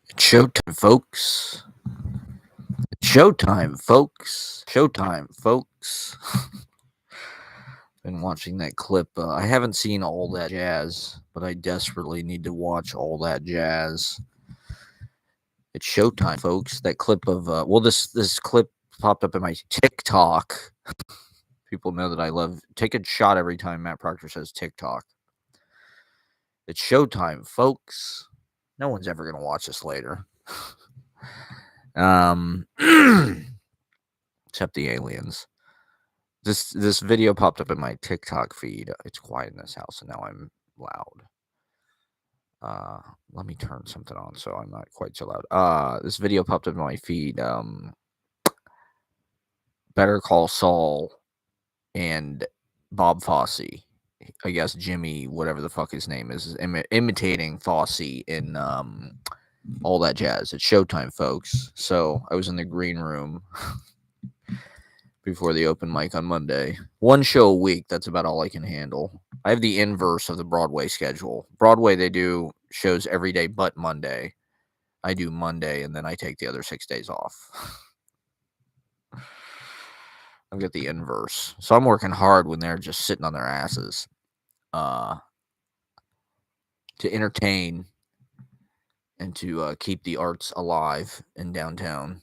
It's showtime, folks. It's showtime, folks. Showtime, folks. Been watching that clip. I haven't seen All That Jazz, but I desperately need to watch All That Jazz. It's showtime, folks. That clip of this clip popped up in my TikTok. People know that I love take a shot every time Matt Proctor says TikTok. It's showtime, folks. No one's ever gonna watch this later. Except the aliens. This video popped up in my TikTok feed. It's quiet in this house, and now I'm loud. Let me turn something on so I'm not quite so loud. This video popped up in my feed. Better Call Saul and Bob Fosse. I guess Jimmy, whatever the fuck his name is imitating Fosse in All That Jazz. It's showtime, folks. So I was in the green room before the open mic on Monday. One show a week, that's about all I can handle. I have the inverse of the Broadway schedule. Broadway, they do shows every day but Monday. I do Monday, and then I take the other 6 days off. I've got the inverse. So I'm working hard when they're just sitting on their asses to entertain and to keep the arts alive in downtown.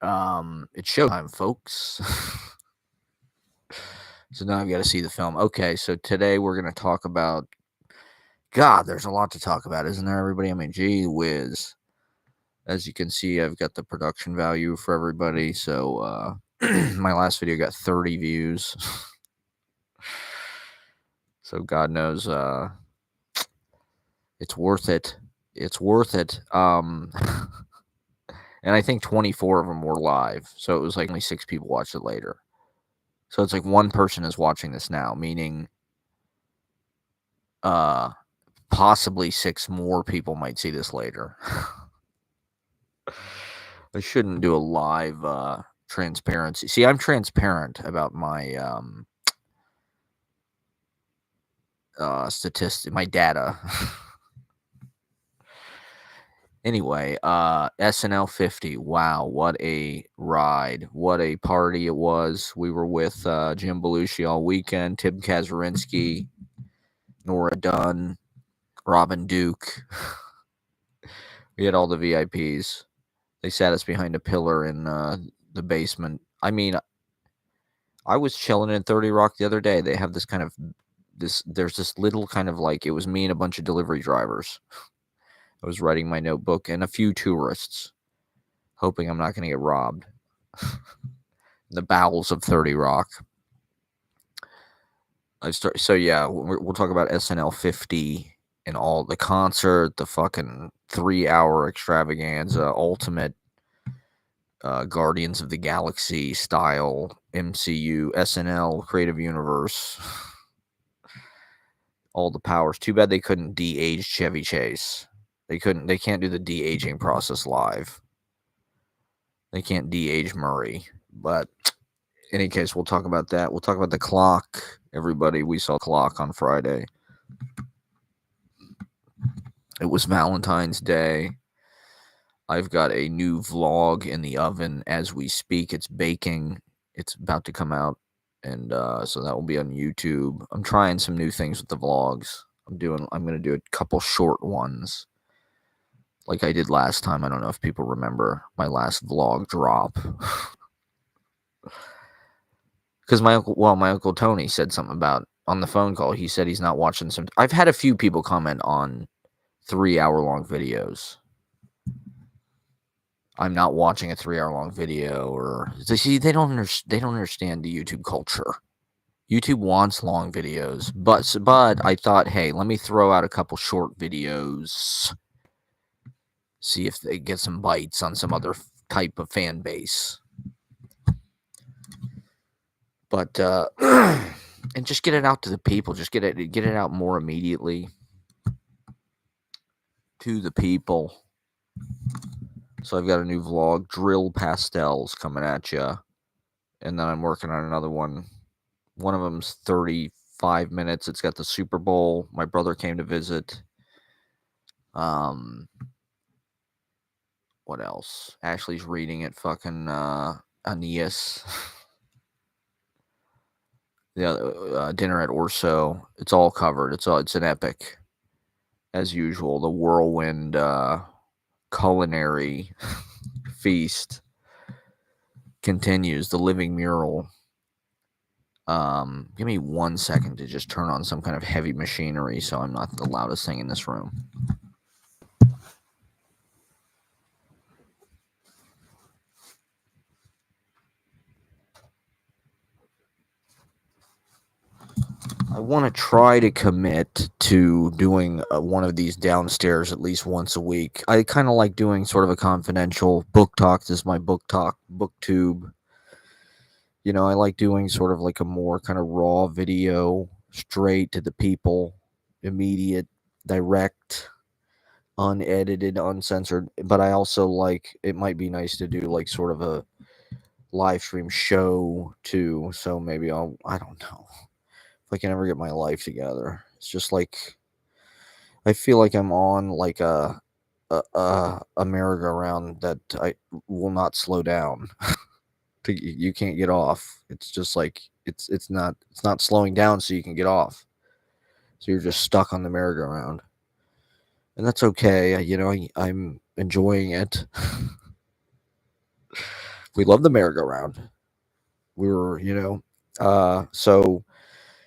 It's showtime, folks. So now I've got to see the film. Okay, so today we're going to talk about... God, there's a lot to talk about, isn't there, everybody? I mean, gee whiz. As you can see, I've got the production value for everybody. So my last video got 30 views. So God knows it's worth it. It's worth it. And I think 24 of them were live. So it was like only 6 people watched it later. So it's like one person is watching this now, meaning possibly 6 more people might see this later. I shouldn't do a live transparency. See, I'm transparent about my statistic, my data. Anyway, SNL 50. Wow, what a ride. What a party it was. We were with Jim Belushi all weekend, Tim Kazurinsky, Nora Dunn, Robin Duke. We had all the VIPs. They sat us behind a pillar in the basement. I mean, I was chilling in 30 Rock the other day. They have this kind of there's this little kind of like, it was me and a bunch of delivery drivers. I was writing my notebook and a few tourists, hoping I'm not going to get robbed. The bowels of 30 Rock. So yeah, we'll talk about SNL 50 and all the concert, the fucking 3-hour extravaganza, ultimate Guardians of the Galaxy style MCU, SNL, Creative Universe. All the powers. Too bad they couldn't de-age Chevy Chase. They can't do the de-aging process live. They can't de-age Murray. But in any case, we'll talk about that. We'll talk about the clock, everybody. We saw the clock on Friday. It was Valentine's Day. I've got a new vlog in the oven as we speak. It's baking. It's about to come out. And so that will be on YouTube. I'm trying some new things with the vlogs. I'm going to do a couple short ones like I did last time. I don't know if people remember my last vlog drop. Because my Uncle Tony said something about, on the phone call, he said he's not watching some... I've had a few people comment on 3-hour-long videos. I'm not watching a 3-hour-long video, or... See, they don't understand the YouTube culture. YouTube wants long videos, but I thought, hey, let me throw out a couple short videos. See if they get some bites on some other type of fan base. But and just get it out to the people. Just get it out more immediately to the people. So I've got a new vlog, Drill Pastels, coming at you, and then I'm working on another one. One of them's 35 minutes. It's got the Super Bowl. My brother came to visit. What else? Ashley's reading it. Fucking Aeneas. Dinner at Orso. It's all covered. It's an epic, as usual. The whirlwind culinary feast continues. The living mural. Give me 1 second to just turn on some kind of heavy machinery, so I'm not the loudest thing in this room. I want to try to commit to doing one of these downstairs at least once a week. I kind of like doing sort of a confidential book talk. This is my book talk, booktube. You know, I like doing sort of like a more kind of raw video, straight to the people, immediate, direct, unedited, uncensored. But I also like, it might be nice to do like sort of a live stream show too. So maybe I don't know. If I can ever get my life together. It's just like I feel like I'm on like a merry-go-round that I will not slow down. You can't get off. It's just like it's not slowing down so you can get off. So you're just stuck on the merry-go-round, and that's okay. You know, I'm enjoying it. We love the merry-go-round. We were, so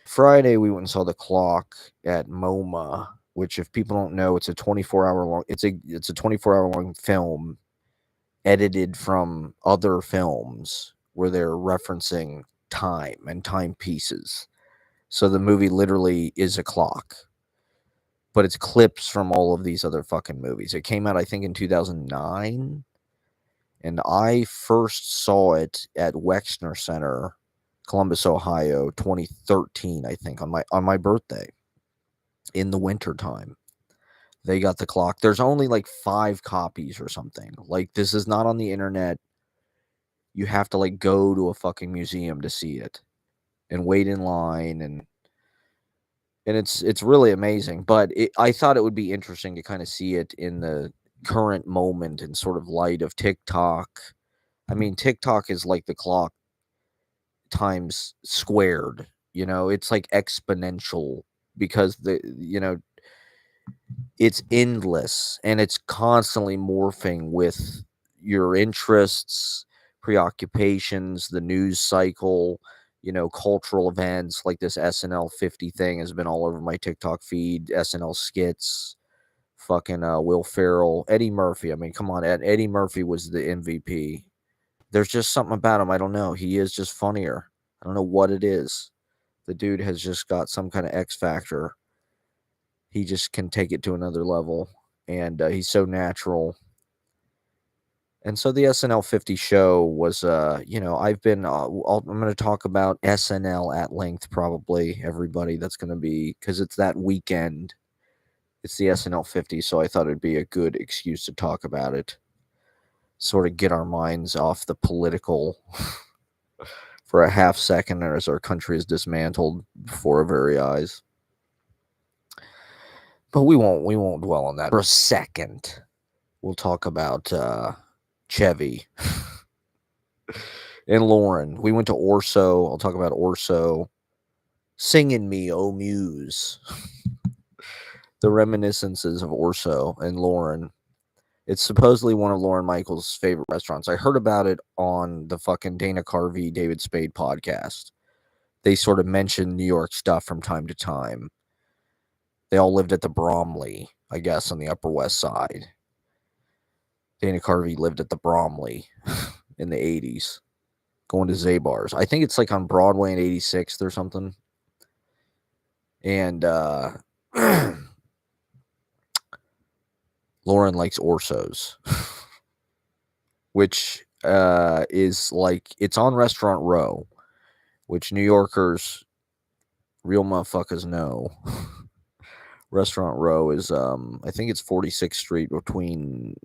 Friday we went and saw The Clock at MoMA, which, if people don't know, it's a 24-hour long. It's a 24-hour long film edited from other films where they're referencing time and timepieces. So the movie literally is a clock, but it's clips from all of these other fucking movies. It came out, I think, in 2009, and I first saw it at Wexner Center, Columbus, Ohio, 2013, I think, on my birthday in the winter time. They got The Clock. There's only like 5 copies or something. Like, this is not on the internet. You have to like go to a fucking museum to see it and wait in line, and it's really amazing. But I thought it would be interesting to kind of see it in the current moment and sort of light of TikTok. I mean, TikTok is like The Clock times squared. You know, it's like exponential because it's endless and it's constantly morphing with your interests, preoccupations, the news cycle, cultural events. Like this SNL 50 thing has been all over my TikTok feed. SNL skits, fucking Will Ferrell, Eddie Murphy. I mean, come on, Eddie Murphy was the MVP. There's just something about him. I don't know. He is just funnier. I don't know what it is. The dude has just got some kind of X factor. He just can take it to another level, and he's so natural. And so the SNL 50 show was, I've been, I'm going to talk about SNL at length, probably, everybody. That's going to be, because it's that weekend. It's the SNL 50, so I thought it'd be a good excuse to talk about it. Sort of get our minds off the political for a half second as our country is dismantled before our very eyes. But we won't dwell on that for a second. We'll talk about Chevy and Lauren. We went to Orso. I'll talk about Orso. Singing Me, Oh Muse. The reminiscences of Orso and Lauren. It's supposedly one of Lauren Michaels' favorite restaurants. I heard about it on the fucking Dana Carvey, David Spade podcast. They sort of mention New York stuff from time to time. They all lived at the Bromley, I guess, on the Upper West Side. Dana Carvey lived at the Bromley in the 80s, going to Zabar's. I think it's like on Broadway and 86th or something. And Lauren likes Orsos, which is like, it's on Restaurant Row, which New Yorkers, real motherfuckers know. Restaurant Row is, I think it's 46th Street between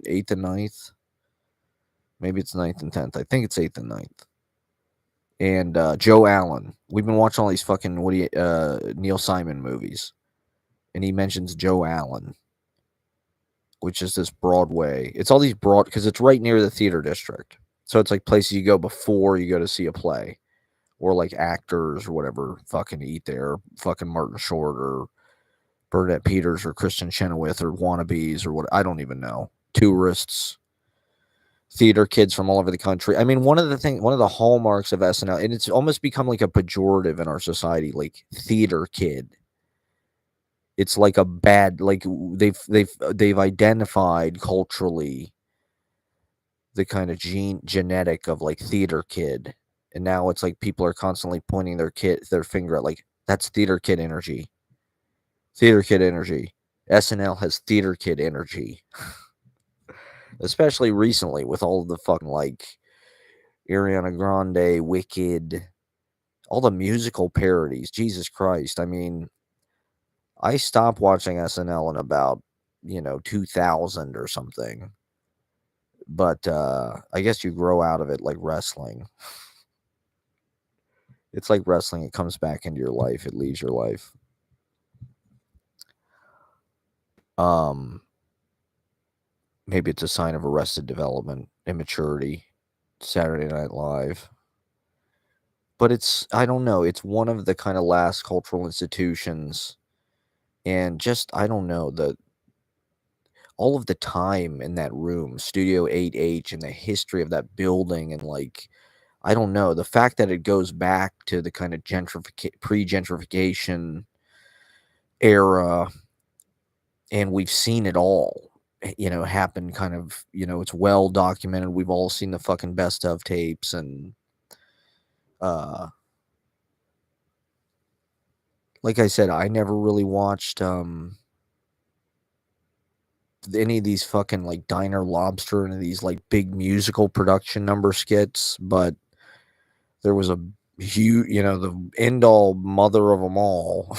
8th and 9th. Maybe it's 9th and 10th. I think it's 8th and 9th. And Joe Allen. We've been watching all these fucking Neil Simon movies. And he mentions Joe Allen, which is this Broadway. It's all these because it's right near the theater district. So it's like places you go before you go to see a play, or like actors or whatever fucking eat there. Fucking Martin Short or Burnett Peters or Kristen Chenoweth or wannabes or what, I don't even know. Tourists, theater kids from all over the country. I mean, one of the hallmarks of SNL, and it's almost become like a pejorative in our society, like theater kid. It's like a bad, like they've identified culturally the kind of genetic of like theater kid, and now it's like people are constantly pointing their finger at like that's theater kid energy. Theater kid energy. SNL has theater kid energy. Especially recently with all of the fucking like Ariana Grande, Wicked, all the musical parodies. Jesus Christ. I mean, I stopped watching SNL in about, 2000 or something. But I guess you grow out of it like wrestling. It's like wrestling. It comes back into your life. It leaves your life. Maybe it's a sign of arrested development, immaturity, Saturday Night Live. But I don't know, it's one of the kind of last cultural institutions, and just, I don't know, all of the time in that room, Studio 8H, and the history of that building, and like, I don't know, the fact that it goes back to the kind of pre-gentrification era, and we've seen it all, happen kind of, it's well documented. We've all seen the fucking best of tapes, and uh like I said, I never really watched any of these fucking like Diner Lobster and these like big musical production number skits, but there was a huge, the end all mother of them all.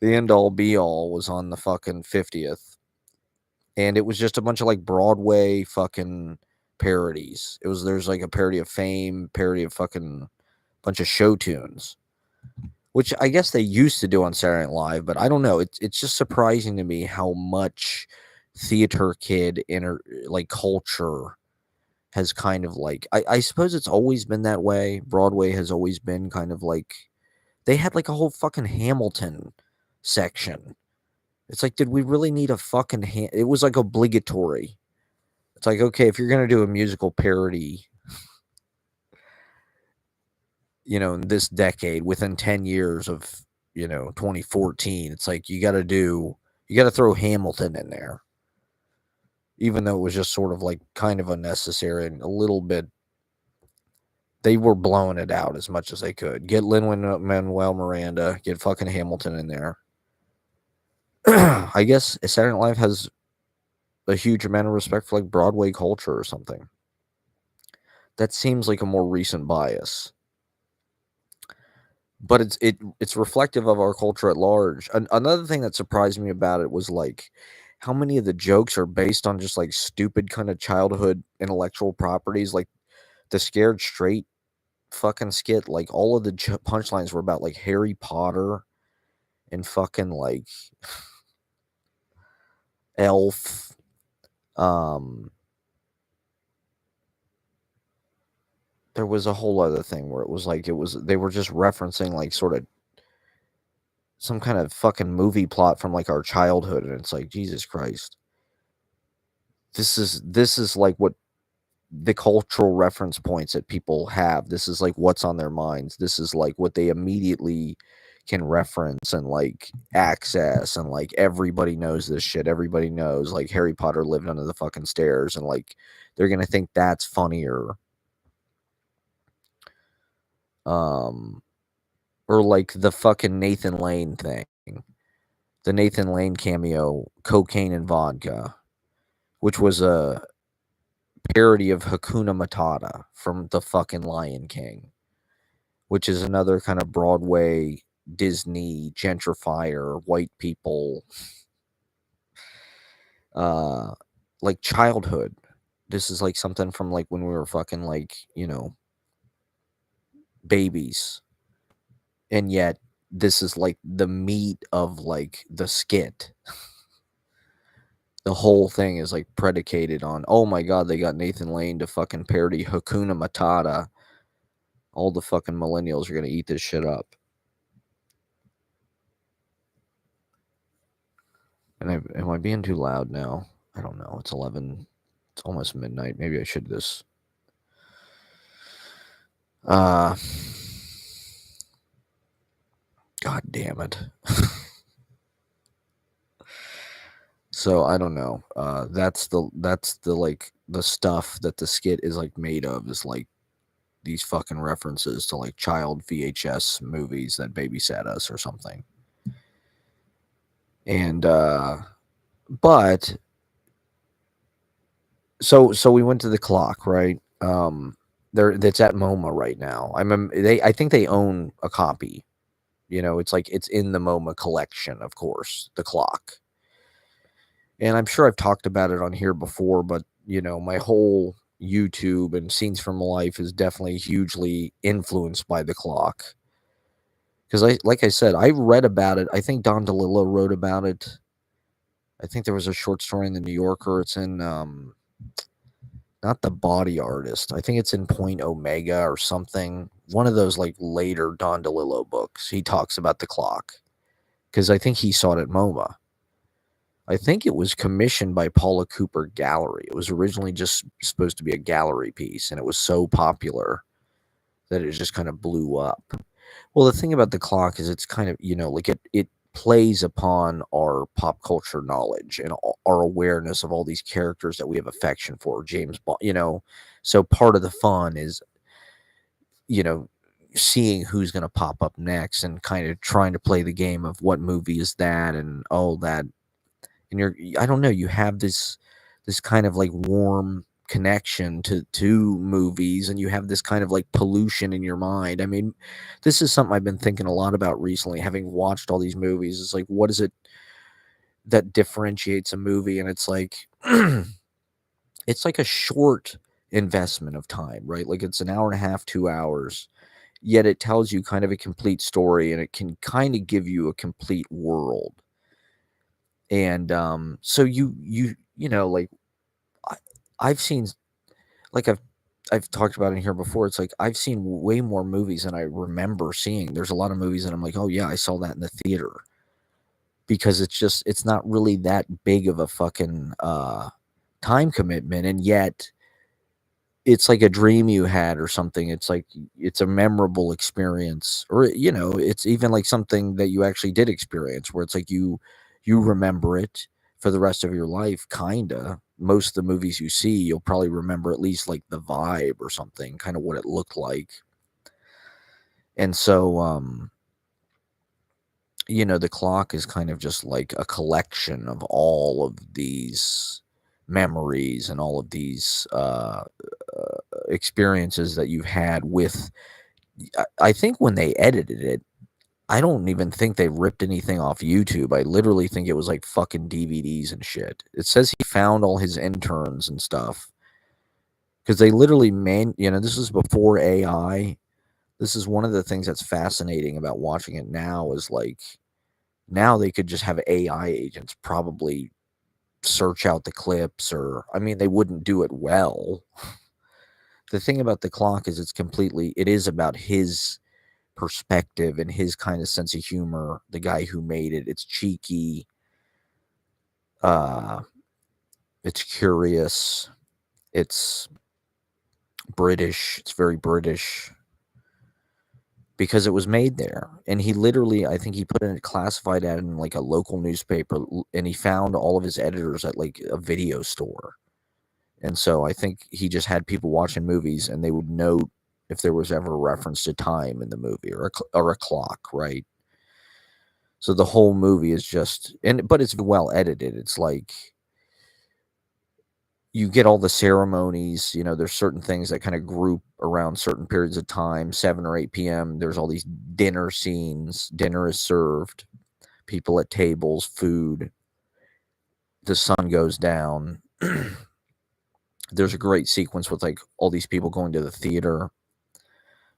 The end all be all was on the fucking 50th. And it was just a bunch of like Broadway fucking parodies. There's like a parody of Fame, parody of fucking bunch of show tunes, which I guess they used to do on Saturday Night Live, but I don't know. It's just surprising to me how much theater kid like culture has kind of like, I suppose it's always been that way. Broadway has always been kind of like, they had like a whole fucking Hamilton section. It's like, did we really need a fucking it was like obligatory. It's like, okay, if you're gonna do a musical parody, in this decade, within 10 years of, 2014, it's like you got to throw Hamilton in there, even though it was just sort of like kind of unnecessary and a little bit. They were blowing it out as much as they could. Get Lin-Manuel Miranda, get fucking Hamilton in there. I guess Saturday Night Live has a huge amount of respect for like Broadway culture or something. That seems like a more recent bias. But it's reflective of our culture at large. Another thing that surprised me about it was like how many of the jokes are based on just like stupid kind of childhood intellectual properties, like the Scared Straight fucking skit. Like all of the punchlines were about like Harry Potter and fucking like Elf. There was a whole other thing where they were just referencing like sort of some kind of fucking movie plot from like our childhood, and it's like, Jesus Christ. This is like what the cultural reference points that people have. This is like what's on their minds. This is like what they immediately can reference and like access, and like everybody knows this shit. Everybody knows like Harry Potter lived under the fucking stairs, and like they're gonna think that's funnier. Or like the fucking Nathan Lane thing. The Nathan Lane cameo, Cocaine and Vodka, which was a parody of Hakuna Matata from the fucking Lion King, which is another kind of Broadway, Disney, gentrifier, white people, like childhood. This is like something from like when we were fucking like, babies. And yet this is like the meat of like the skit. The whole thing is like predicated on, oh my god, they got Nathan Lane to fucking parody Hakuna Matata. All the fucking millennials are gonna eat this shit up. And am I being too loud now? I don't know. It's 11. It's almost midnight. Maybe I should just. God damn it. So I don't know. That's the like the stuff that the skit is like made of, is like these fucking references to like child VHS movies that babysat us or something. And but so we went to the clock, right? That's at MoMA right now. I think they own a copy. It's like it's in the MoMA collection, of course, the clock. And I'm sure I've talked about it on here before, but my whole YouTube and scenes from life is definitely hugely influenced by the clock. Because like I said, I read about it. I think Don DeLillo wrote about it. I think there was a short story in the New Yorker. It's in not The Body Artist. I think it's in Point Omega or something. One of those like later Don DeLillo books. He talks about the clock because I think he saw it at MoMA. I think it was commissioned by Paula Cooper Gallery. It was originally just supposed to be a gallery piece, and it was so popular that it just kind of blew up. Well, the thing about the clock is it's kind of, like it plays upon our pop culture knowledge and our awareness of all these characters that we have affection for. James Bond, so part of the fun is, seeing who's going to pop up next and kind of trying to play the game of what movie is that and all that. And I don't know, you have this kind of like warm connection to movies, and you have this kind of like pollution in your mind. I mean, this is something I've been thinking a lot about recently, having watched all these movies. It's like, what is it that differentiates a movie? And it's like it's like a short investment of time, right? Like it's an hour and a half, 2 hours, yet it tells you kind of a complete story, and it can kind of give you a complete world. And so like I've seen, like I've talked about in here before. It's like I've seen way more movies than I remember seeing. There's a lot of movies that I'm like, oh yeah, I saw that in the theater, because it's not really that big of a fucking time commitment, and yet it's like a dream you had or something. It's like it's a memorable experience, or it's even like something that you actually did experience, where it's like you remember it for the rest of your life. Kinda most of the movies you see, you'll probably remember at least like the vibe or something, kind of what it looked like. And so the clock is kind of just like a collection of all of these memories and all of these experiences that you've had with. I think when they edited it, I don't even think they ripped anything off YouTube. I literally think it was like fucking DVDs and shit. It says he found all his interns and stuff, because they literally this is before AI. This is one of the things that's fascinating about watching it now, is like now they could just have AI agents probably search out the clips, or I mean, they wouldn't do it well. The thing about the clock is it is about his perspective and his kind of sense of humor, the guy who made it. It's cheeky, it's curious, it's British, it's very British, because it was made there. And he literally, I think he put in a classified ad in like a local newspaper, and he found all of his editors at like a video store. And so I think he just had people watching movies, and they would note if there was ever a reference to time in the movie, or a clock, right? So the whole movie is just, but it's well edited. It's like you get all the ceremonies, there's certain things that kind of group around certain periods of time, 7 or 8 p.m. There's all these dinner scenes. Dinner is served, people at tables, food. The sun goes down. There's a great sequence with like all these people going to the theater.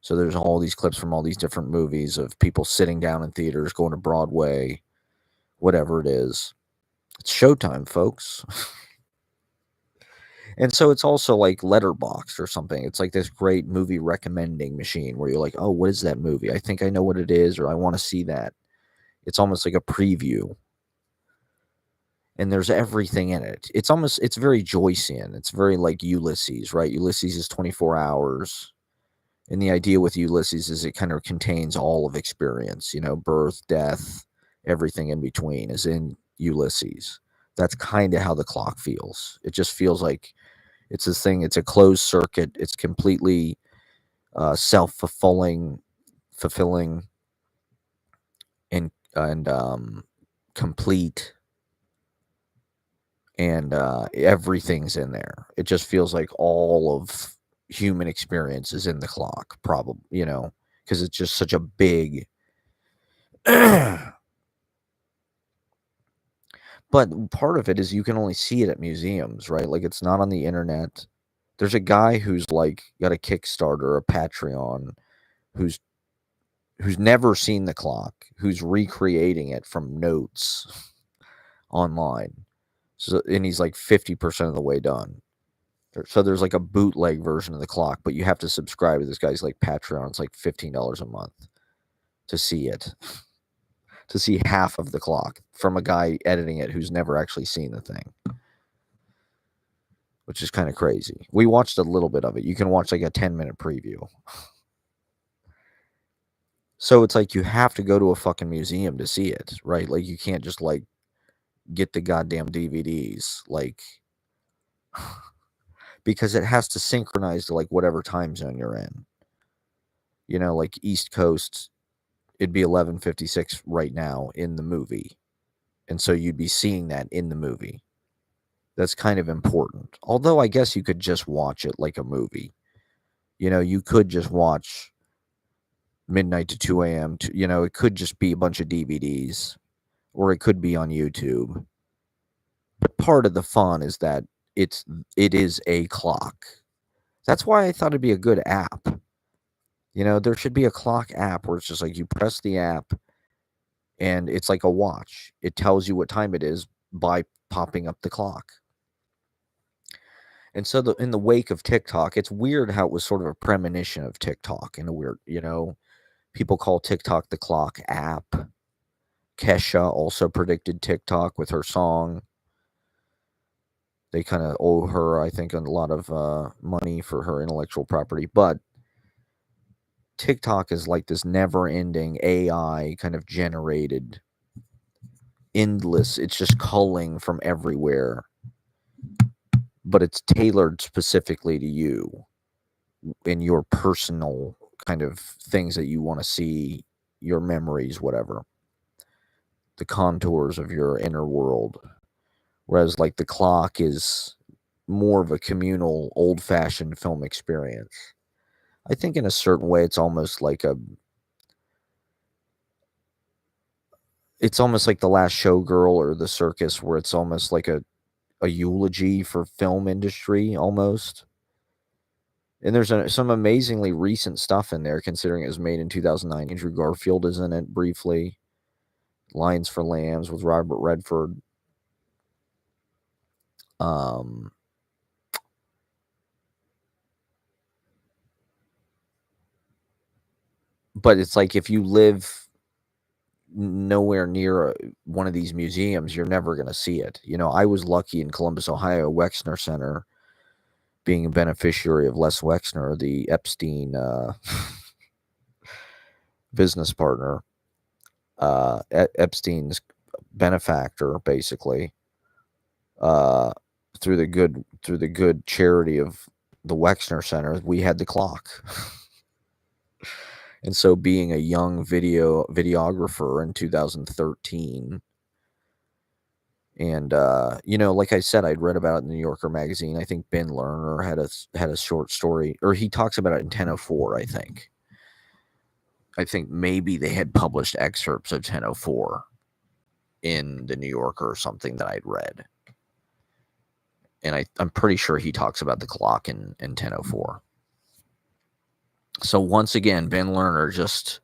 So there's all these clips from all these different movies of people sitting down in theaters, going to Broadway, whatever it is. It's showtime, folks. And so it's also like Letterboxd or something. It's like this great movie recommending machine where you're like, oh, what is that movie? I think I know what it is, or I want to see that. It's almost like a preview. And there's everything in it. It's very Joycean. It's very like Ulysses, right? Ulysses is 24 hours. And the idea with Ulysses is it kind of contains all of experience, birth, death, everything in between is in Ulysses. That's kind of how the clock feels. It just feels like it's this thing, it's a closed circuit, it's completely self-fulfilling, and complete, and everything's in there. It just feels like all of human experience is in the clock, probably, because it's just such a big but part of it is you can only see it at museums, right? Like, it's not on the internet. There's a guy who's like got a Kickstarter, a Patreon, who's never seen the clock, who's recreating it from notes online. So, and he's like 50% of the way done. So there's like a bootleg version of the clock, but you have to subscribe to this guy's like Patreon. It's like $15 a month to see it, to see half of the clock from a guy editing it who's never actually seen the thing, which is kind of crazy. We watched a little bit of it. You can watch like a 10-minute preview. So it's like you have to go to a fucking museum to see it, right? Like, you can't just like get the goddamn DVDs, like, because it has to synchronize to like whatever time zone you're in. Like East Coast, it'd be 11:56 right now in the movie. And so you'd be seeing that in the movie. That's kind of important. Although I guess you could just watch it like a movie. You could just watch midnight to 2 a.m. It could just be a bunch of DVDs, or it could be on YouTube. But part of the fun is that it is a clock. That's why I thought it'd be a good app. There should be a clock app where it's just like you press the app and it's like a watch. It tells you what time it is by popping up the clock. And so in the wake of TikTok, it's weird how it was sort of a premonition of TikTok in a weird, people call TikTok the clock app. Kesha also predicted TikTok with her song. They kind of owe her, I think, a lot of money for her intellectual property. But TikTok is like this never-ending AI kind of generated, endless. It's just culling from everywhere. But it's tailored specifically to you in your personal kind of things that you want to see, your memories, whatever. The contours of your inner world. Whereas like the clock is more of a communal, old-fashioned film experience. I think in a certain way it's almost like the Last Showgirl or The Circus, where it's almost like a eulogy for film industry almost. And there's some amazingly recent stuff in there, considering it was made in 2009. Andrew Garfield is in it briefly. Lions for Lambs with Robert Redford. But it's like if you live nowhere near one of these museums, you're never going to see it. I was lucky in Columbus, Ohio, Wexner Center, being a beneficiary of Les Wexner, the Epstein business partner, Epstein's benefactor, basically, through the good charity of the Wexner Center. We had the clock. And so being a young videographer in 2013, and like I said, I'd read about it in the New Yorker magazine. I think Ben Lerner had a short story, or he talks about it in 1004, I think. I think maybe they had published excerpts of 1004 in the New Yorker or something that I'd read. And I'm pretty sure he talks about the clock in 1004. So once again, Ben Lerner, just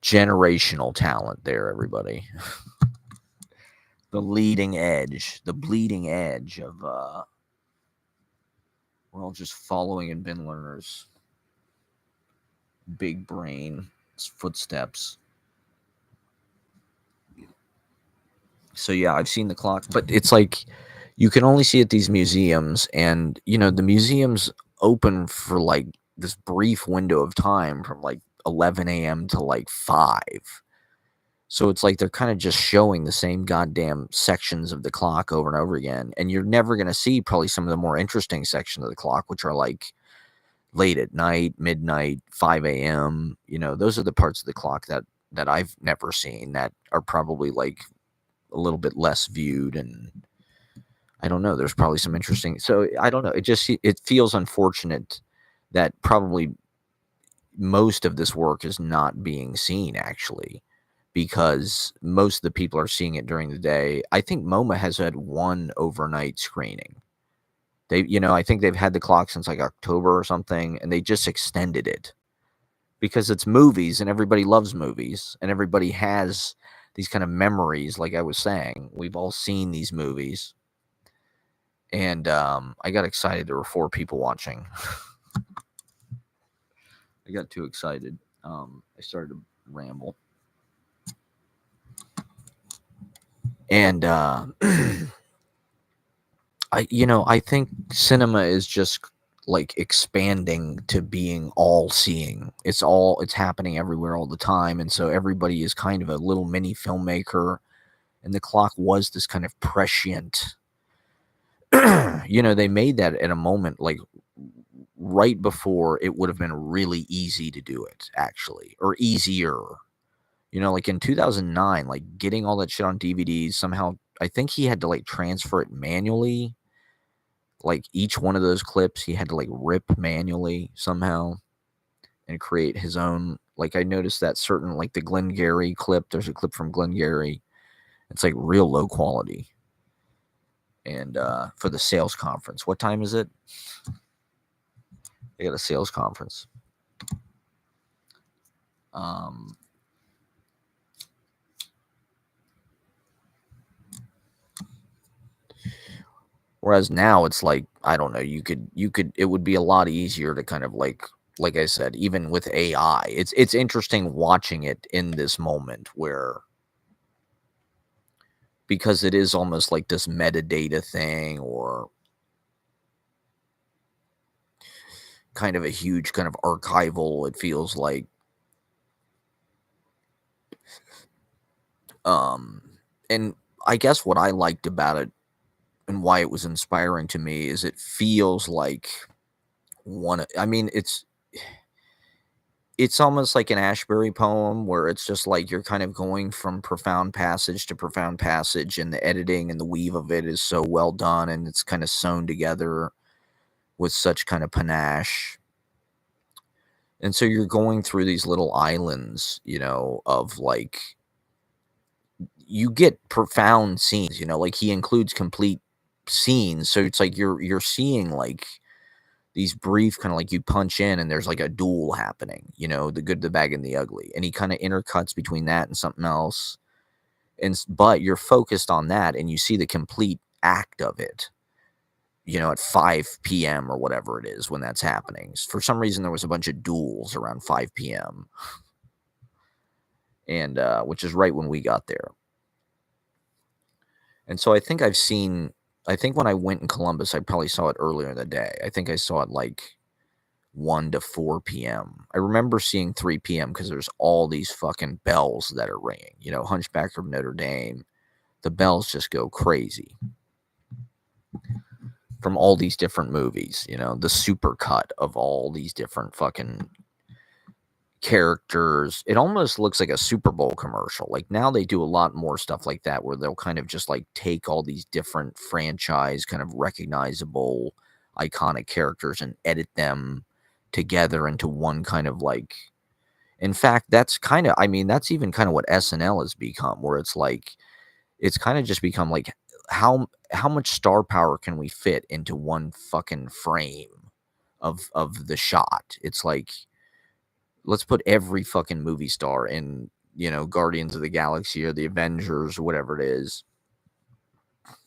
generational talent there, everybody. The leading edge, the bleeding edge of we're all just following in Ben Lerner's big brain footsteps. So yeah, I've seen the clock, but it's like you can only see at these museums, and the museums open for like this brief window of time from like 11 a.m. to like 5. So it's like they're kind of just showing the same goddamn sections of the clock over and over again, and you're never going to see probably some of the more interesting sections of the clock, which are like late at night, midnight, 5 a.m. Those are the parts of the clock that I've never seen that are probably like a little bit less viewed, and I don't know. There's probably some interesting. So I don't know. It feels unfortunate that probably most of this work is not being seen actually, because most of the people are seeing it during the day. I think MoMA has had one overnight screening. I think they've had the clock since like October or something, and they just extended it because it's movies and everybody loves movies and everybody has these kind of memories. Like I was saying, we've all seen these movies, and I got excited. There were 4 people watching. I got too excited. I started to ramble, and I think cinema is just like expanding to being all seeing. It's happening everywhere all the time, and so everybody is kind of a little mini filmmaker, and the clock was this kind of prescient. They made that at a moment like right before it would have been really easy to do it, actually, or easier. Like in 2009, like getting all that shit on DVDs somehow. I think he had to like transfer it manually. Like each one of those clips, he had to like rip manually somehow and create his own. Like I noticed that certain, like the Glengarry clip. There's a clip from Glengarry. It's like real low quality. And for the sales conference, what time is it? They got a sales conference. Whereas now it's like, I don't know, it would be a lot easier to kind of like I said, even with AI, it's interesting watching it in this moment where, because it is almost like this metadata thing, or kind of a huge kind of archival, it feels like. And I guess what I liked about it and why it was inspiring to me is it feels like it's almost like an Ashbery poem where it's just like you're kind of going from profound passage to profound passage, and the editing and the weave of it is so well done, and it's kind of sewn together with such kind of panache. And so you're going through these little islands, of like, you get profound scenes, like he includes complete scenes. So it's like you're seeing like these brief kind of, like, you punch in and there's like a duel happening, the good, the bad, and the ugly. And he kind of intercuts between that and something else. But you're focused on that and you see the complete act of it, at 5 p.m. or whatever it is when that's happening. For some reason, there was a bunch of duels around 5 p.m. and which is right when we got there. And so I think when I went in Columbus, I probably saw it earlier in the day. I think I saw it like 1 to 4 p.m. I remember seeing 3 p.m. because there's all these fucking bells that are ringing. Hunchback of Notre Dame. The bells just go crazy from all these different movies. The super cut of all these different fucking characters. It almost looks like a Super Bowl commercial. Like now they do a lot more stuff like that where they'll kind of just like take all these different franchise kind of recognizable iconic characters and edit them together into one kind of like, in fact, that's even kind of what SNL has become, where it's like it's kind of just become like how much star power can we fit into one fucking frame of the shot. It's like, let's put every fucking movie star in, Guardians of the Galaxy or the Avengers or whatever it is.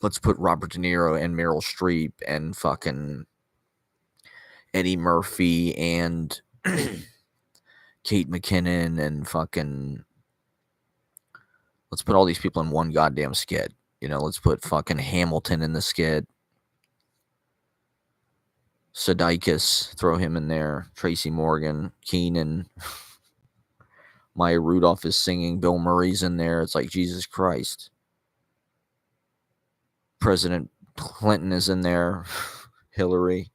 Let's put Robert De Niro and Meryl Streep and fucking Eddie Murphy and Kate McKinnon and fucking, let's put all these people in one goddamn skit. Let's put fucking Hamilton in the skit. Sudeikis, throw him in there. Tracy Morgan, Keenan. Maya Rudolph is singing. Bill Murray's in there. It's like, Jesus Christ. President Clinton is in there. Hillary.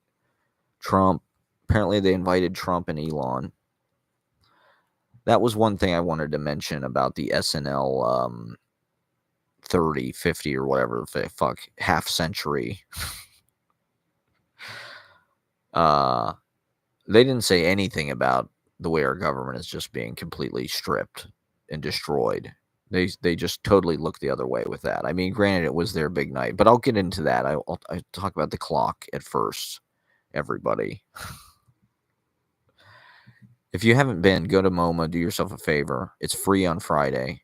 Trump. Apparently they invited Trump and Elon. That was one thing I wanted to mention about the SNL 30, 50, or whatever, fuck, half century. They didn't say anything about the way our government is just being completely stripped and destroyed. They just totally looked the other way with that. I mean, granted, it was their big night, but I'll get into that. I'll talk about the clock at first, everybody. If you haven't been, go to MoMA, do yourself a favor. It's free on Friday.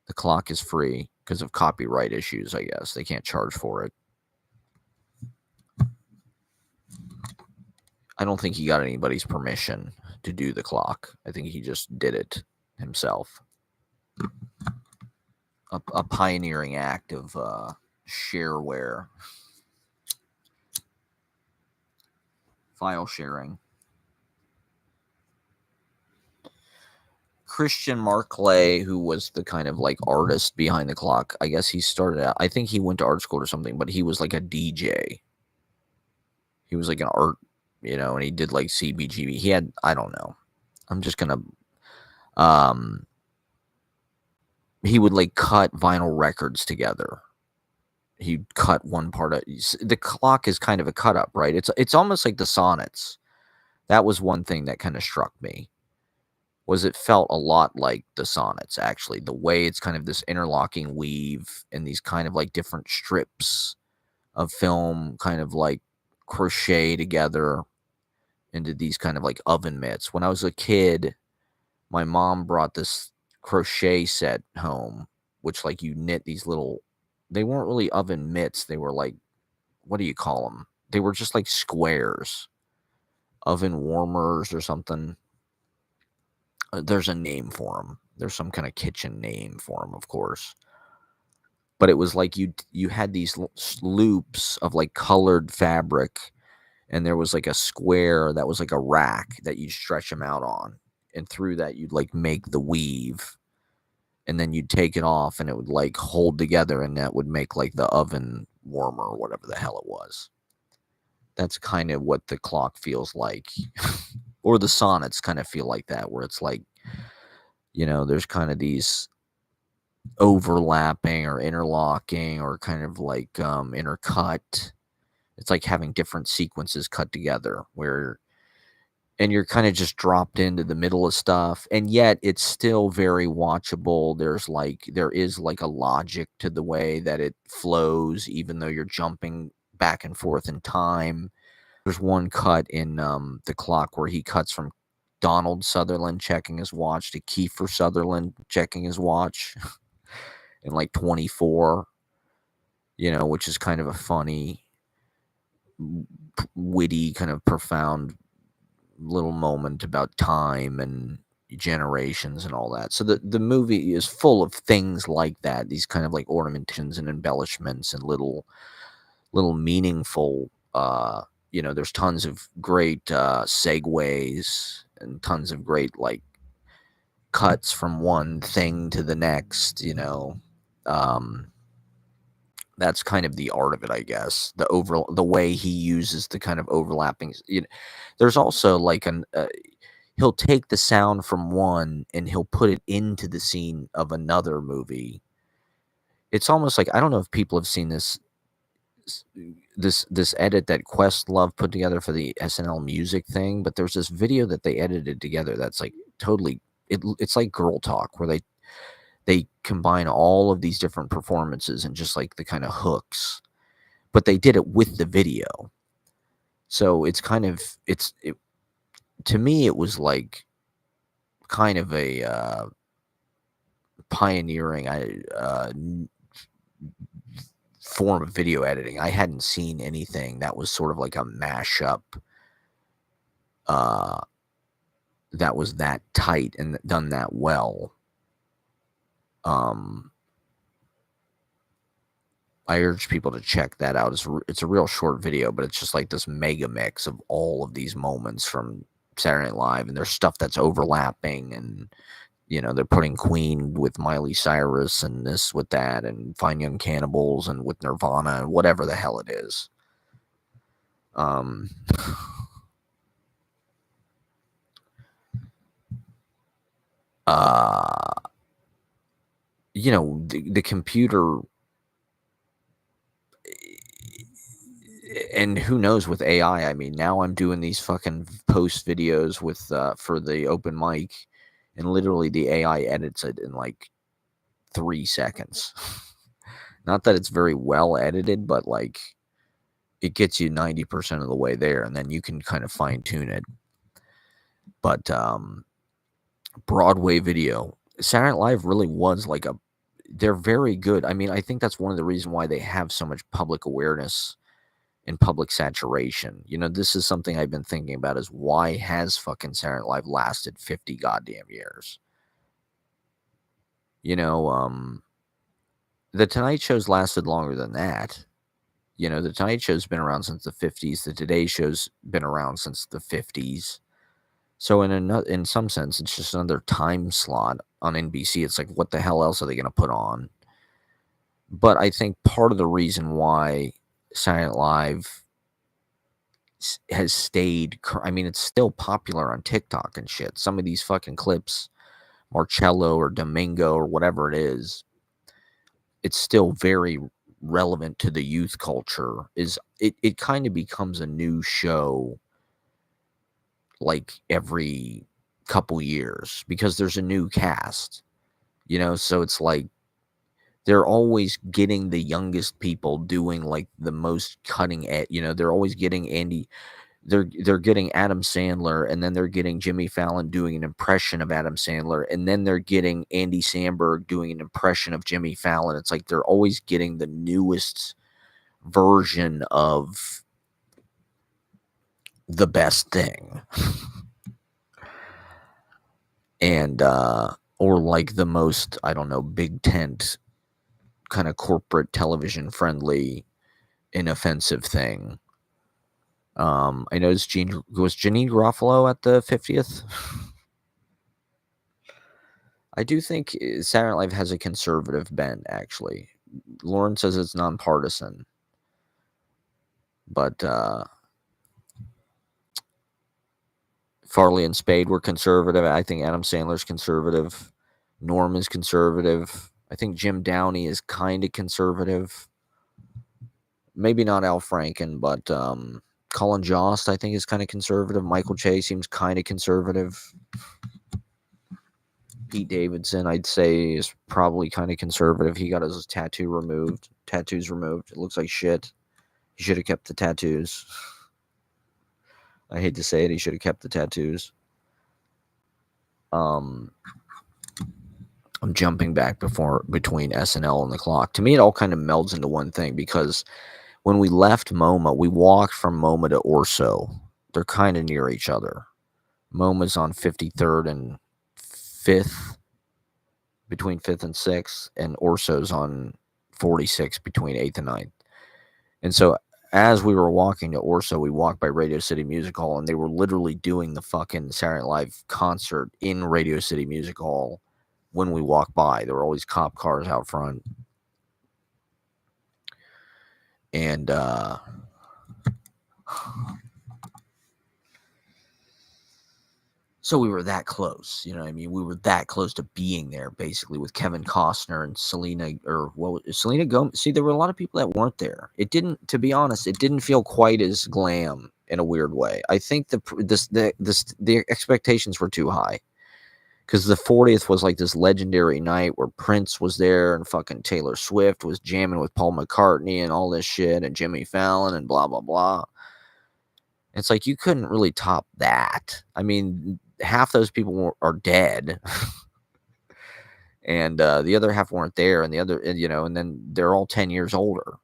The clock is free because of copyright issues, I guess. They can't charge for it. I don't think he got anybody's permission to do the clock. I think he just did it himself. A pioneering act of shareware. File sharing. Christian Marclay, who was the kind of like artist behind the clock, I guess he started out, I think he went to art school or something, but he was like a DJ. He was like an art, and he did like CBGB. He had, I don't know. I'm just going to, he would like cut vinyl records together. He'd cut one part of, the clock is kind of a cut up, right? It's almost like the sonnets. That was one thing that kind of struck me. Was it felt a lot like the sonnets, actually. The way it's kind of this interlocking weave and these kind of like different strips of film kind of like crochet together into these kind of like oven mitts. When I was a kid, my mom brought this crochet set home, which like you knit these little, they weren't really oven mitts. They were like, what do you call them? They were just like squares, oven warmers or something. There's a name for them. There's some kind of kitchen name for them, of course. But it was like you had these loops of like colored fabric, and there was like a square that was like a rack that you'd stretch them out on. And through that, you'd like make the weave. And then you'd take it off, and it would like hold together, and that would make like the oven warmer or whatever the hell it was. That's kind of what the clock feels like. Or the sonnets kind of feel like that, where it's like, there's kind of these overlapping or interlocking or kind of like intercut. It's like having different sequences cut together and you're kind of just dropped into the middle of stuff, and yet it's still very watchable. There is like a logic to the way that it flows, even though you're jumping back and forth in time. There's one cut in the clock where he cuts from Donald Sutherland checking his watch to Kiefer Sutherland checking his watch in like 24, which is kind of a funny, witty, kind of profound little moment about time and generations and all that. So the movie is full of things like that, these kind of like ornamentations and embellishments and little meaningful, there's tons of great segues and tons of great like cuts from one thing to the next, that's kind of the art of it, I guess. The way he uses the kind of overlapping, there's also like he'll take the sound from one and he'll put it into the scene of another movie. It's almost like, I don't know if people have seen this edit that Questlove put together for the SNL music thing, but there's this video that they edited together that's like totally, it's like Girl Talk, where they combine all of these different performances and just like the kind of hooks, but they did it with the video. So it's kind of, to me, it was like kind of a pioneering form of video editing. I hadn't seen anything that was sort of like a mashup, uh, that was that tight and done that well. Um, I urge people to check that out. It's a real short video, but it's just like this mega mix of all of these moments from Saturday Night Live, and there's stuff that's overlapping, and they're putting Queen with Miley Cyrus and this with that, and Fine Young Cannibals and with Nirvana and whatever the hell it is. Um, the computer, and who knows with AI. I mean, now I'm doing these fucking post videos with for the open mic, and literally the AI edits it in like 3 seconds. Not that it's very well edited, but like it gets you 90% of the way there, and then you can kind of fine tune it. But Broadway video, Saturday Night Live really was like they're very good. I mean, I think that's one of the reasons why they have so much public awareness and public saturation. This is something I've been thinking about, is why has fucking Saturday Night Live lasted 50 goddamn years? The Tonight Show's lasted longer than that. The Tonight Show's been around since the 50s. The Today Show's been around since the 50s. So in some sense, it's just another time slot on NBC. It's like, what the hell else are they going to put on? But I think part of the reason why Saturday Night Live has stayed, I mean, it's still popular on TikTok and shit. Some of these fucking clips, Marcello or Domingo or whatever it is, it's still very relevant to the youth culture. It kind of becomes a new show like every couple years because there's a new cast, so it's like they're always getting the youngest people doing like the most cutting edge. They're always getting they're getting Adam Sandler, and then they're getting Jimmy Fallon doing an impression of Adam Sandler, and then they're getting Andy Samberg doing an impression of Jimmy Fallon. It's like they're always getting the newest version of the best thing. And or like the most, I don't know, big tent kind of corporate television friendly inoffensive thing. I noticed was Janine Garofalo at the 50th. I do think Saturday Night Live has a conservative bent, actually. Lauren says it's nonpartisan. But Farley and Spade were conservative. I think Adam Sandler's conservative. Norm is conservative. I think Jim Downey is kind of conservative. Maybe not Al Franken, but Colin Jost, I think, is kind of conservative. Michael Che seems kind of conservative. Pete Davidson, I'd say, is probably kind of conservative. He got his tattoos removed. It looks like shit. He should have kept the tattoos. I hate to say it, he should have kept the tattoos. I'm jumping back between SNL and the clock. To me, it all kind of melds into one thing, because when we left MoMA, we walked from MoMA to Orso. They're kind of near each other. MoMA's on 53rd and 5th, between 5th and 6th, and Orso's on 46 between 8th and 9th. And so as we were walking to Orso, we walked by Radio City Music Hall, and they were literally doing the fucking Saturday Night Live concert in Radio City Music Hall when we walked by. There were always cop cars out front. And so we were that close, you know what I mean? We were that close to being there, basically, with Kevin Costner and Selena, or what was Selena Gomez. See, there were a lot of people that weren't there. It didn't, to be honest, it didn't feel quite as glam in a weird way. I think the expectations were too high, because the 40th was like this legendary night where Prince was there and fucking Taylor Swift was jamming with Paul McCartney and all this shit, and Jimmy Fallon and blah, blah, blah. It's like you couldn't really top that. I mean, half those people are dead. And the other half weren't there, and the other, and then they're all 10 years older.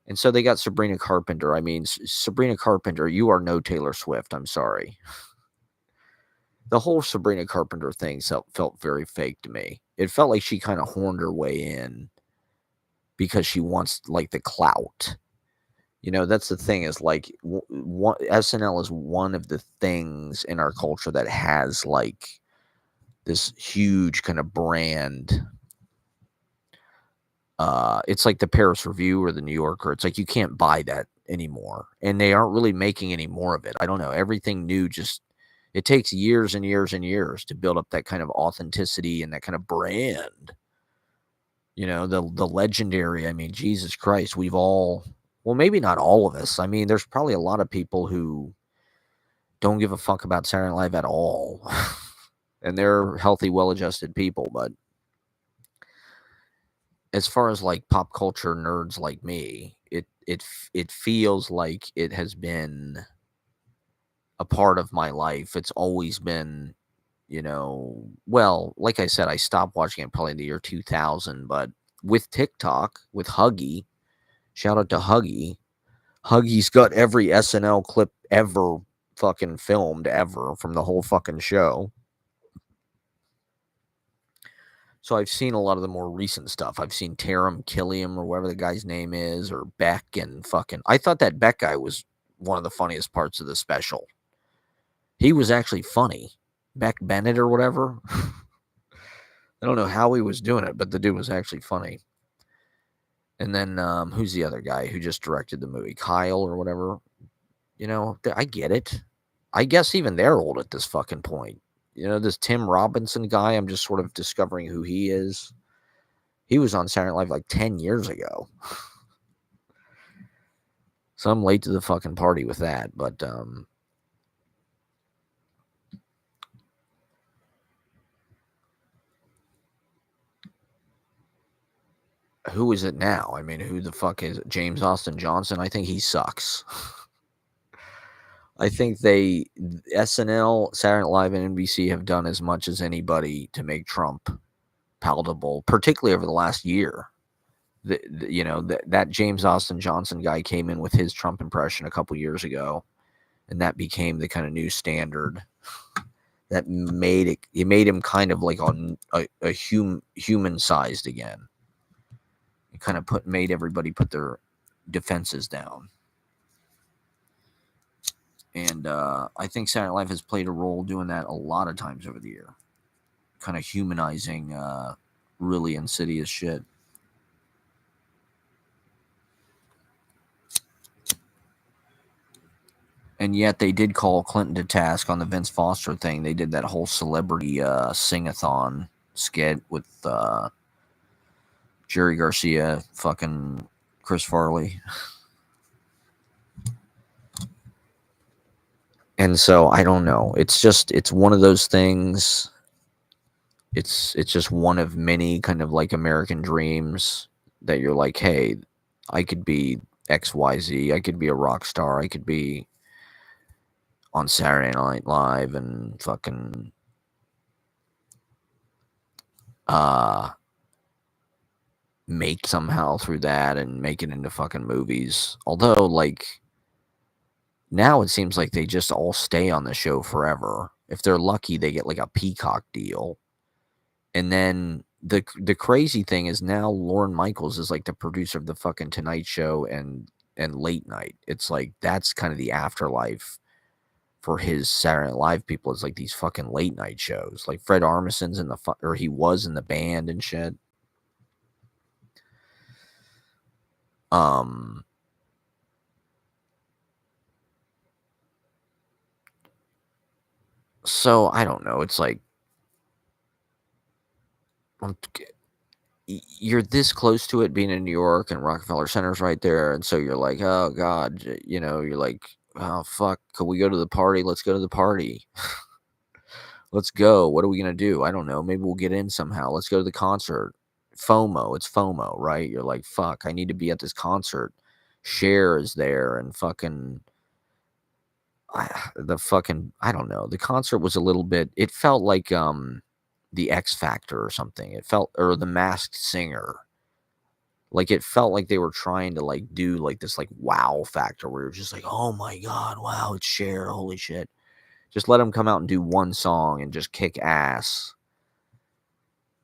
And so they got Sabrina Carpenter. I mean, Sabrina Carpenter, you are no Taylor Swift. I'm sorry. The whole Sabrina Carpenter thing felt very fake to me. It felt like she kind of horned her way in because she wants like the clout. You know, that's the thing is like SNL is one of the things in our culture that has like this huge kind of brand. It's like the Paris Review or the New Yorker. It's like you can't buy that anymore, and they aren't really making any more of it. I don't know. Everything new just it takes years and years and years to build up that kind of authenticity and that kind of brand. You know, the legendary. I mean, Jesus Christ, we've all well, maybe not all of us. I mean, there's probably a lot of people who don't give a fuck about Saturday Night Live at all, and they're healthy, well-adjusted people, but as far as like pop culture nerds like me, it feels like it has been a part of my life. It's always been, you know, well, like I said, I stopped watching it probably in the year 2000, but with TikTok, with Huggy, shout out to Huggy. Huggy's got every SNL clip ever fucking filmed ever from the whole fucking show. So I've seen a lot of the more recent stuff. I've seen Taram Killiam or whatever the guy's name is, or Beck and fucking. I thought that Beck guy was one of the funniest parts of the special. He was actually funny. Beck Bennett or whatever. I don't know how he was doing it, but the dude was actually funny. And then who's the other guy who just directed the movie? Kyle or whatever. You know, I get it. I guess even they're old at this fucking point. You know, this Tim Robinson guy, I'm just sort of discovering who he is. He was on Saturday Night Live like 10 years ago. So I'm late to the fucking party with that. But who is it now? I mean, who the fuck is it? James Austin Johnson? I think he sucks. I think SNL, Saturday Night Live, and NBC have done as much as anybody to make Trump palatable, particularly over the last year. You know, that James Austin Johnson guy came in with his Trump impression a couple years ago, and that became the kind of new standard that made him kind of like on a human sized again. It kind of made everybody put their defenses down. And I think Saturday Night Live has played a role doing that a lot of times over the year, kind of humanizing really insidious shit. And yet they did call Clinton to task on the Vince Foster thing. They did that whole celebrity sing-a-thon skit with Jerry Garcia, fucking Chris Farley. And so I don't know. It's one of those things. It's just one of many kind of like American dreams that you're like, hey, I could be XYZ. I could be a rock star. I could be on Saturday Night Live and fucking make somehow through that and make it into fucking movies. Although, like, now it seems like they just all stay on the show forever. If they're lucky, they get like a Peacock deal. And then the crazy thing is now Lorne Michaels is like the producer of the fucking Tonight Show and Late Night. It's like that's kind of the afterlife for his Saturday Night Live people. It's like these fucking late night shows. Like Fred Armisen's in or he was in the band and shit. So I don't know. It's like you're this close to it being in New York and Rockefeller Center's right there, and so you're like, oh God, you know, you're like, oh fuck, could we go to the party? Let's go to the party. Let's go. What are we gonna do? I don't know. Maybe we'll get in somehow. Let's go to the concert. FOMO. It's FOMO, right? You're like, fuck, I need to be at this concert. Cher is there, and fucking I don't know. The concert was a little bit. It felt like the X Factor or something. It felt or the Masked Singer. Like, it felt like they were trying to, like, do, like, this, like, wow factor where you're just like, "Oh my god, wow, it's Cher, holy shit." Just let him come out and do one song and just kick ass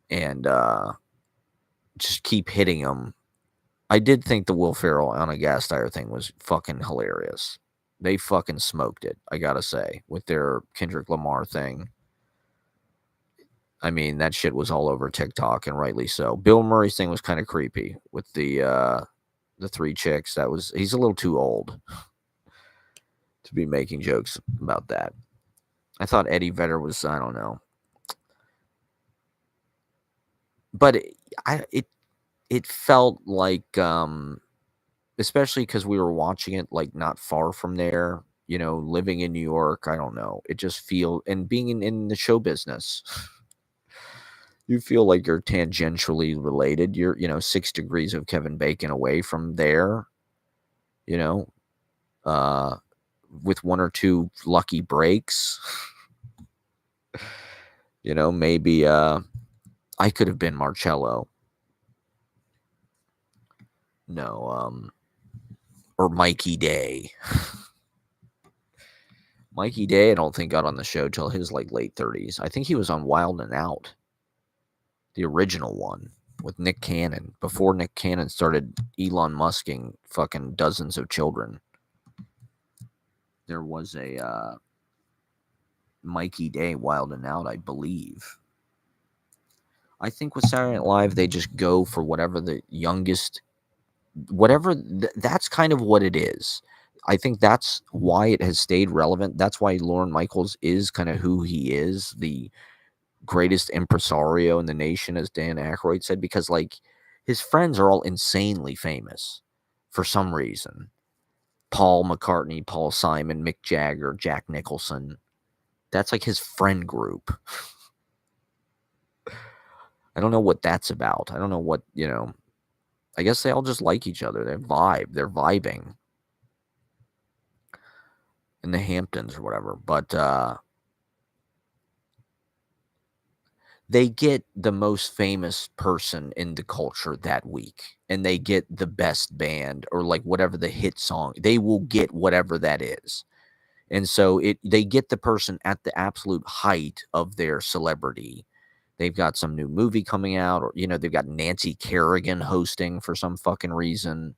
and, just keep hitting him. I did think the Will Ferrell on a gas tire thing was fucking hilarious. They fucking smoked it, I gotta say, with their Kendrick Lamar thing. I mean, that shit was all over TikTok, and rightly so. Bill Murray's thing was kinda creepy with the 3 chicks. He's a little too old to be making jokes about that. I thought Eddie Vedder was, I don't know. But it felt like, especially because we were watching it, like, not far from there, living in New York, I don't know. It just feel and being in the show business, you feel like you're tangentially related. You're, 6 degrees of Kevin Bacon away from there, you know, uh, with 1 or 2 lucky breaks. Maybe, I could have been Marcello. No, or Mikey Day. Mikey Day, I don't think got on the show till his, like, late 30s. I think he was on Wild 'N Out, the original one, with Nick Cannon, before Nick Cannon started Elon Musking fucking dozens of children. There was a, Mikey Day Wild 'N Out, I believe. I think with Saturday Night Live, they just go for whatever the youngest, that's kind of what it is. I think that's why it has stayed relevant. That's why Lorne Michaels is kind of who he is, the greatest impresario in the nation, as Dan Aykroyd said, because, like, his friends are all insanely famous for some reason. Paul McCartney, Paul Simon, Mick Jagger, Jack Nicholson. That's like his friend group. I don't know what that's about. I don't know what, I guess they all just like each other. They vibe. They're vibing in the Hamptons or whatever. But they get the most famous person in the culture that week, and they get the best band or, like, whatever the hit song. They will get whatever that is. And so they get the person at the absolute height of their celebrity. They've got some new movie coming out, or, they've got Nancy Kerrigan hosting for some fucking reason,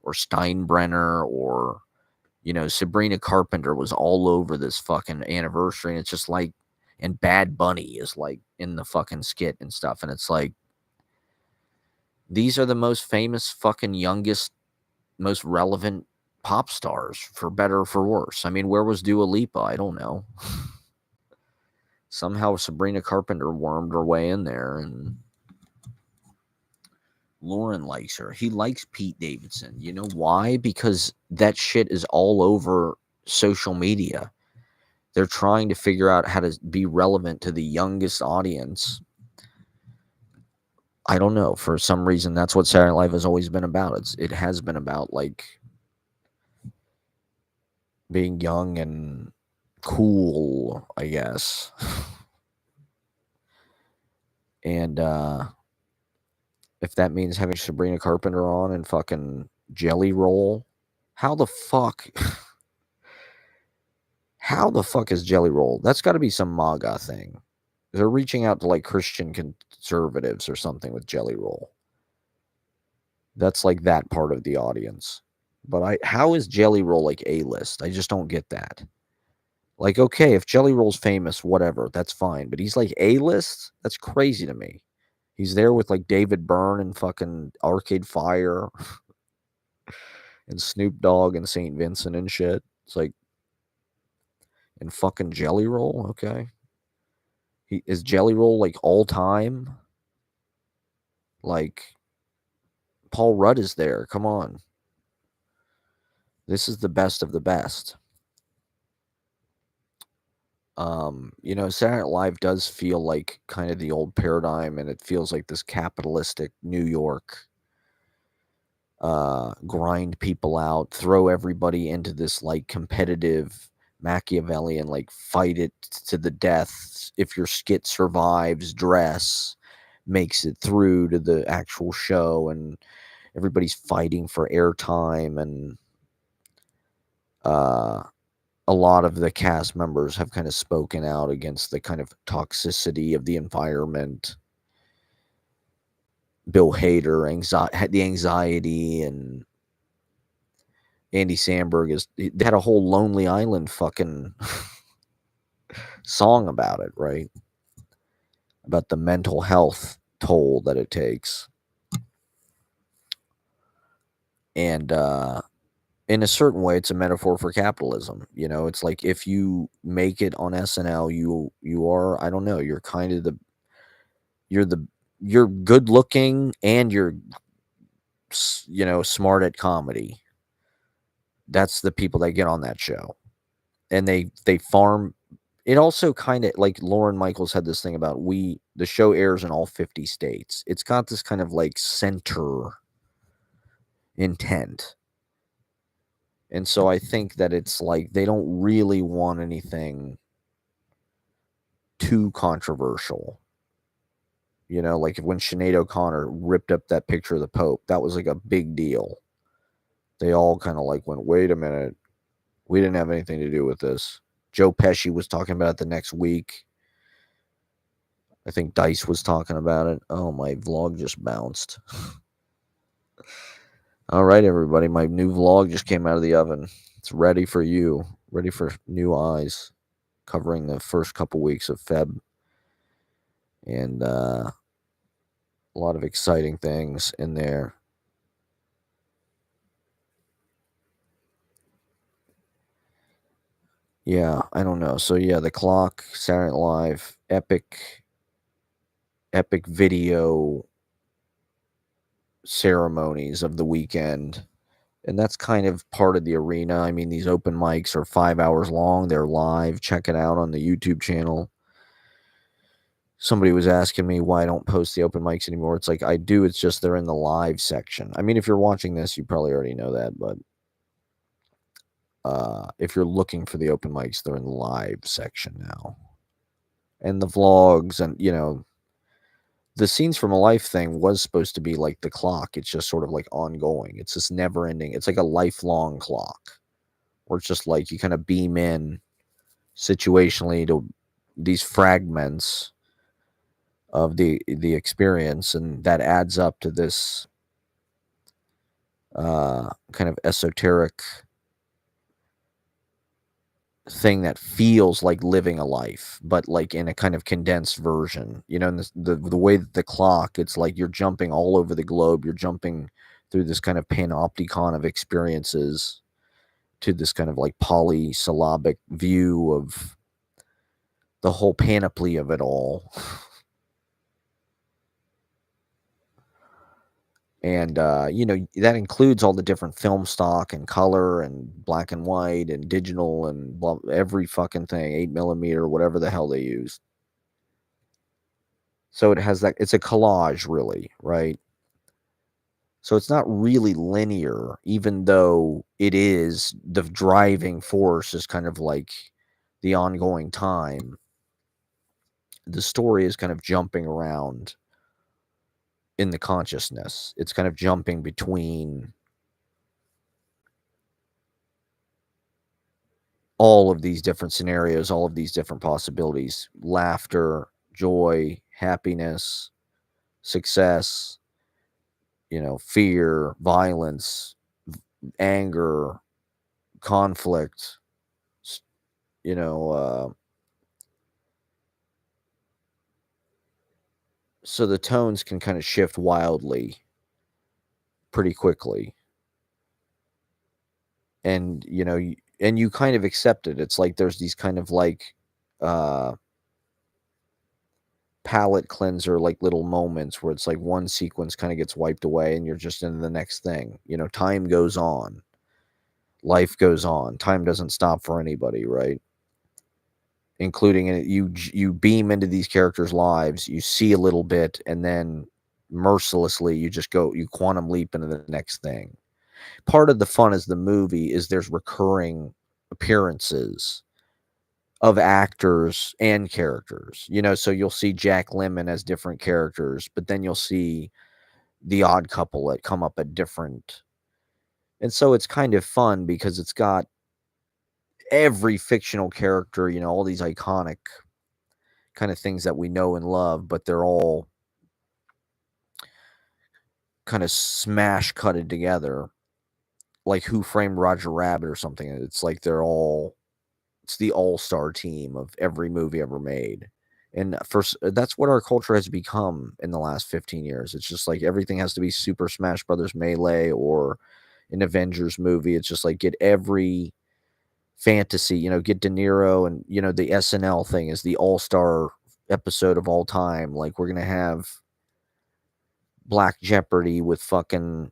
or Steinbrenner, or, Sabrina Carpenter was all over this fucking anniversary. And it's just like, and Bad Bunny is, like, in the fucking skit and stuff. And it's like, these are the most famous fucking youngest, most relevant pop stars, for better or for worse. I mean, where was Dua Lipa? I don't know. Somehow Sabrina Carpenter wormed her way in there, and Lauren likes her. He likes Pete Davidson. You know why? Because that shit is all over social media. They're trying to figure out how to be relevant to the youngest audience. I don't know. For some reason, that's what Saturday Night Live has always been about. It has been about, like, being young and cool, I guess. And if that means having Sabrina Carpenter on and fucking Jelly Roll, how the fuck? How the fuck is Jelly Roll? That's got to be some MAGA thing. They're reaching out to, like, Christian conservatives or something with Jelly Roll. That's like that part of the audience. But how is Jelly Roll, like, A-list? I just don't get that. Like, okay, if Jelly Roll's famous, whatever, that's fine. But he's, like, A-list? That's crazy to me. He's there with, like, David Byrne and fucking Arcade Fire and Snoop Dogg and St. Vincent and shit. It's like, and fucking Jelly Roll, okay. Is Jelly Roll, like, all time? Like, Paul Rudd is there. Come on. This is the best of the best. Saturday Night Live does feel like kind of the old paradigm, and it feels like this capitalistic New York, grind people out, throw everybody into this, like, competitive Machiavellian, like, fight it to the death. If your skit survives, dress. makes it through to the actual show, and everybody's fighting for airtime, and a lot of the cast members have kind of spoken out against the kind of toxicity of the environment. Bill Hader, the anxiety, and Andy Samberg they had a whole Lonely Island fucking song about it, right? About the mental health toll that it takes. And in a certain way, it's a metaphor for capitalism. You know, it's like if you make it on SNL, you are, I don't know, you're kind of you're good looking, and you're, you know, smart at comedy. That's the people that get on that show, and they farm. It also kind of, like, Lauren Michaels had this thing about, the show airs in all 50 states. It's got this kind of like center intent. And so I think that it's like they don't really want anything too controversial. You know, like when Sinead O'Connor ripped up that picture of the Pope, that was like a big deal. They all kind of like went, wait a minute, we didn't have anything to do with this. Joe Pesci was talking about it the next week. I think Dice was talking about it. Oh, my vlog just bounced. All right, everybody. My new vlog just came out of the oven. It's ready for you. Ready for new eyes. Covering the first couple weeks of Feb. And a lot of exciting things in there. Yeah, I don't know. So, yeah, The Clock, Saturday Night Live, epic video ceremonies of the weekend. And that's kind of part of the arena. I mean, these open mics are 5 hours long. They're live. Check it out on the YouTube channel. Somebody was asking me why I don't post the open mics anymore. It's like, I do. It's just they're in the live section. I mean, if you're watching this, you probably already know that. But if you're looking for the open mics, they're in the live section now. And the vlogs, and, you know, the Scenes from a Life thing was supposed to be like The Clock. It's just sort of like ongoing. It's this never ending. It's like a lifelong clock, where it's just like you kind of beam in situationally to these fragments of the experience, and that adds up to this kind of esoteric thing that feels like living a life, but like in a kind of condensed version. You know, and the way that The Clock, it's like you're jumping all over the globe. You're jumping through this kind of panopticon of experiences to this kind of like polysyllabic view of the whole panoply of it all. And, you know, that includes all the different film stock and color and black and white and digital and every fucking thing, 8mm, whatever the hell they use. So it has that, it's a collage, really, right? So it's not really linear, even though it is, the driving force is kind of like the ongoing time. The story is kind of jumping around in the consciousness. It's kind of jumping between all of these different scenarios, all of these different possibilities: laughter, joy, happiness, success, you know, fear, violence, anger, conflict, you know, so the tones can kind of shift wildly pretty quickly. And, you know, and you kind of accept it. It's like there's these kind of like palette cleanser, like little moments where it's like one sequence kind of gets wiped away and you're just into the next thing. You know, time goes on. Life goes on. Time doesn't stop for anybody, right? Including it, you beam into these characters' lives, you see a little bit, and then mercilessly you quantum leap into the next thing. Part of the fun is the movie is there's recurring appearances of actors and characters, so you'll see Jack Lemmon as different characters, but then you'll see the Odd Couple that come up at different, and so it's kind of fun because it's got every fictional character, all these iconic kind of things that we know and love, but they're all kind of smash cutted together, like Who Framed Roger Rabbit or something. It's like it's the all-star team of every movie ever made. And that's what our culture has become in the last 15 years. It's just like everything has to be Super Smash Brothers Melee or an Avengers movie. It's just like get every fantasy, get De Niro, and the SNL thing is the all-star episode of all time. Like we're gonna have Black Jeopardy with fucking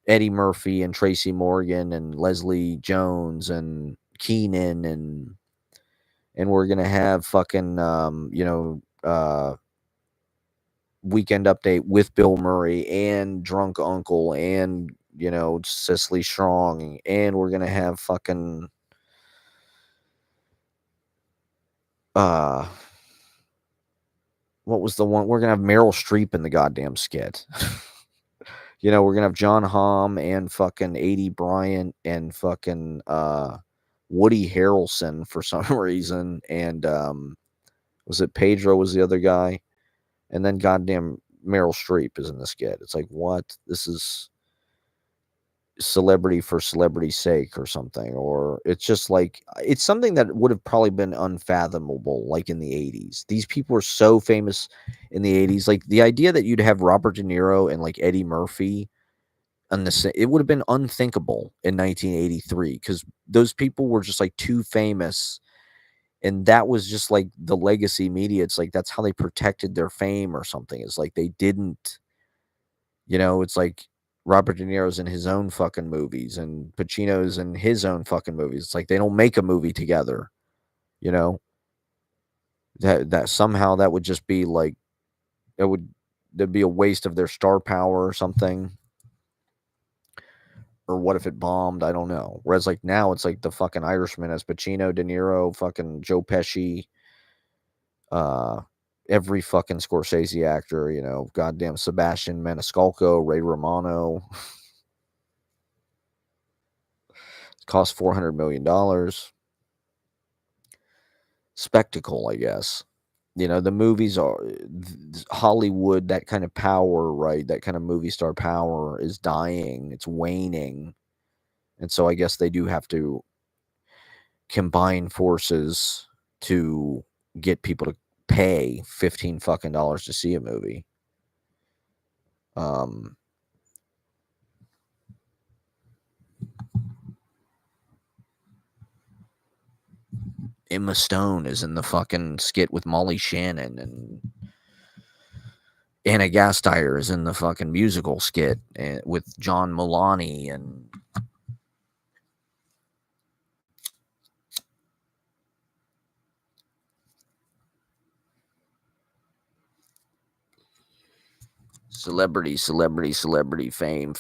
Eddie Murphy and Tracy Morgan and Leslie Jones and Keenan, and we're gonna have fucking Weekend Update with Bill Murray and Drunk Uncle and Cecily Strong, and we're gonna have fucking what was the one? We're gonna have Meryl Streep in the goddamn skit. We're gonna have John Hamm and fucking Adie Bryant and fucking Woody Harrelson for some reason, and was it Pedro was the other guy, and then goddamn Meryl Streep is in the skit. It's like, what? This is celebrity for celebrity's sake or something, or it's just like it's something that would have probably been unfathomable like in the 80s. These people were so famous in the 80s, like the idea that you'd have Robert De Niro and like Eddie Murphy on it would have been unthinkable in 1983 because those people were just like too famous, and that was just like the legacy media. It's like that's how they protected their fame or something. It's like they didn't, it's like Robert De Niro's in his own fucking movies and Pacino's in his own fucking movies. It's like they don't make a movie together, you know? That somehow that would just be like there'd be a waste of their star power or something. Or what if it bombed? I don't know. Whereas like now it's like the fucking Irishman as Pacino, De Niro, fucking Joe Pesci, uh every fucking Scorsese actor, goddamn Sebastian Maniscalco, Ray Romano. Cost $400 million. Spectacle, I guess. The movies are Hollywood, that kind of power, right? That kind of movie star power is dying. It's waning. And so I guess they do have to combine forces to get people to pay 15 fucking dollars to see a movie. Emma Stone is in the fucking skit with Molly Shannon, and Anna Gasteyer is in the fucking musical skit with John Mulaney, and celebrity, fame,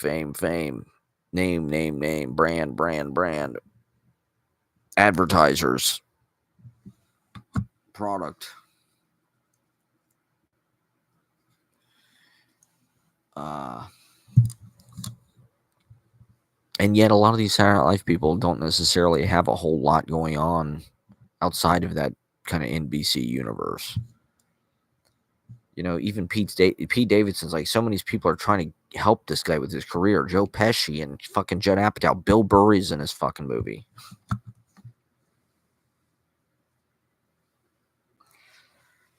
name, brand, advertisers, product. And yet a lot of these Saturday Night Live people don't necessarily have a whole lot going on outside of that kind of NBC universe. Even Pete Davidson's like, so many people are trying to help this guy with his career. Joe Pesci and fucking Judd Apatow. Bill Burry's in his fucking movie.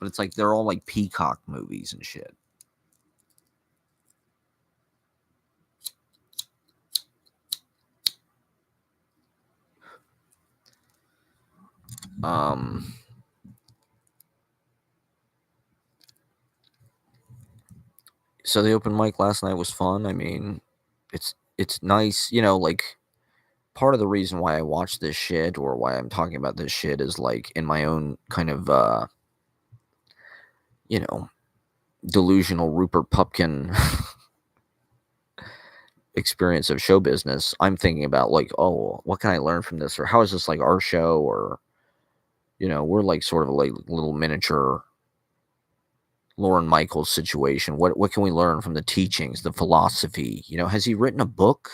But it's like they're all like Peacock movies and shit. So the open mic last night was fun. I mean, it's nice, like part of the reason why I watch this shit or why I'm talking about this shit is like in my own kind of delusional Rupert Pupkin experience of show business. I'm thinking about like, oh, what can I learn from this, or how is this like our show, or We're like sort of a like little miniature Lauren Michaels situation. What can we learn from the teachings, the philosophy? Has he written a book?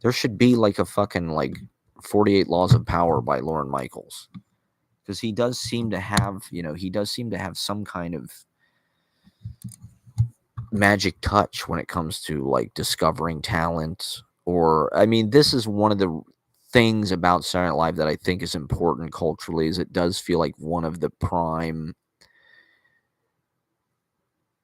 There should be like a fucking like 48 Laws of Power by Lauren Michaels, because he does seem to have some kind of magic touch when it comes to like discovering talent. Or I mean, this is one of the things about Saturday Night Live that I think is important culturally, is it does feel like one of the prime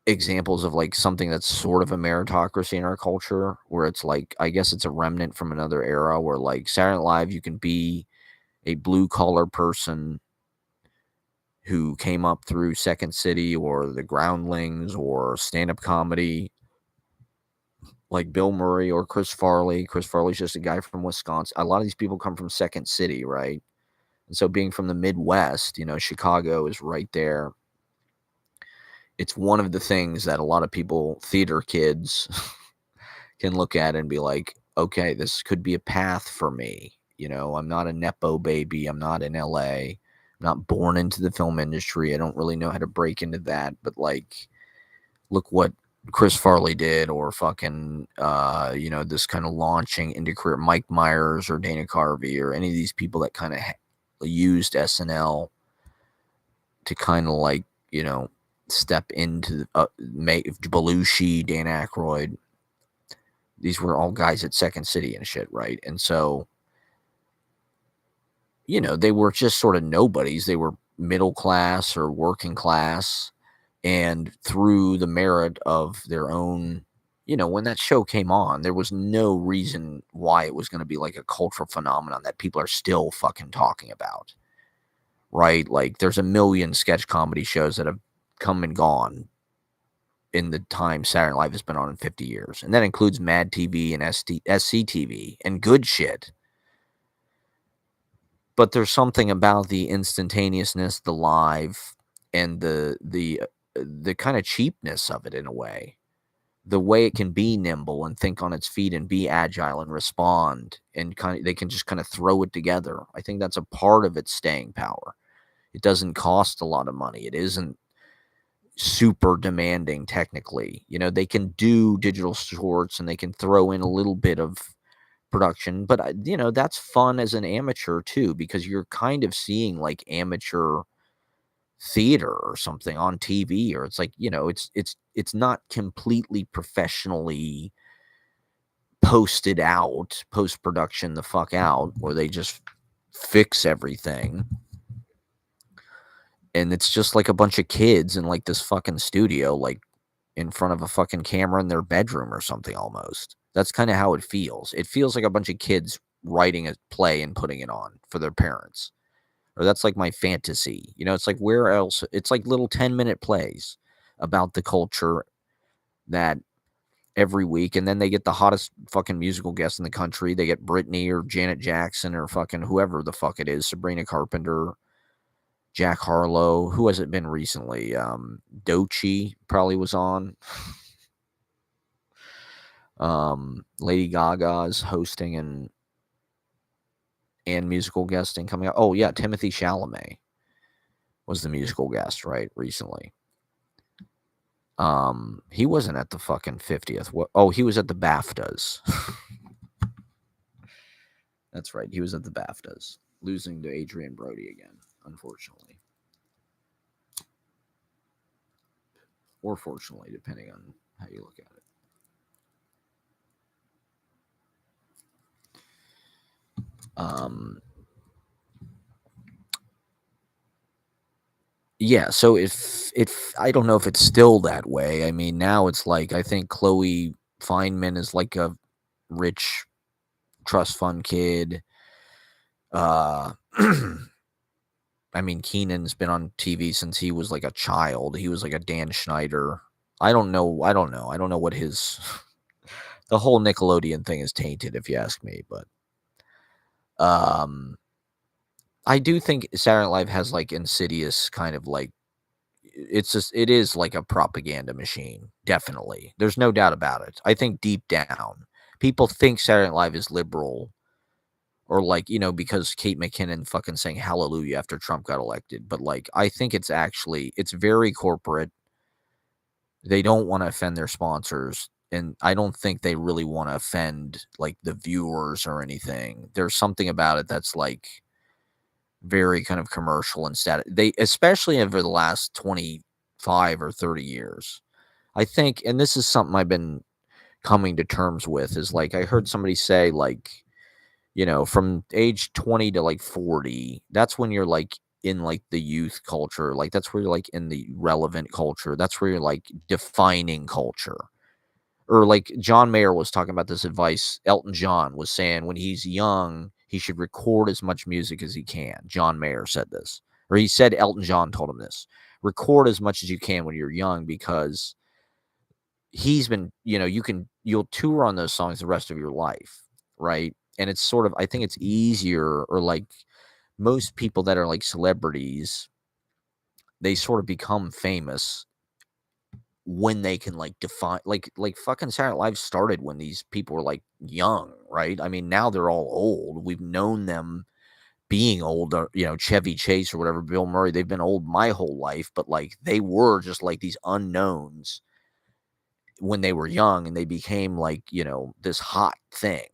examples of like something that's sort of a meritocracy in our culture, where it's like, I guess it's a remnant from another era where like Saturday Night Live, you can be a blue collar person who came up through Second City or the Groundlings or stand up comedy, like Bill Murray or Chris Farley. Chris Farley's just a guy from Wisconsin. A lot of these people come from Second City, right? And so being from the Midwest, Chicago is right there. It's one of the things that a lot of people, theater kids, can look at and be like, okay, this could be a path for me. I'm not a Nepo baby. I'm not in LA. I'm not born into the film industry. I don't really know how to break into that. But like, look what Chris Farley did, or fucking, this kind of launching into career, Mike Myers or Dana Carvey or any of these people that kind of used SNL to kind of like, step into Belushi, Dan Aykroyd. These were all guys at Second City and shit, right? And so, they were just sort of nobodies. They were middle class or working class. And through the merit of their own, when that show came on, there was no reason why it was going to be like a cultural phenomenon that people are still fucking talking about, right? Like, there's a million sketch comedy shows that have come and gone in the time Saturday Night Live has been on in 50 years. And that includes Mad TV and SCTV and good shit. But there's something about the instantaneousness, the live, and the kind of cheapness of it in a way. The way it can be nimble and think on its feet and be agile and respond, and they can just kind of throw it together. I think that's a part of its staying power. It doesn't cost a lot of money. It isn't super demanding technically. They can do digital shorts and they can throw in a little bit of production, but that's fun as an amateur too, because you're kind of seeing like amateur theater or something on TV, or it's like, it's not completely professionally posted out, post-production the fuck out, where they just fix everything. And it's just like a bunch of kids in like this fucking studio, like in front of a fucking camera in their bedroom or something almost. That's kind of how it feels. It feels like a bunch of kids writing a play and putting it on for their parents. Or that's like my fantasy. It's like, where else? It's like little 10-minute plays about the culture that every week. And then they get the hottest fucking musical guest in the country. They get Britney or Janet Jackson or fucking whoever the fuck it is, Sabrina Carpenter, Jack Harlow. Who has it been recently? Doechii probably was on. Lady Gaga is hosting and musical guesting coming up. Oh yeah, Timothy Chalamet was the musical guest, right, recently. He wasn't at the fucking 50th. Oh, he was at the BAFTAs. That's right, he was at the BAFTAs, losing to Adrian Brody again, unfortunately. Or fortunately, depending on how you look at it. Yeah, so if I don't know if it's still that way. I mean, now it's like, I think Chloe Feynman is like a rich trust fund kid. I mean, Keenan's been on TV since he was like a child. He was like a Dan Schneider. I don't know. I don't know what his the whole Nickelodeon thing is tainted, if you ask me. But I do think Saturday Night Live has like insidious kind of like, it is like a propaganda machine. Definitely, there's no doubt about it. I think deep down, people think Saturday Night Live is liberal or like, because Kate McKinnon fucking sang hallelujah after Trump got elected. But like, I think it's very corporate. They don't want to offend their sponsors. And I don't think they really want to offend like the viewers or anything. There's something about it that's like very kind of commercial and static. They, especially over the last 25 or 30 years. I think, and this is something I've been coming to terms with, is like I heard somebody say like, from age 20 to like 40, that's when you're like in like the youth culture. Like that's where you're like in the relevant culture. That's where you're like defining culture. Or like John Mayer was talking about this advice. Elton John was saying when he's young, he should record as much music as he can. John Mayer said this, or he said Elton John told him this. Record as much as you can when you're young, because he's been, you'll tour on those songs the rest of your life, right? And it's sort of, I think it's easier, or like most people that are like celebrities, they sort of become famous when they can like define, like fucking Saturday Night Live started when these people were like young, right? I mean, now they're all old. We've known them being old, Chevy Chase or whatever, Bill Murray, they've been old my whole life, but like they were just like these unknowns when they were young, and they became like, this hot thing.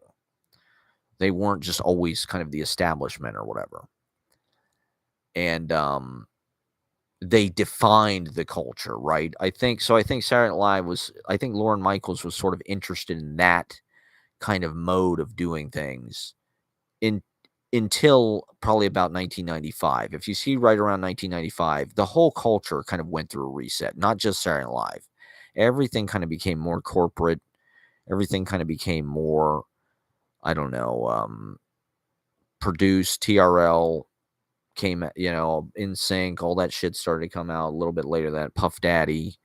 They weren't just always kind of the establishment or whatever. And they defined the culture, right? I think so. I think Saturday Night Live was, I think Lauren Michaels was sort of interested in that kind of mode of doing things in until probably about 1995. If you see right around 1995, the whole culture kind of went through a reset, not just Saturday Night Live. Everything kind of became more corporate. Everything kind of became more, I don't know, produced. TRL came, In Sync, all that shit started to come out a little bit later than that. Puff Daddy.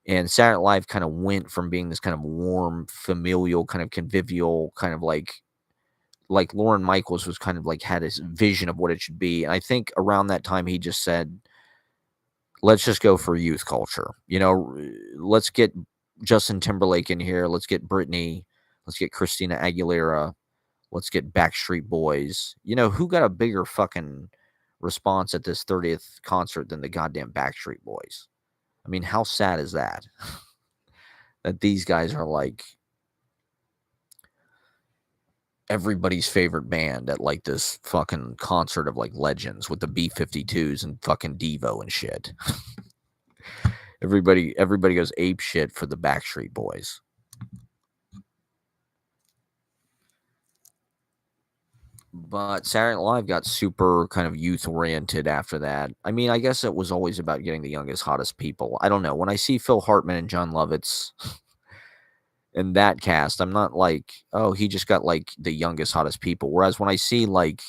And Saturday Night Live kind of went from being this kind of warm, familial, kind of convivial, kind of like Lauren Michaels was kind of like had his vision of what it should be. And I think around that time he just said, let's just go for youth culture. Let's get Justin Timberlake in here. Let's get Britney. Let's get Christina Aguilera. Let's get Backstreet Boys. Who got a bigger fucking response at this 30th concert than the goddamn Backstreet Boys? I mean, how sad is that? That these guys are like everybody's favorite band at like this fucking concert of like legends with the B-52s and fucking Devo and shit. Everybody goes ape shit for the Backstreet Boys. But Saturday Night Live got super kind of youth oriented after that. I mean, I guess it was always about getting the youngest, hottest people. I don't know. When I see Phil Hartman and John Lovitz in that cast, I'm not like, oh, he just got like the youngest, hottest people. Whereas when I see like,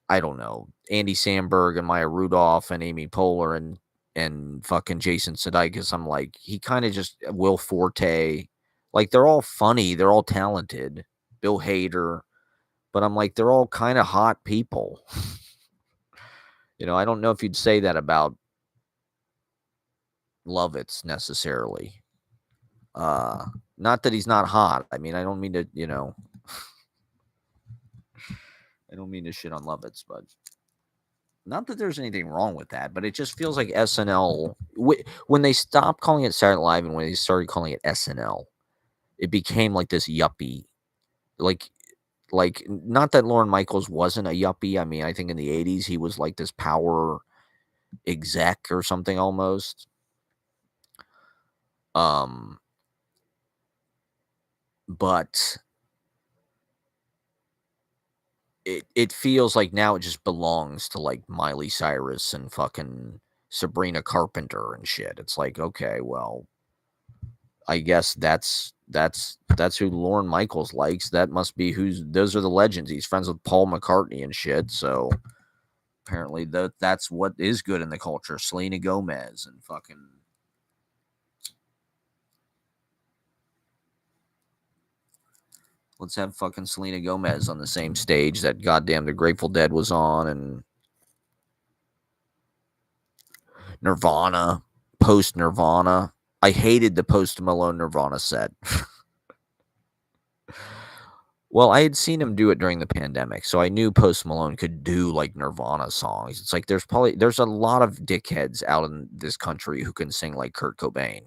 I don't know, Andy Samberg and Maya Rudolph and Amy Poehler and fucking Jason Sudeikis, I'm like, he kind of just Will Forte, like they're all funny, they're all talented. Bill Hader, but I'm like, they're all kind of hot people. I don't know if you'd say that about Lovitz necessarily. Not that he's not hot. I mean, I don't mean to, I don't mean to shit on Lovitz, but not that there's anything wrong with that, but it just feels like SNL, when they stopped calling it Saturday Night Live and when they started calling it SNL, it became like this yuppie, like not that Lauren Michaels wasn't a yuppie. I mean, I think in the 80s he was like this power exec or something almost. But it feels like now it just belongs to like Miley Cyrus and fucking Sabrina Carpenter and shit. It's like, okay, well, I guess that's who Lauren Michaels likes. That must be those are the legends. He's friends with Paul McCartney and shit. So apparently that's what is good in the culture. Selena Gomez and fucking. Let's have fucking Selena Gomez on the same stage that goddamn the Grateful Dead was on, and Nirvana, post Nirvana. I hated the Post Malone Nirvana set. Well, I had seen him do it during the pandemic, so I knew Post Malone could do, like, Nirvana songs. It's like there's a lot of dickheads out in this country who can sing like Kurt Cobain.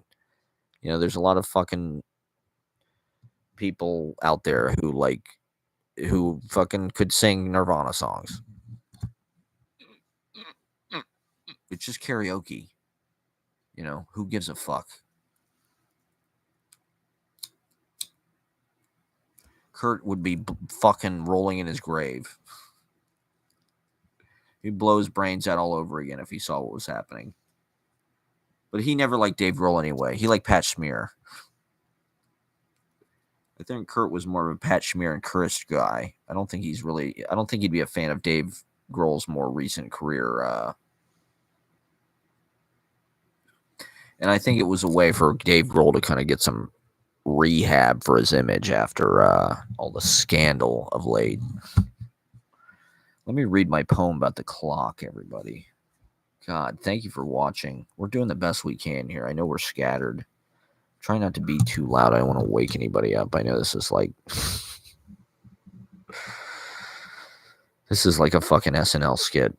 There's a lot of fucking people out there who fucking could sing Nirvana songs. It's just karaoke. Who gives a fuck? Kurt would be fucking rolling in his grave. He'd blow his brains out all over again if he saw what was happening. But he never liked Dave Grohl anyway. He liked Pat Smear. I think Kurt was more of a Pat Smear and Chris guy. I don't think he'd be a fan of Dave Grohl's more recent career. And I think it was a way for Dave Grohl to kind of get some rehab for his image after all the scandal of late. Let me read my poem about the clock, everybody. God, thank you for watching. We're doing the best we can here. I know we're scattered. Try not to be too loud. I don't want to wake anybody up. I know this is like a fucking SNL skit.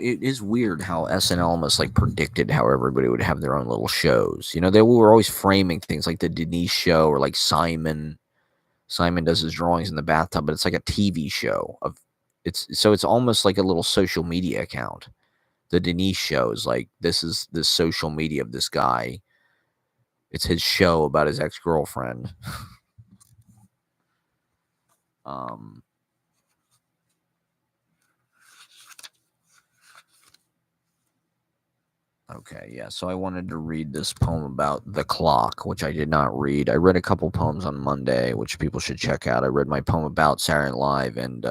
It is weird how SNL almost like predicted how everybody would have their own little shows. They were always framing things like the Denise show or like Simon. Simon does his drawings in the bathtub, but it's like a TV show it's almost like a little social media account. The Denise show is like, this is the social media of this guy. It's his show about his ex-girlfriend. Okay, yeah, so I wanted to read this poem about the clock, which I did not read. I read a couple poems on Monday, which people should check out. I read my poem about Saturday Night Live and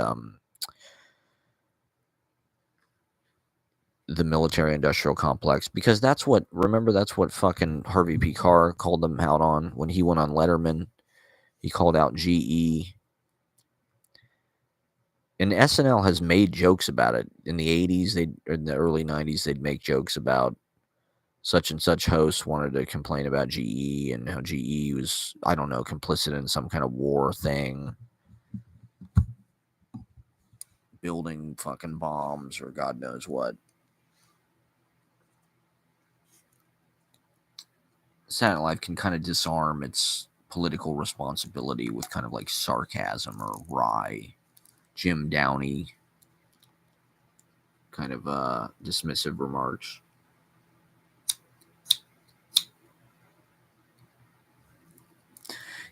the military-industrial complex, because that's what fucking Harvey P. Carr called them out on when he went on Letterman. He called out GE. And SNL has made jokes about it. In the 80s, in the early 90s, they'd make jokes about such and such host wanted to complain about GE and how GE was, I don't know, complicit in some kind of war thing. Building fucking bombs or God knows what. Saturday Night Live can kind of disarm its political responsibility with kind of like sarcasm or wry, Jim Downey kind of dismissive remarks.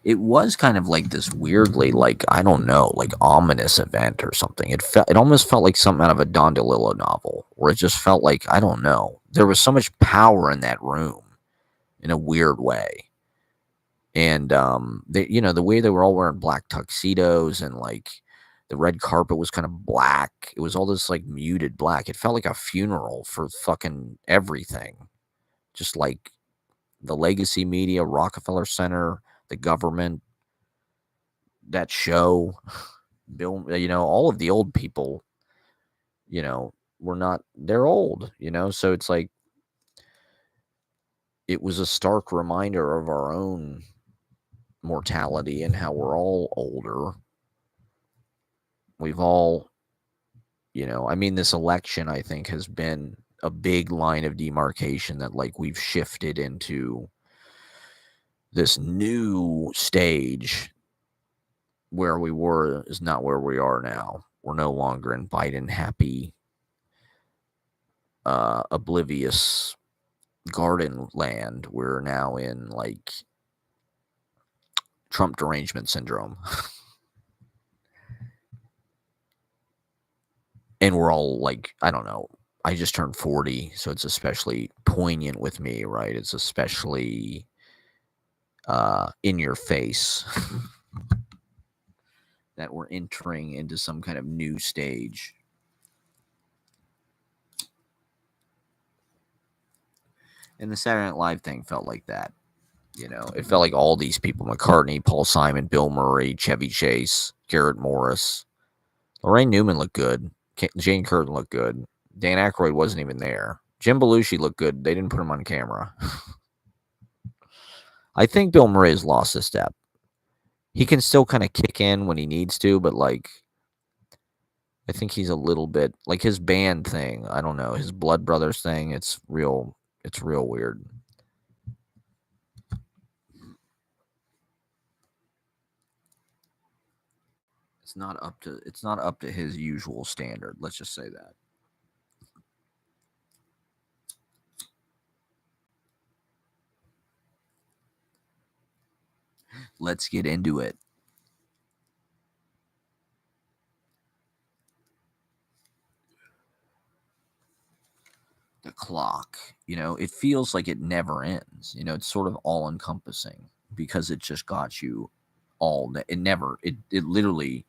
It was kind of like this weirdly, like, I don't know, like ominous event or something. It almost felt like something out of a Don DeLillo novel, where it just felt like, I don't know, there was so much power in that room in a weird way. And the way they were all wearing black tuxedos and like the red carpet was kind of black. It was all this like muted black. It felt like a funeral for fucking everything. Just like the legacy media, Rockefeller Center, the government, that show, Bill, all of the old people, they're old, so it's like, it was a stark reminder of our own mortality and how we're all older. We've all, this election, I think, has been a big line of demarcation that like we've shifted into this new stage. Where we were is not where we are now. We're no longer in Biden happy, oblivious garden land. We're now in like Trump derangement syndrome. And we're all like, I don't know. I just turned 40, so it's especially poignant with me, right? It's especially in your face. That we're entering into some kind of new stage. And the Saturday Night Live thing felt like that. It felt like all these people, McCartney, Paul Simon, Bill Murray, Chevy Chase, Garrett Morris. Lorraine Newman looked good. Jane Curtin looked good. Dan Aykroyd wasn't even there. Jim Belushi looked good. They didn't put him on camera. I think Bill Murray's lost a step. He can still kind of kick in when he needs to, but like I think he's a little bit like his band thing. I don't know, his Blood Brothers thing. It's real weird. It's not up to his usual standard. Let's just say that. Let's get into it. The clock, it feels like it never ends. It's sort of all encompassing because it just got you it never it literally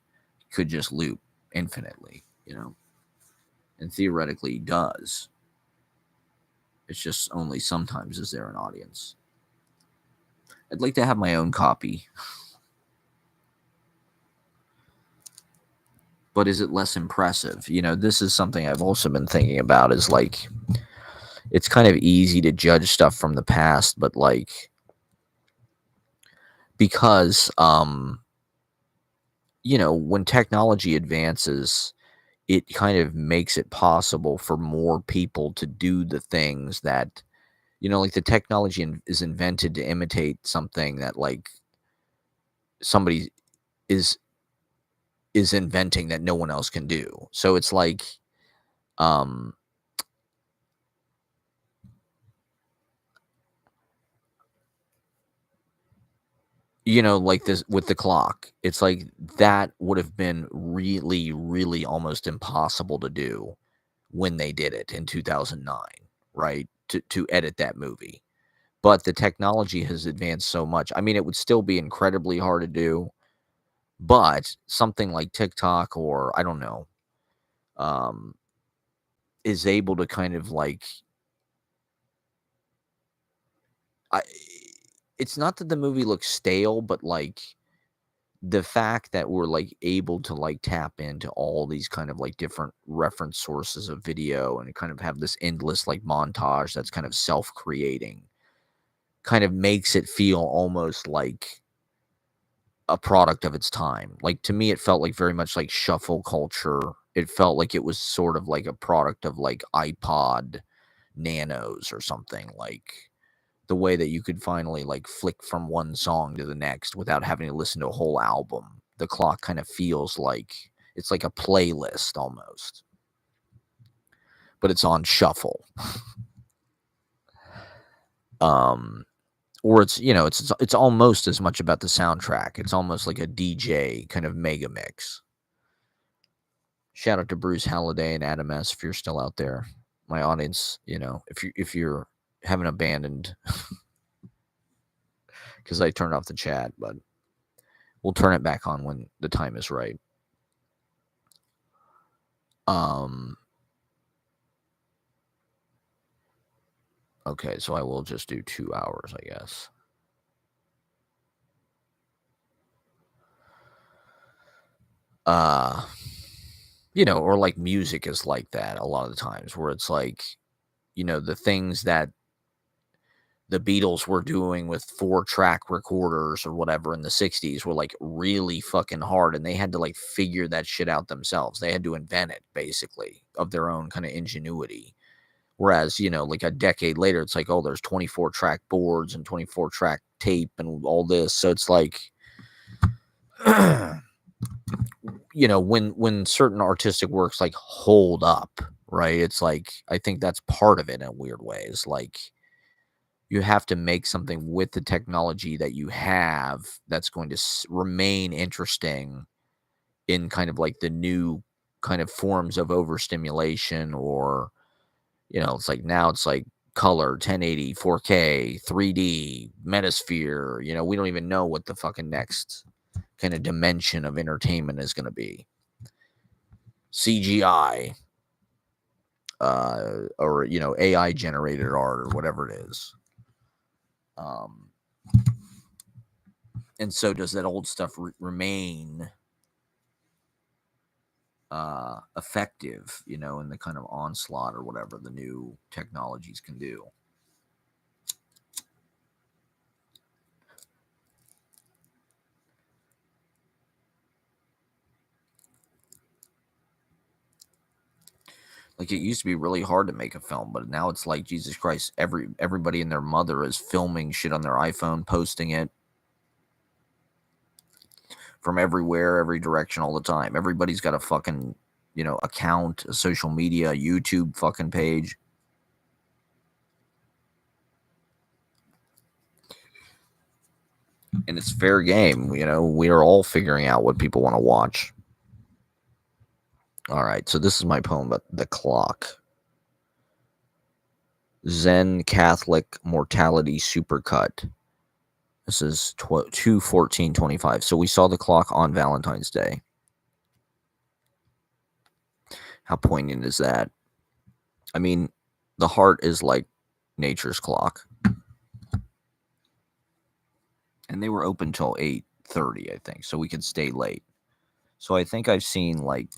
could just loop infinitely, and theoretically does. It's just only sometimes is there an audience. I'd like to have my own copy. But is it less impressive? This is something I've also been thinking about is like it's kind of easy to judge stuff from the past, but like because when technology advances, it kind of makes it possible for more people to do the things that like the technology is invented to imitate something that like somebody is inventing that no one else can do. So it's like um like this with the clock. It's like that would have been really really almost impossible to do when they did it in 2009, right? To edit that movie. But the technology has advanced so much. I mean, it would still be incredibly hard to do, but something like TikTok or I don't know, um, is able to kind of like I it's not that the movie looks stale, but like the fact that we're like able to like tap into all these kind of like different reference sources of video and kind of have this endless like montage that's kind of self-creating kind of makes it feel almost like a product of its time. Like to me, it felt like very much like shuffle culture. It felt like it was sort of like a product of like iPod Nanos or something. Like the way that you could finally like flick from one song to the next without having to listen to a whole album. The clock kind of feels like it's like a playlist almost, but it's on shuffle. Um, or it's almost as much about the soundtrack. It's almost like a DJ kind of mega mix. Shout out to Bruce Halliday and Adam S. if you're still out there. My audience, if you're haven't abandoned because I turned off the chat, but we'll turn it back on when the time is right. Um. Okay, so I will just do 2 hours, I guess. Uh, or like music is like that a lot of the times where it's like, the things that the Beatles were doing with 4-track recorders or whatever in the 60s were like really fucking hard and they had to like figure that shit out themselves. They had to invent it basically of their own kind of ingenuity. Whereas, like a decade later, it's like, oh, there's 24-track boards and 24-track tape and all this. So it's like, when certain artistic works like hold up, right? It's like I think that's part of it in weird ways. Like you have to make something with the technology that you have that's going to remain interesting in kind of like the new kind of forms of overstimulation or it's like now it's like color 1080 4K 3D metasphere. We don't even know what the fucking next kind of dimension of entertainment is going to be. CGI, or AI generated art or whatever it is. And so does that old stuff remain effective, in the kind of onslaught or whatever the new technologies can do. Like, it used to be really hard to make a film, but now it's like, Jesus Christ, everybody and their mother is filming shit on their iPhone, posting it from everywhere, every direction, all the time. Everybody's got a fucking, account, a social media, YouTube fucking page. And it's fair game. We are all figuring out what people want to watch. All right, so this is my poem about the clock. Zen Catholic Mortality Supercut. This is 2/14/25. So we saw the clock on Valentine's Day. How poignant is that? I mean, the heart is like nature's clock. And they were open till 8:30, I think, so we could stay late. So I think I've seen like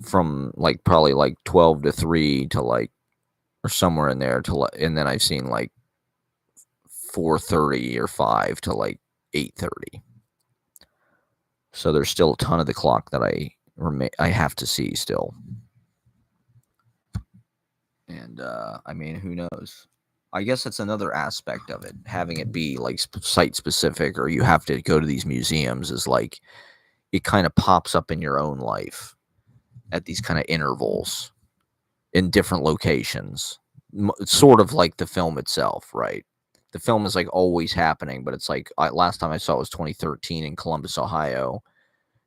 from like probably like 12 to 3 to like, or somewhere in there and then I've seen like 4:30 or 5 to like 8:30. So there's still a ton of the clock that I have to see still. And I mean, who knows? I guess that's another aspect of it, having it be like site specific, or you have to go to these museums, is like it kind of pops up in your own life at these kind of intervals in different locations, sort of like the film itself, right? The film is like always happening, but it's like last time I saw it was 2013 in Columbus, Ohio.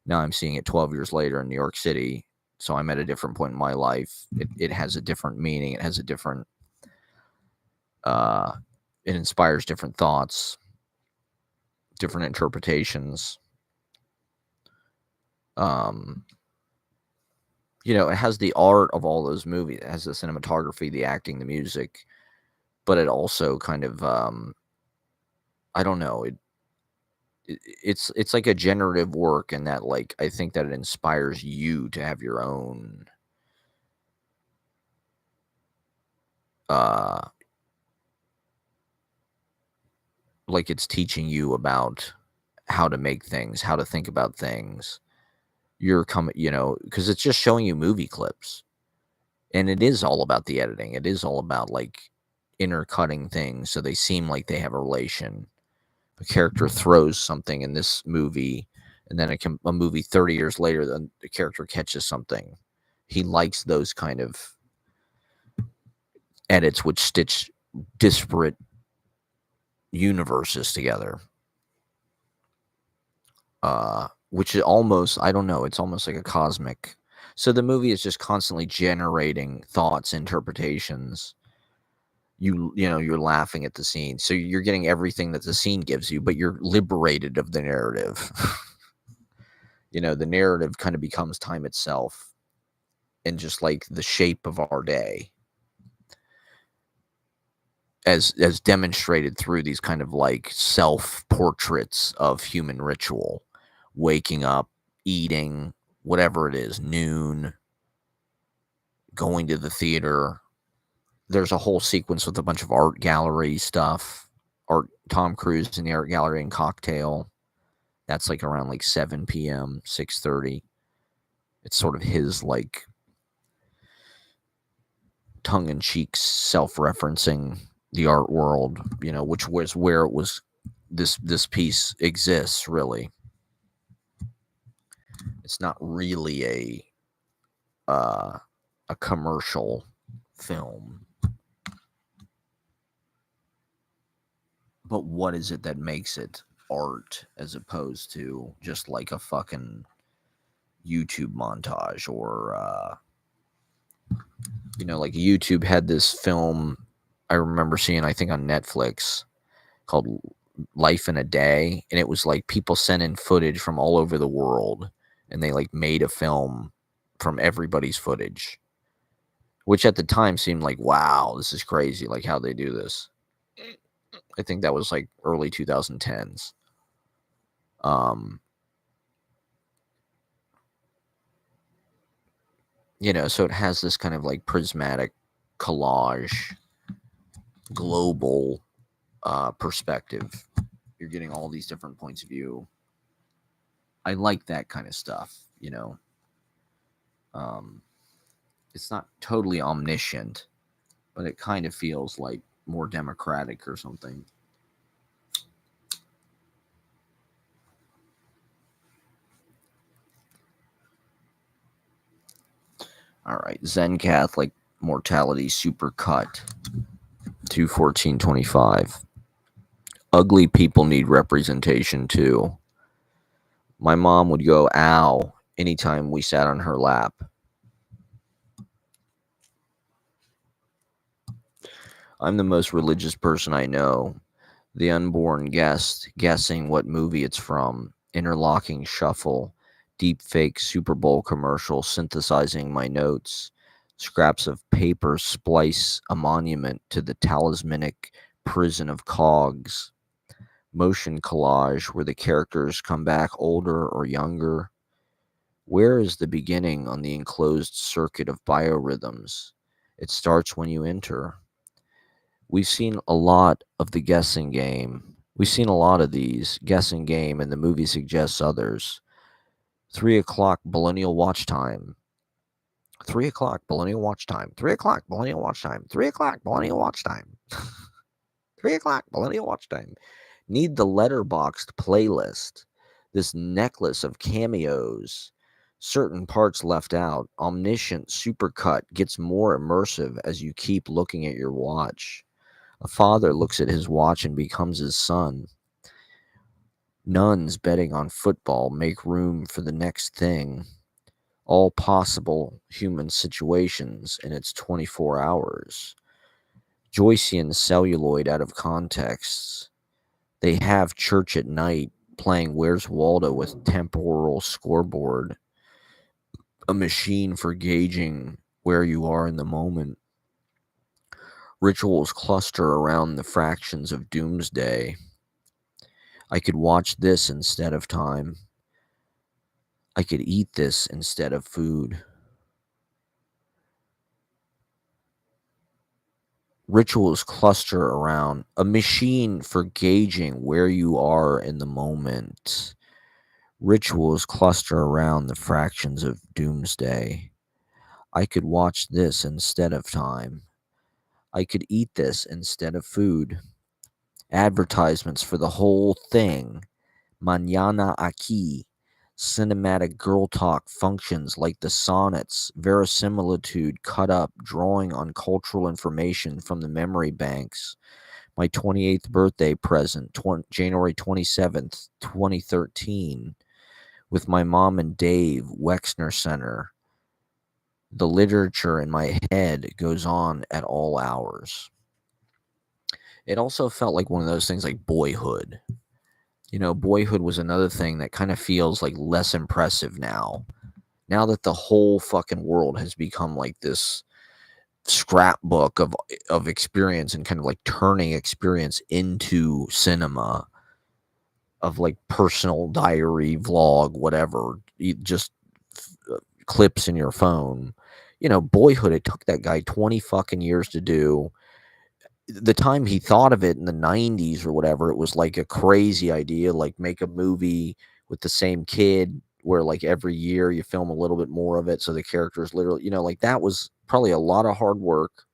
Now I'm seeing it 12 years later in New York City. So I'm at a different point in my life. It has a different meaning. It has a different, it inspires different thoughts, different interpretations. It has the art of all those movies. It has the cinematography, the acting, the music, but it also kind of, I don't know, it's like a generative work, in that, like, I think that it inspires you to have your own, like, it's teaching you about how to make things, how to think about things. You're coming, because it's just showing you movie clips, and it is all about the editing. It is all about like intercutting things so they seem like they have a relation. A character throws something in this movie, and then a movie 30 years later, then the character catches something. He likes those kind of edits which stitch disparate universes together. Which is almost, I don't know, it's almost like a cosmic. So the movie is just constantly generating thoughts, interpretations. You're laughing at the scene, so you're getting everything that the scene gives you, but you're liberated of the narrative. The narrative kind of becomes time itself, and just like the shape of our day, as demonstrated through these kind of like self portraits of human ritual. Waking up, eating, whatever it is, noon, going to the theater. There's a whole sequence with a bunch of art gallery stuff. Tom Cruise in the art gallery and Cocktail. That's like around like 7 p.m., 6:30. It's sort of his like tongue-in-cheek self-referencing the art world, which was where it was. This piece exists, really. It's not really a commercial film. But what is it that makes it art, as opposed to just like a fucking YouTube montage? Or like YouTube had this film I remember seeing, I think on Netflix, called Life in a Day, and it was like people sent in footage from all over the world, and they like made a film from everybody's footage, which at the time seemed like, wow, this is crazy, like how they do this. I think that was like early 2010s. So it has this kind of like prismatic collage, global perspective. You're getting all these different points of view. I like that kind of stuff. It's not totally omniscient, but it kind of feels like more democratic or something. All right, Zen Catholic mortality supercut 21425. Ugly people need representation too. My mom would go ow anytime we sat on her lap. I'm the most religious person I know. The unborn guest guessing what movie it's from, interlocking shuffle, deep fake Super Bowl commercial synthesizing my notes, scraps of paper splice a monument to the talismanic prison of cogs, motion collage where the characters come back older or younger. Where is the beginning on the enclosed circuit of biorhythms? It starts when you enter. We've seen a lot of the guessing game. We've seen a lot of these guessing game, and the movie suggests others. 3 o'clock Millennial Watch Time. 3 o'clock Millennial Watch Time. 3 o'clock Millennial Watch Time. 3 o'clock Millennial Watch Time. 3 o'clock Millennial Watch Time. Need the letterboxed playlist. This necklace of cameos. Certain parts left out. Omniscient supercut gets more immersive as you keep looking at your watch. A father looks at his watch and becomes his son. Nuns betting on football make room for the next thing. All possible human situations in its 24 hours. Joycean celluloid out of context. They have church at night playing Where's Waldo with temporal scoreboard. A machine for gauging where you are in the moment. Rituals cluster around the fractions of doomsday. I could watch this instead of time. I could eat this instead of food. Rituals cluster around a machine for gauging where you are in the moment. Rituals cluster around the fractions of doomsday. I could watch this instead of time. I could eat this instead of food. Advertisements for the whole thing. Mañana aquí. Cinematic girl talk functions like the sonnets, verisimilitude cut up, drawing on cultural information from the memory banks. My 28th birthday present, January 27th, 2013, with my mom and Dave, Wexner Center. The literature in my head goes on at all hours. It also felt like one of those things like Boyhood. Boyhood was another thing that kind of feels like less impressive now. Now that the whole fucking world has become like this scrapbook of experience and kind of like turning experience into cinema, of like personal diary, vlog, whatever, just clips in your phone. Boyhood, it took that guy 20 fucking years to do. The time he thought of it in the 90s or whatever, it was like a crazy idea, like make a movie with the same kid where like every year you film a little bit more of it so the characters literally, like that was probably a lot of hard work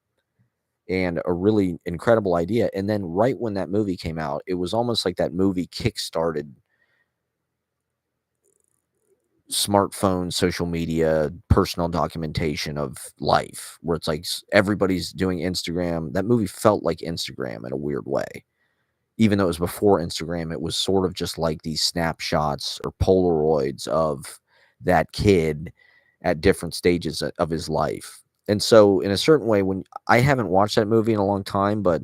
and a really incredible idea. And then right when that movie came out, it was almost like that movie kickstarted smartphone, social media, personal documentation of life, where it's like everybody's doing Instagram. That movie felt like Instagram in a weird way. Even though it was before Instagram, it was sort of just like these snapshots or Polaroids of that kid at different stages of his life. And so, in a certain way, when I haven't watched that movie in a long time, but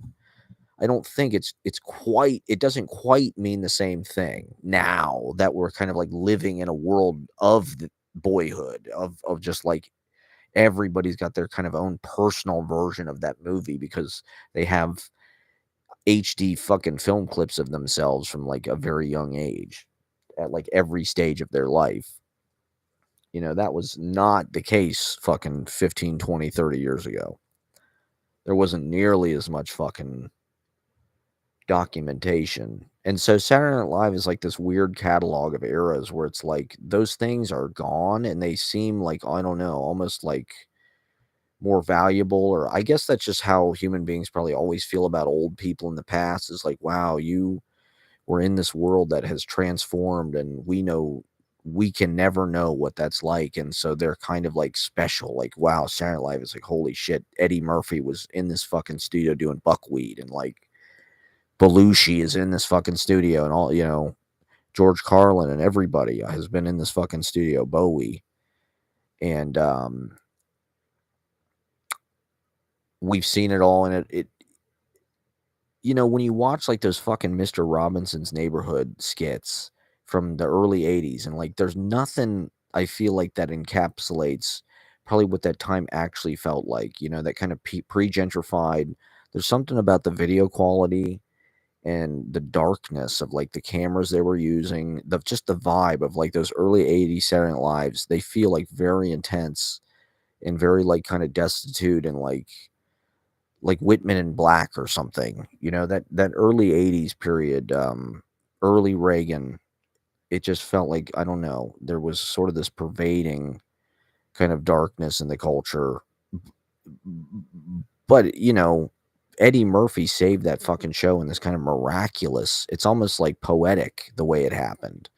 I don't think it doesn't quite mean the same thing now that we're kind of like living in a world of the Boyhood, of just like everybody's got their kind of own personal version of that movie because they have HD fucking film clips of themselves from like a very young age at like every stage of their life. That was not the case fucking 15, 20, 30 years ago. There wasn't nearly as much fucking documentation. And so Saturday Night Live is like this weird catalog of eras where it's like those things are gone and they seem like, I don't know, almost like more valuable, or I guess that's just how human beings probably always feel about old people in the past, is like, wow, you were in this world that has transformed, and we know we can never know what that's like. And so they're kind of like special, like, wow, Saturday Night Live is like, holy shit, Eddie Murphy was in this fucking studio doing buckwheat, and like Belushi is in this fucking studio, and all, George Carlin and everybody has been in this fucking studio, Bowie. And we've seen it all. And when you watch like those fucking Mr. Robinson's Neighborhood skits from the early 80s, and like there's nothing I feel like that encapsulates probably what that time actually felt like, that kind of pre-gentrified. There's something about the video quality and the darkness of like the cameras they were using, just the vibe of like those early 80s Saturday Night Lives. They feel like very intense and very like kind of destitute, and like Whitman and Black or something, that early 80s period, early Reagan. It just felt like, I don't know, there was sort of this pervading kind of darkness in the culture. But, Eddie Murphy saved that fucking show in this kind of miraculous, it's almost like poetic the way it happened.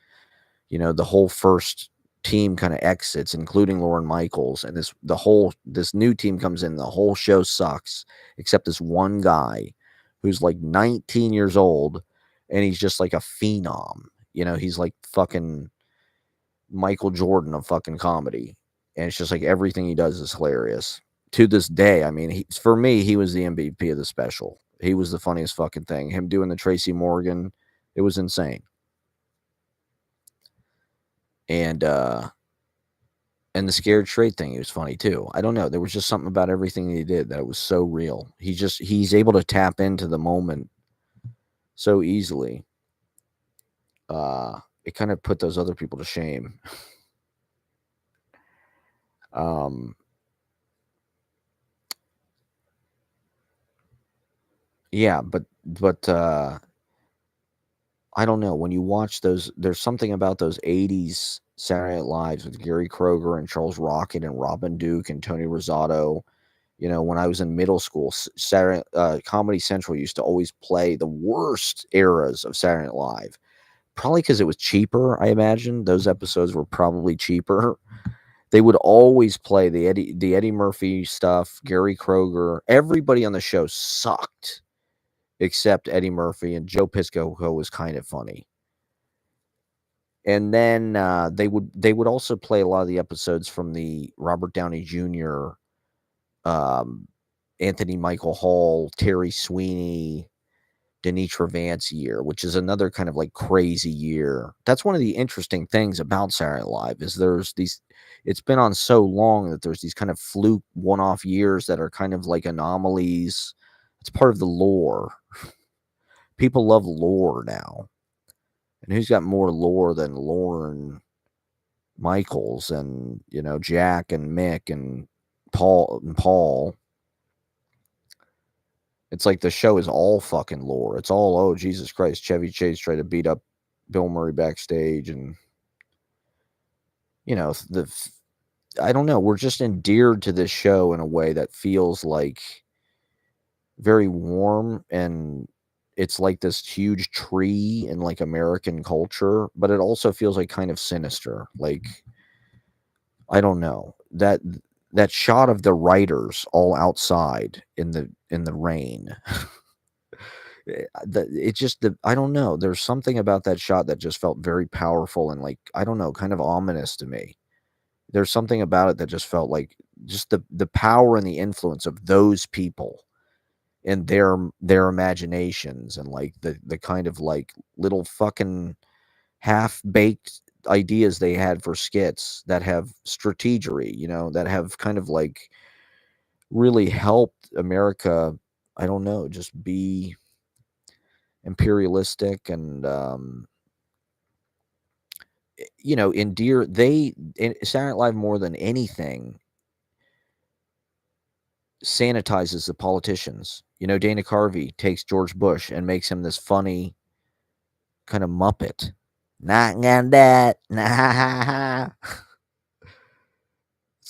The whole first team kind of exits, including Lorne Michaels, and this new team comes in. The whole show sucks except this one guy who's like 19 years old, and he's just like a phenom. He's like fucking Michael Jordan of fucking comedy, and it's just like everything he does is hilarious. To this day, I mean, for me, he was the MVP of the special. He was the funniest fucking thing. Him doing the Tracy Morgan, it was insane. And and the scared straight thing, he was funny too. I don't know. There was just something about everything he did that was so real. He's able to tap into the moment so easily. It kind of put those other people to shame. um, yeah, but I don't know. When you watch those, there's something about those 80s Saturday Night Lives with Gary Kroeger and Charles Rocket and Robin Duke and Tony Rosato. When I was in middle school, Saturday, Comedy Central used to always play the worst eras of Saturday Night Live. Probably because it was cheaper, I imagine. Those episodes were probably cheaper. They would always play the Eddie Murphy stuff, Gary Kroeger. Everybody on the show sucked except Eddie Murphy, and Joe Piscopo was kind of funny. And then they would also play a lot of the episodes from the Robert Downey Jr., Anthony Michael Hall, Terry Sweeney, Denitra Vance year, which is another kind of like crazy year. That's one of the interesting things about Saturday Night Live, is there's these. It's been on so long that there's these kind of fluke one-off years that are kind of like anomalies. It's part of the lore. People love lore now. And who's got more lore than Lorne Michaels and, Jack and Mick and Paul? It's like the show is all fucking lore. It's all, oh, Jesus Christ, Chevy Chase tried to beat up Bill Murray backstage, and I don't know, we're just endeared to this show in a way that feels like very warm, and it's like this huge tree in like American culture, but it also feels like kind of sinister. Like, I don't know, that shot of the writers all outside in the rain. I don't know. There's something about that shot that just felt very powerful and, like, I don't know, kind of ominous to me. There's something about it that just felt like just the power and the influence of those people and their imaginations, and like the kind of like little fucking half-baked ideas they had for skits that have strategery, that have kind of like really helped America, I don't know, just be imperialistic and endear. Saturday Night Live, more than anything, sanitizes the politicians. Dana Carvey takes George Bush and makes him this funny kind of Muppet. Not gonna that. Nah.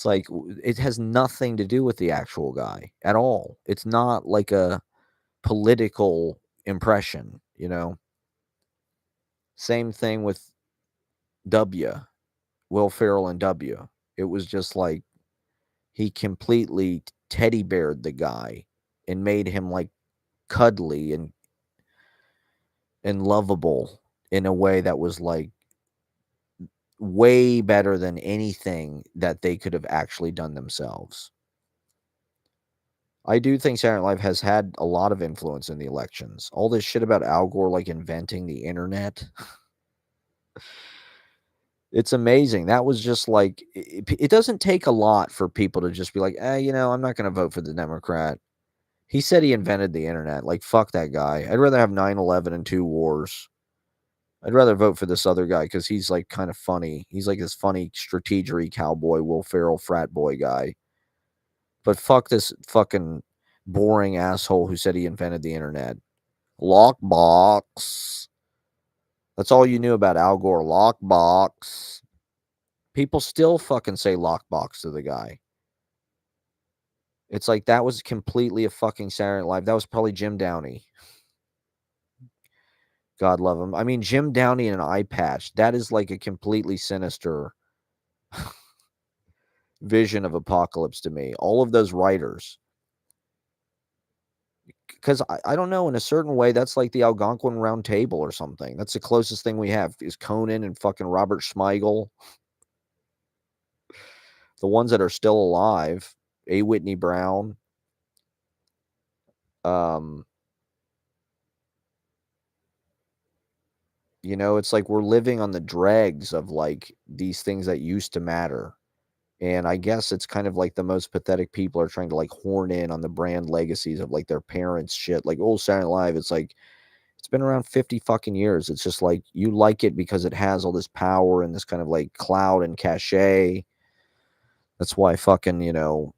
It's like it has nothing to do with the actual guy at all. It's not like a political impression, you know? Same thing with W, Will Ferrell and W. It was just like he completely teddy beared the guy and made him like cuddly and lovable in a way that was like way better than anything that they could have actually done themselves. I do think Saturday Night Live has had a lot of influence in the elections. All this shit about Al Gore like inventing the internet. It's amazing. That was just like it doesn't take a lot for people to just be like, I'm not going to vote for the Democrat. He said he invented the internet. Like, fuck that guy. I'd rather have 9/11 and 2 wars. I'd rather vote for this other guy because he's like kind of funny. He's like this funny strategery cowboy, Will Ferrell frat boy guy. But fuck this fucking boring asshole who said he invented the internet. Lockbox. That's all you knew about Al Gore. Lockbox. People still fucking say lockbox to the guy. It's like that was completely a fucking Saturday Night Live. That was probably Jim Downey. God love him. I mean, Jim Downey and an eye patch. That is like a completely sinister vision of apocalypse to me. All of those writers. Because I don't know, in a certain way, that's like the Algonquin Round Table or something. That's the closest thing we have is Conan and fucking Robert Smigel. The ones that are still alive. A. Whitney Brown. It's like we're living on the dregs of like these things that used to matter. And I guess it's kind of like the most pathetic people are trying to like horn in on the brand legacies of like their parents' shit. Like old Saturday Night Live, it's like it's been around 50 fucking years. It's just like you like it because it has all this power and this kind of like clout and cachet. That's why fucking,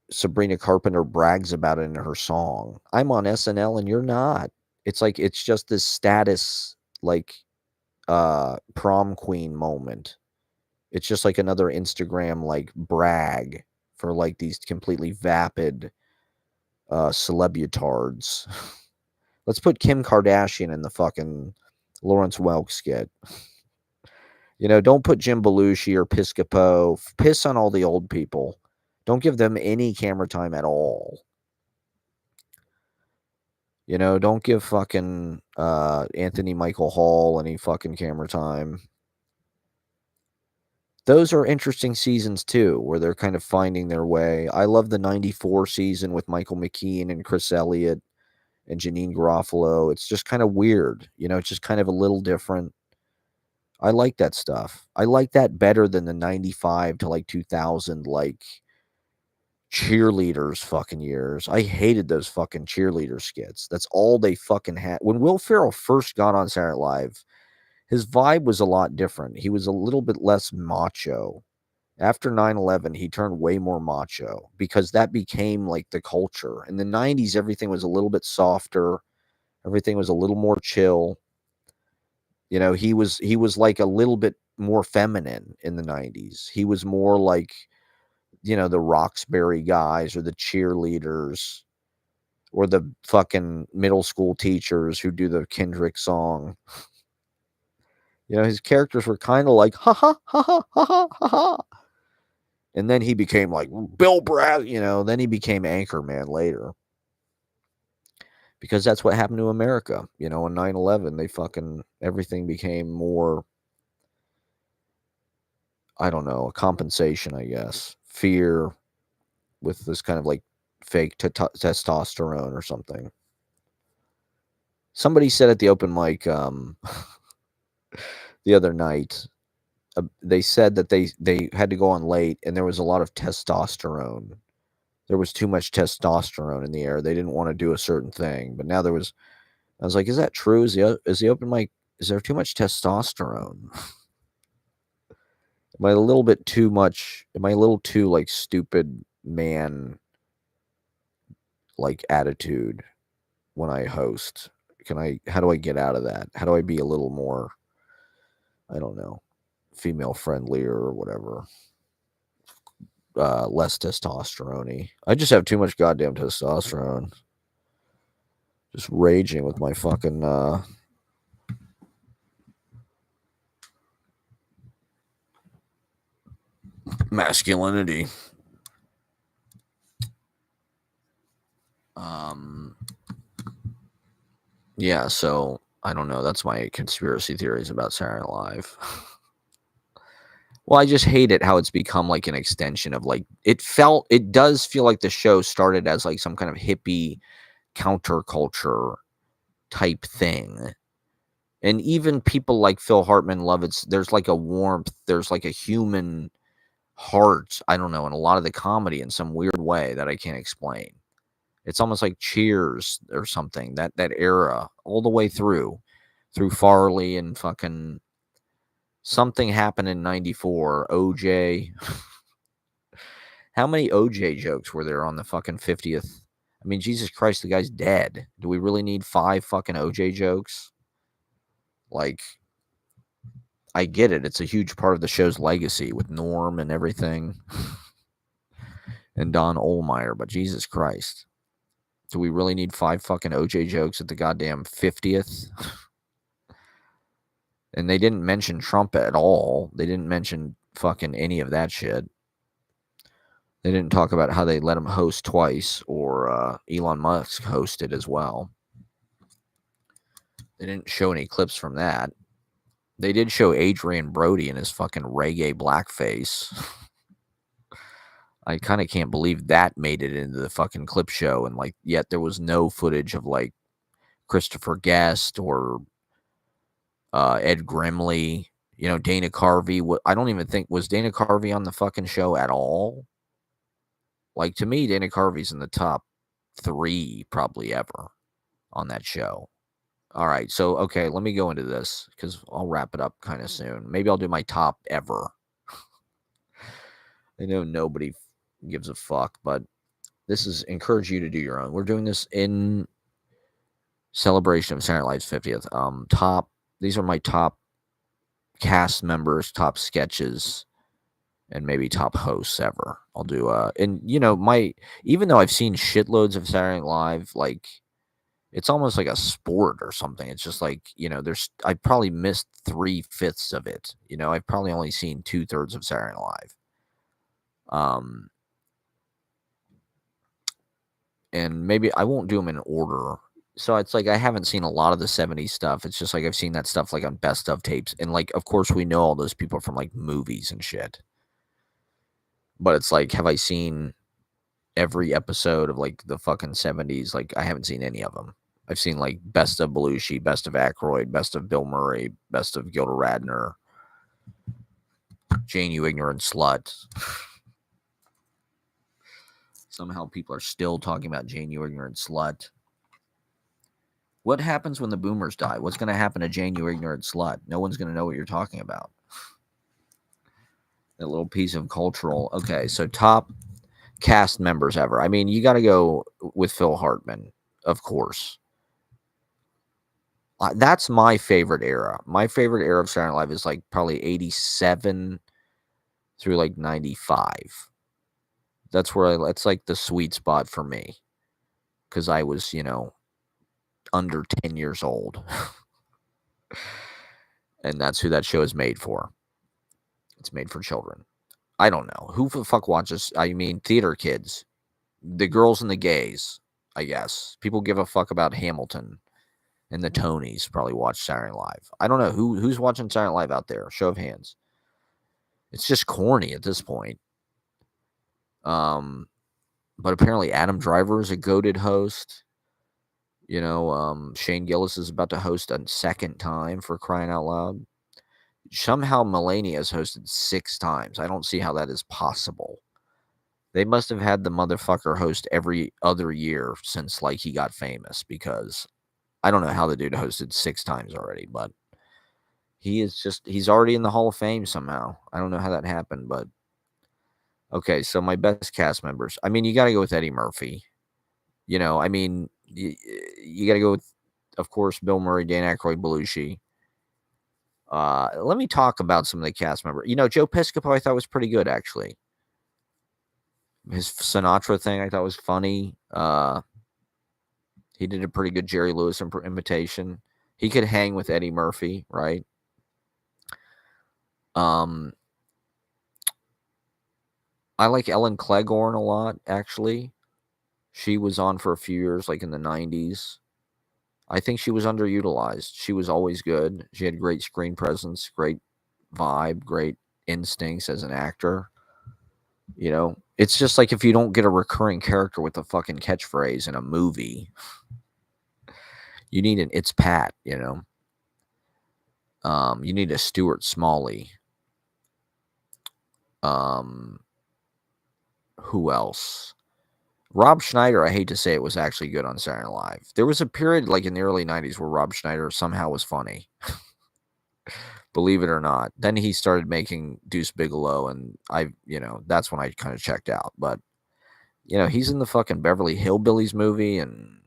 Sabrina Carpenter brags about it in her song. I'm on SNL and you're not. It's like it's just this status like prom queen moment. It's just like another Instagram like brag for like these completely vapid celebutards. Let's put Kim Kardashian in the fucking Lawrence Welk skit. Don't put Jim Belushi or Piscopo. Piss on all the old people. Don't give them any camera time at all. Don't give fucking Anthony Michael Hall any fucking camera time. Those are interesting seasons too, where they're kind of finding their way. I love the 94 season with Michael McKean and Chris Elliott and Janine Garofalo. It's just kind of weird. It's just kind of a little different. I like that stuff. I like that better than the 95 to like 2000 like cheerleaders fucking years. I hated those fucking cheerleader skits. That's all they fucking had. When Will Ferrell first got on Saturday Night Live, his vibe was a lot different. He was a little bit less macho. After 9/11, he turned way more macho because that became like the culture. In the 90s, everything was a little bit softer. Everything was a little more chill. He was like a little bit more feminine in the 90s. He was more like, the Roxbury guys or the cheerleaders or the fucking middle school teachers who do the Kendrick song. His characters were kind of like, ha ha ha ha ha ha ha ha. And then he became like Bill Brad, then he became Anchorman later. Because that's what happened to America. On 9/11, they fucking, everything became more, I don't know, a compensation, I guess. Fear with this kind of like fake testosterone or something. Somebody said at the open mic the other night, they said that they had to go on late and there was a lot of testosterone. There was too much testosterone in the air. They didn't want to do a certain thing. But now I was like, is that true? Is the open mic, is there too much testosterone? Am I a little bit too much? Am I a little too like stupid man like attitude when I host? How do I get out of that? How do I be a little more, I don't know, female friendly or whatever. Less testosterone-y. I just have too much goddamn testosterone. Just raging with my fucking masculinity. Yeah, so I don't know. That's my conspiracy theories about Saturday Night Live. Well, I just hate it how it's become like an extension of like it does feel like the show started as like some kind of hippie counterculture type thing. And even people like Phil Hartman love it. There's like a warmth, there's like a human heart, I don't know, in a lot of the comedy in some weird way that I can't explain. It's almost like Cheers or something, that era, all the way through Farley and fucking something happened in 94, OJ. How many OJ jokes were there on the fucking 50th? I mean, Jesus Christ, the guy's dead. Do we really need 5 fucking OJ jokes? Like, I get it. It's a huge part of the show's legacy with Norm and everything. And Don Ohlmeyer, but Jesus Christ. Do we really need 5 fucking OJ jokes at the goddamn 50th? And they didn't mention Trump at all. They didn't mention fucking any of that shit. They didn't talk about how they let him host twice, or Elon Musk hosted as well. They didn't show any clips from that. They did show Adrian Brody in his fucking reggae blackface. I kind of can't believe that made it into the fucking clip show, and like yet there was no footage of like Christopher Guest or Ed Grimley, Dana Carvey. I don't even think, was Dana Carvey on the fucking show at all? Like, to me, Dana Carvey's in the top 3 probably ever on that show. All right, so, okay, let me go into this because I'll wrap it up kind of soon. Maybe I'll do my top ever. I know nobody gives a fuck, but this is encourage you to do your own. We're doing this in celebration of Saturday Night Live's 50th. These are my top cast members, top sketches, and maybe top hosts ever. I'll do and even though I've seen shitloads of Saturday Night Live, like it's almost like a sport or something. It's just like, I probably missed 3/5 of it. I've probably only seen 2/3 of Saturday Night Live. And maybe I won't do them in order. So it's like I haven't seen a lot of the 70s stuff. It's just like I've seen that stuff like on best of tapes. And like, of course, we know all those people from like movies and shit. But it's like, have I seen every episode of like the fucking 70s? Like, I haven't seen any of them. I've seen like best of Belushi, best of Aykroyd, best of Bill Murray, best of Gilda Radner, Jane, You Ignorant Slut. Somehow people are still talking about Jane, You Ignorant Slut. What happens when the boomers die? What's going to happen to Jane, You Ignorant Slut? No one's going to know what you're talking about. That little piece of cultural. Okay, so top cast members ever. I mean, you got to go with Phil Hartman, of course. That's my favorite era. My favorite era of Saturday Night Live is like probably 87 through like 95. That's where it's like the sweet spot for me. Because I was, under 10 years old. And that's who that show is made for. It's made for children. I don't know. Who the fuck watches? I mean, theater kids. The girls and the gays, I guess. People give a fuck about Hamilton. And the Tonys probably watch Saturday Night Live. I don't know. Who's watching Saturday Night Live out there? Show of hands. It's just corny at this point. But apparently Adam Driver is a goated host. Shane Gillis is about to host a second time, for crying out loud. Somehow Melania has hosted 6 times. I don't see how that is possible. They must have had the motherfucker host every other year since like he got famous, because I don't know how the dude hosted 6 times already, but he's already in the Hall of Fame somehow. I don't know how that happened, but okay, so my best cast members. I mean, you got to go with Eddie Murphy. I mean, you got to go with, of course, Bill Murray, Dan Aykroyd, Belushi. Let me talk about some of the cast members. Joe Piscopo I thought was pretty good, actually. His Sinatra thing I thought was funny. He did a pretty good Jerry Lewis imitation. He could hang with Eddie Murphy, right? I like Ellen Clegorn a lot, actually. She was on for a few years, like in the 90s. I think she was underutilized. She was always good. She had great screen presence, great vibe, great instincts as an actor. It's just like if you don't get a recurring character with a fucking catchphrase in a movie, you need an It's Pat, you need a Stuart Smalley. Who else? Rob Schneider, I hate to say it, was actually good on Saturday Night Live. There was a period like in the early 90s where Rob Schneider somehow was funny. Believe it or not. Then he started making Deuce Bigalow, and that's when I kind of checked out. But, he's in the fucking Beverly Hillbillies movie and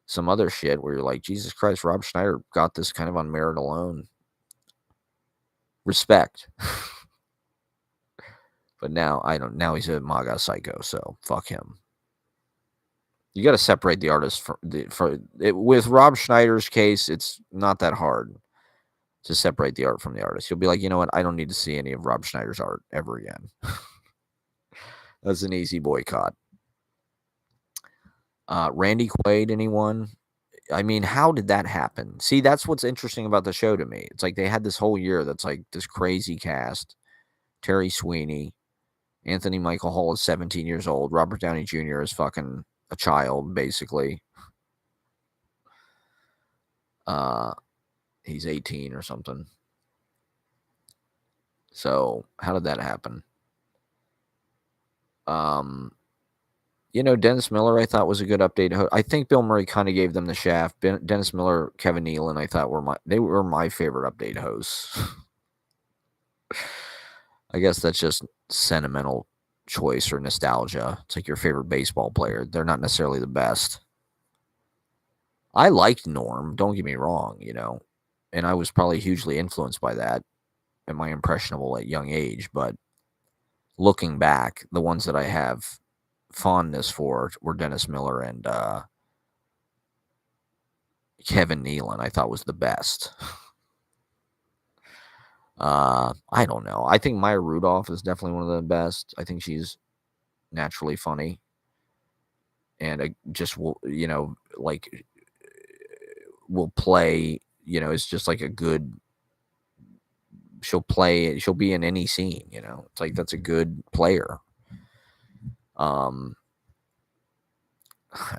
some other shit where you're like, Jesus Christ, Rob Schneider got this kind of on merit alone. Respect. But now he's a MAGA psycho, so fuck him. You got to separate the artist with Rob Schneider's case. It's not that hard to separate the art from the artist. You'll be like, you know what? I don't need to see any of Rob Schneider's art ever again. That's an easy boycott. Randy Quaid, anyone? I mean, how did that happen? See, that's what's interesting about the show to me. It's like they had this whole year that's like this crazy cast. Terry Sweeney, Anthony Michael Hall is 17 years old. Robert Downey Jr. is fucking a child, basically. He's 18 or something. So how did that happen? Dennis Miller I thought was a good update. I think Bill Murray kind of gave them the shaft. Dennis Miller, Kevin Nealon, I thought were my favorite update hosts. I guess that's just sentimental choice or nostalgia. It's like your favorite baseball player. They're not necessarily the best. I liked Norm, don't get me wrong, and I was probably hugely influenced by that at my impressionable at young age, but looking back, the ones that I have fondness for were Dennis Miller and Kevin Nealon. I thought was the best. I don't know. I think Maya Rudolph is definitely one of the best. I think she's naturally funny and just will, will play, it's just like a good, she'll be in any scene, it's like, that's a good player. I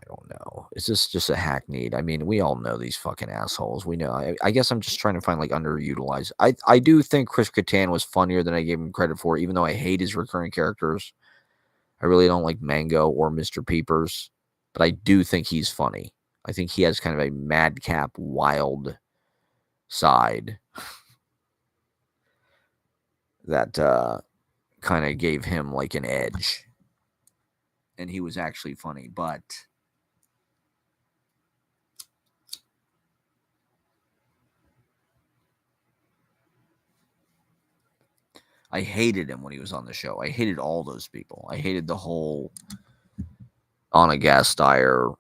don't know. Is this just a hackneyed? I mean, we all know these fucking assholes. We know. I guess I'm just trying to find like underutilized. I do think Chris Kattan was funnier than I gave him credit for, even though I hate his recurring characters. I really don't like Mango or Mr. Peepers, but I do think he's funny. I think he has kind of a madcap, wild side that kind of gave him like an edge. And he was actually funny, but I hated him when he was on the show. I hated all those people. I hated the whole Anna Gasteyer,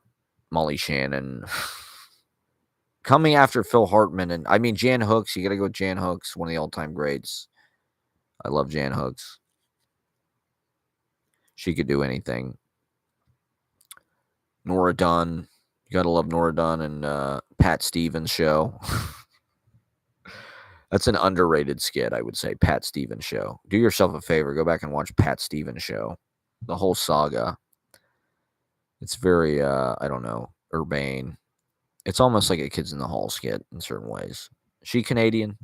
Molly Shannon, coming after Phil Hartman. And I mean, Jan Hooks, you got to go with Jan Hooks, one of the all-time greats. I love Jan Hooks. She could do anything. Nora Dunn. You got to love Nora Dunn and Pat Stevens' show. That's an underrated skit, I would say. Pat Stevens' show. Do yourself a favor. Go back and watch Pat Stevens' show. The whole saga. It's very, I don't know, urbane. It's almost like a Kids in the Hall skit in certain ways. Is she Canadian?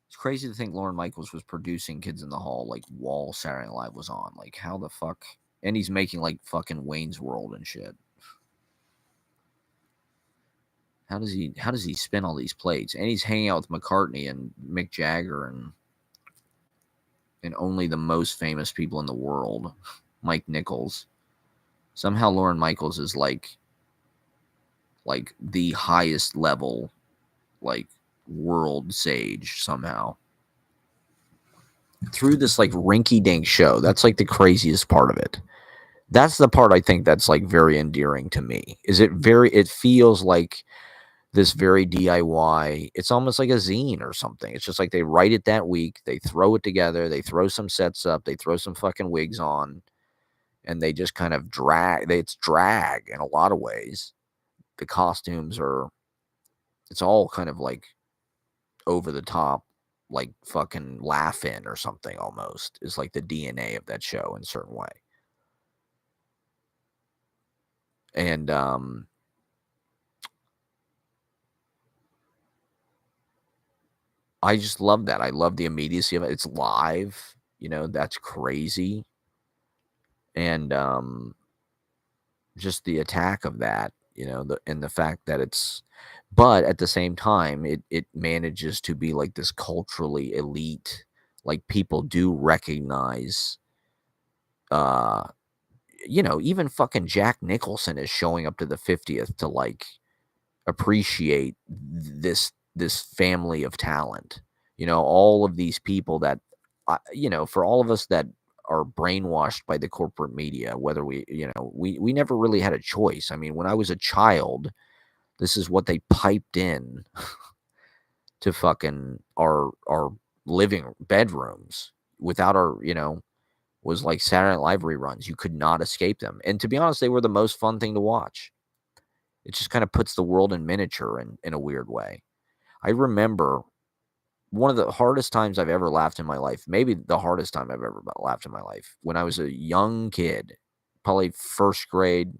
It's crazy to think Lorne Michaels was producing Kids in the Hall like while Saturday Night Live was on. Like, how the fuck? And he's making like fucking Wayne's World and shit. How does he spin all these plates? And he's hanging out with McCartney and Mick Jagger and only the most famous people in the world, Mike Nichols. Somehow Lorne Michaels is like the highest level like world sage somehow through this like rinky-dink show. That's like the craziest part of it. That's the part I think that's like very endearing to me. It feels like this very DIY. It's almost like a zine or something. It's just like they write it that week, they throw it together, they throw some sets up, they throw some fucking wigs on, and they just kind of it's drag in a lot of ways. The costumes are, it's all kind of like over the top, like fucking laugh-in or something almost, is like the DNA of that show in a certain way. And I just love that. I love the immediacy of it. It's live, that's crazy. And just the attack of that, and the fact that but at the same time, it manages to be like this culturally elite, like people do recognize, uh, even fucking Jack Nicholson is showing up to the 50th to like appreciate this family of talent. All of these people that, for all of us that are brainwashed by the corporate media, whether we never really had a choice. I mean, when I was a child, this is what they piped in to fucking our living bedrooms without was like Saturday Night Live reruns. You could not escape them. And to be honest, they were the most fun thing to watch. It just kind of puts the world in miniature in a weird way. I remember one of the hardest times I've ever laughed in my life, maybe the hardest time I've ever laughed in my life, when I was a young kid, probably first grade.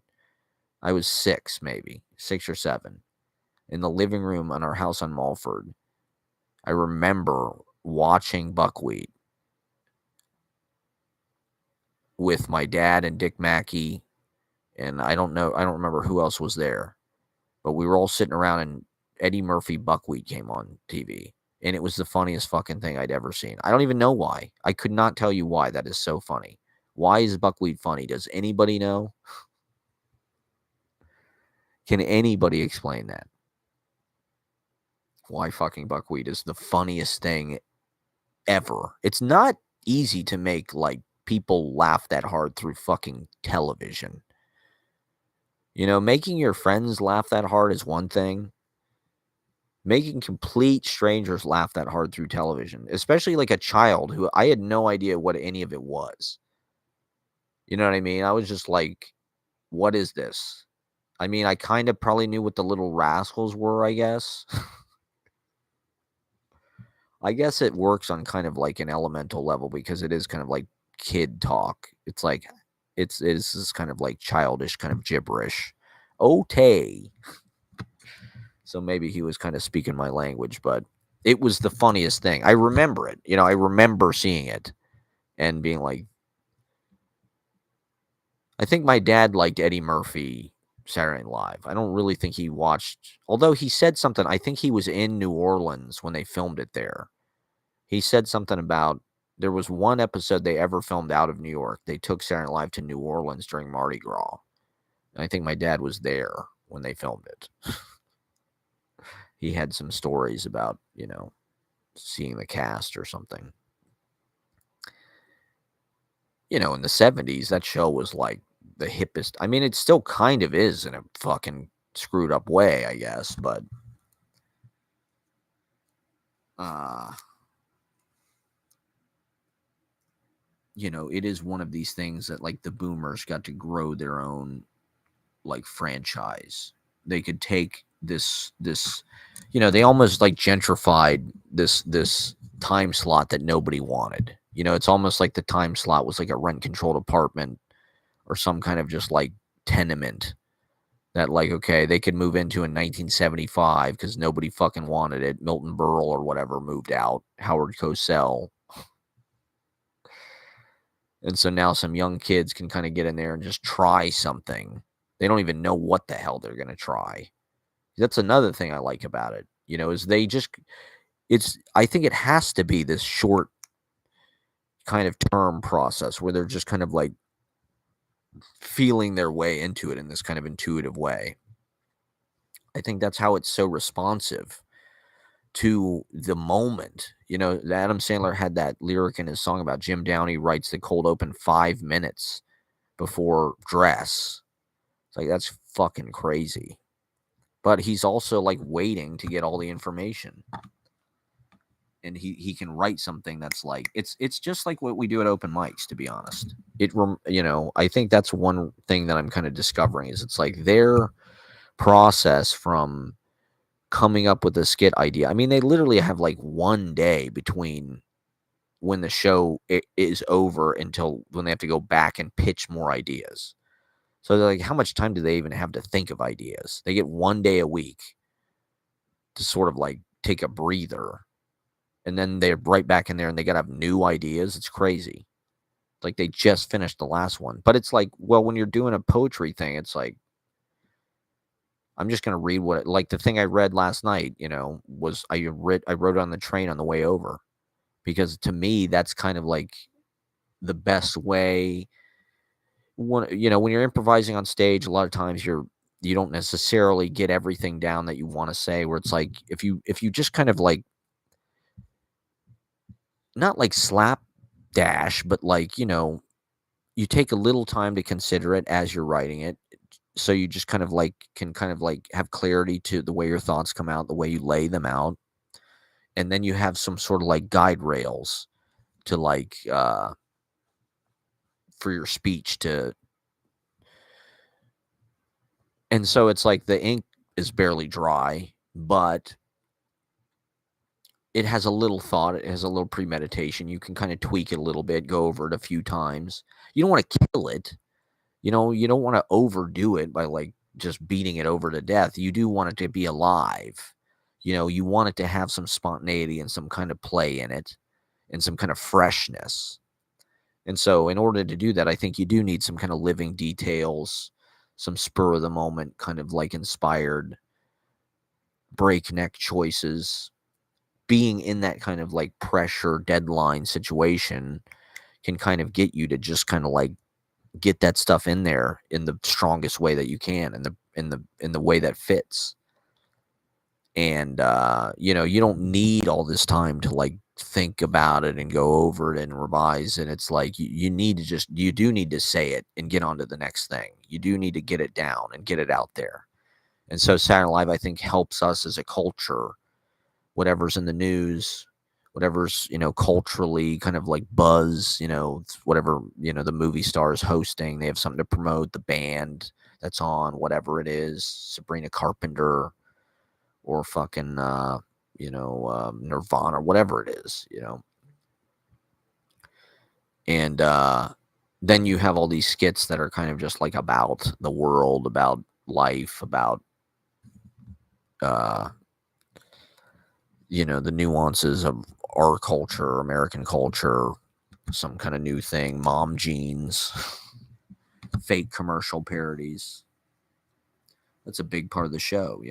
I was 6, maybe 6 or 7, in the living room on our house on Mulford. I remember watching Buckwheat with my dad and Dick Mackey, and I don't remember who else was there, but we were all sitting around and Eddie Murphy Buckwheat came on TV. And it was the funniest fucking thing I'd ever seen. I don't even know why. I could not tell you why that is so funny. Why is Buckwheat funny? Does anybody know? Can anybody explain that? Why fucking Buckwheat is the funniest thing ever. It's not easy to make like people laugh that hard through fucking television. Making your friends laugh that hard is one thing. Making complete strangers laugh that hard through television, especially like a child who I had no idea what any of it was. You know what I mean? I was just like, what is this? I mean, I kind of probably knew what the Little Rascals were, I guess. I guess it works on kind of like an elemental level because it is kind of like kid talk. It's like, it's this kind of like childish kind of gibberish. Ote. So maybe he was kind of speaking my language, but it was the funniest thing. I remember it. I remember seeing it and being like, I think my dad liked Eddie Murphy Saturday Night Live. I don't really think he watched, although he said something. I think he was in New Orleans when they filmed it there. He said something about there was one episode they ever filmed out of New York. They took Saturday Night Live to New Orleans during Mardi Gras. And I think my dad was there when they filmed it. He had some stories about, seeing the cast or something. In the 70s, that show was like the hippest. I mean, it still kind of is in a fucking screwed up way, I guess, but it is one of these things that like the boomers got to grow their own like franchise. They could take this they almost like gentrified this time slot that nobody wanted. It's almost like the time slot was like a rent controlled apartment or some kind of just like tenement that like, okay, they could move into in 1975 because nobody fucking wanted it. Milton Berle or whatever moved out. Howard Cosell. And so now some young kids can kind of get in there and just try something. They don't even know what the hell they're going to try. That's another thing I like about it, is I think it has to be this short kind of term process where they're just kind of like feeling their way into it in this kind of intuitive way. I think that's how it's so responsive. to the moment. Adam Sandler had that lyric in his song about Jim Downey writes the cold open 5 minutes before dress. It's like, that's fucking crazy. But he's also like waiting to get all the information. And he can write something that's like, it's just like what we do at open mics, to be honest. I think that's one thing that I'm kind of discovering is it's like their process from coming up with a skit idea. I mean, they literally have like one day between when the show is over until when they have to go back and pitch more ideas. So they're like, how much time do they even have to think of ideas? They get one day a week to sort of like take a breather. And then they're right back in there and they got to have new ideas. It's crazy. Like they just finished the last one. But it's like, well, when you're doing a poetry thing, it's like, I'm just going to read like the thing I read last night, was I wrote it on the train on the way over. Because to me, that's kind of like the best way. When you're improvising on stage, a lot of times you don't necessarily get everything down that you want to say, where it's like, if you just kind of like, not like slapdash, but like, you take a little time to consider it as you're writing it. So you just kind of like can kind of like have clarity to the way your thoughts come out, the way you lay them out. And then you have some sort of like guide rails to like, for your speech to. And so it's like the ink is barely dry, but it has a little thought. It has a little premeditation. You can kind of tweak it a little bit, go over it a few times. You don't want to kill it. You don't want to overdo it by like just beating it over to death. You do want it to be alive. You want it to have some spontaneity and some kind of play in it and some kind of freshness. And so in order to do that, I think you do need some kind of living details, some spur of the moment, kind of like inspired breakneck choices. Being in that kind of like pressure deadline situation can kind of get you to just kind of like get that stuff in there in the strongest way that you can, in the way that fits. And you don't need all this time to like think about it and go over it and revise it. It's like you do need to say it and get on to the next thing. You do need to get it down and get it out there. And so Saturday Night Live, I think, helps us as a culture, whatever's in the news, whatever's, culturally kind of like buzz, whatever, the movie stars hosting, they have something to promote, the band that's on, whatever it is, Sabrina Carpenter or fucking, Nirvana, whatever it is, And then you have all these skits that are kind of just like about the world, about life, about, the nuances of our culture, American culture, some kind of new thing, mom jeans, fake commercial parodies. That's a big part of the show,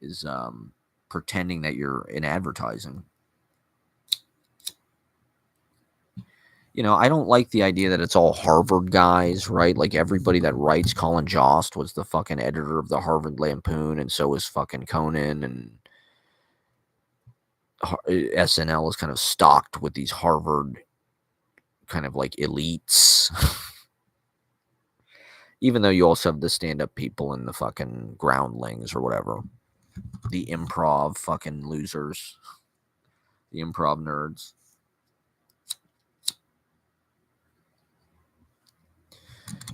is pretending that you're in advertising. I don't like the idea that it's all Harvard guys, right? Like everybody that writes, Colin Jost was the fucking editor of the Harvard Lampoon, and so was fucking Conan, and SNL is kind of stocked with these Harvard kind of like elites. Even though you also have the stand-up people and the fucking groundlings or whatever. The improv fucking losers. The improv nerds.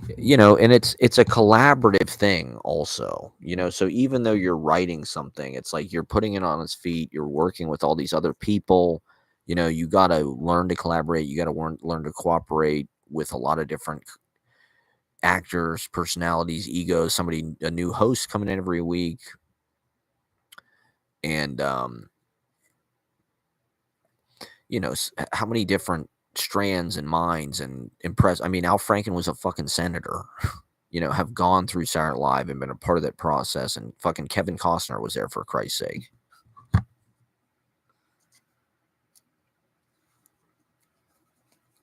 And it's a collaborative thing also. So even though you're writing something, it's like you're putting it on its feet, you're working with all these other people. You got to learn to collaborate, you got to learn to cooperate with a lot of different actors, personalities, egos, a new host coming in every week. And how many different strands and minds and impress. I mean, Al Franken was a fucking senator, have gone through Saturday Night Live and been a part of that process. And fucking Kevin Costner was there, for Christ's sake.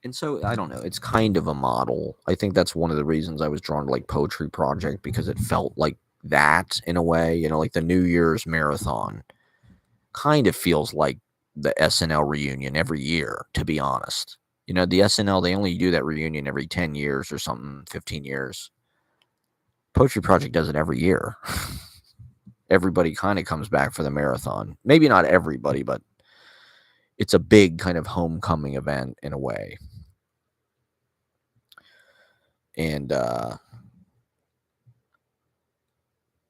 And so, I don't know, it's kind of a model. I think that's one of the reasons I was drawn to like Poetry Project, because it felt like that in a way, like the New Year's marathon. kind of feels like the SNL reunion every year, to be honest. You know, the SNL, they only do that reunion every 10 years or something, 15 years. Poetry Project does it every year. Everybody kind of comes back for the marathon. Maybe not everybody, but it's a big kind of homecoming event in a way. And I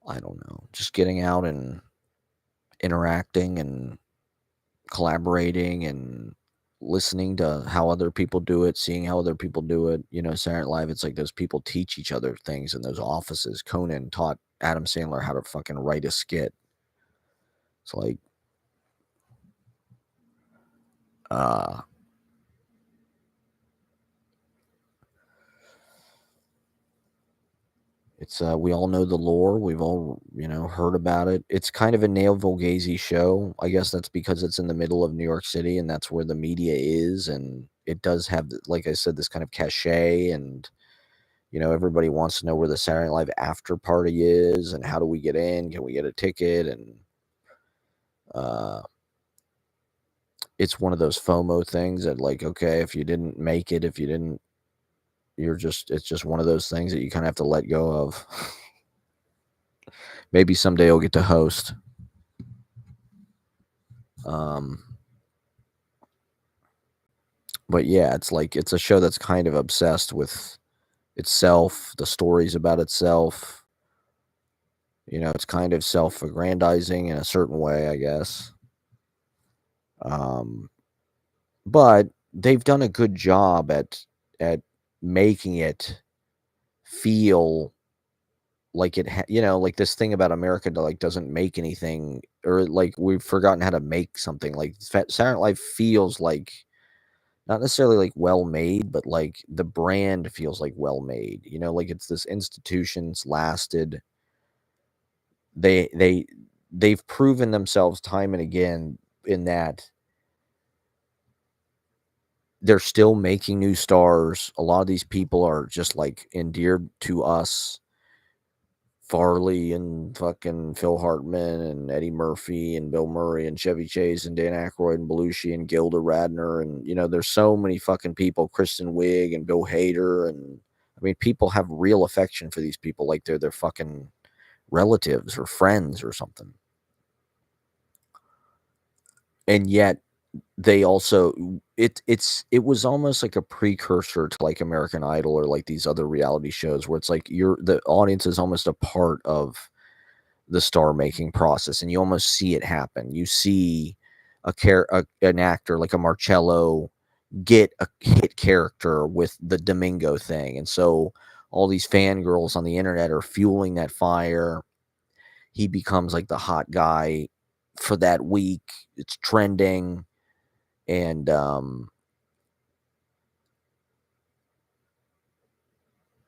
don't know, just getting out and interacting and collaborating and listening to how other people do it, seeing how other people do it. You know, Saturday Night Live, it's like those people teach each other things in those offices. Conan taught Adam Sandler how to fucking write a skit. It's like, uh, it's we all know the lore. We've all, you know, heard about it. It's kind of a navel gazing show. I guess that's because it's in the middle of New York City and that's where the media is, and it does have, like I said, this kind of cachet, and you know, everybody wants to know where the Saturday Night Live after party is and how do we get in? Can we get a ticket? And uh, it's one of those FOMO things that, like, okay, if you didn't make it, if you didn't, it's just one of those things that you kind of have to let go of. Maybe someday I'll get to host. Um, but yeah, it's like, it's a show that's kind of obsessed with itself, the stories about itself. You know, it's kind of self-aggrandizing in a certain way, I guess. Um, but they've done a good job at making it feel like you know, like this thing about America that like doesn't make anything, or like we've forgotten how to make something. Like Saturday Night Live feels like not necessarily like well made, but like the brand feels like well made. You know, like it's this institution's lasted. They they they've proven themselves time and again in that they're still making new stars. A lot of these people are just like endeared to us. Farley and fucking Phil Hartman and Eddie Murphy and Bill Murray and Chevy Chase and Dan Aykroyd and Belushi and Gilda Radner, and you know, there's so many fucking people, Kristen Wiig and Bill Hader, and I mean, people have real affection for these people like they're their fucking relatives or friends or something. And yet they also, it was almost like a precursor to like American Idol or like these other reality shows where it's like the audience is almost a part of the star making process, and you almost see it happen. You see an actor like a Marcello get a hit character with the Domingo thing, and so all these fangirls on the internet are fueling that fire. He becomes like the hot guy for that week. It's trending, and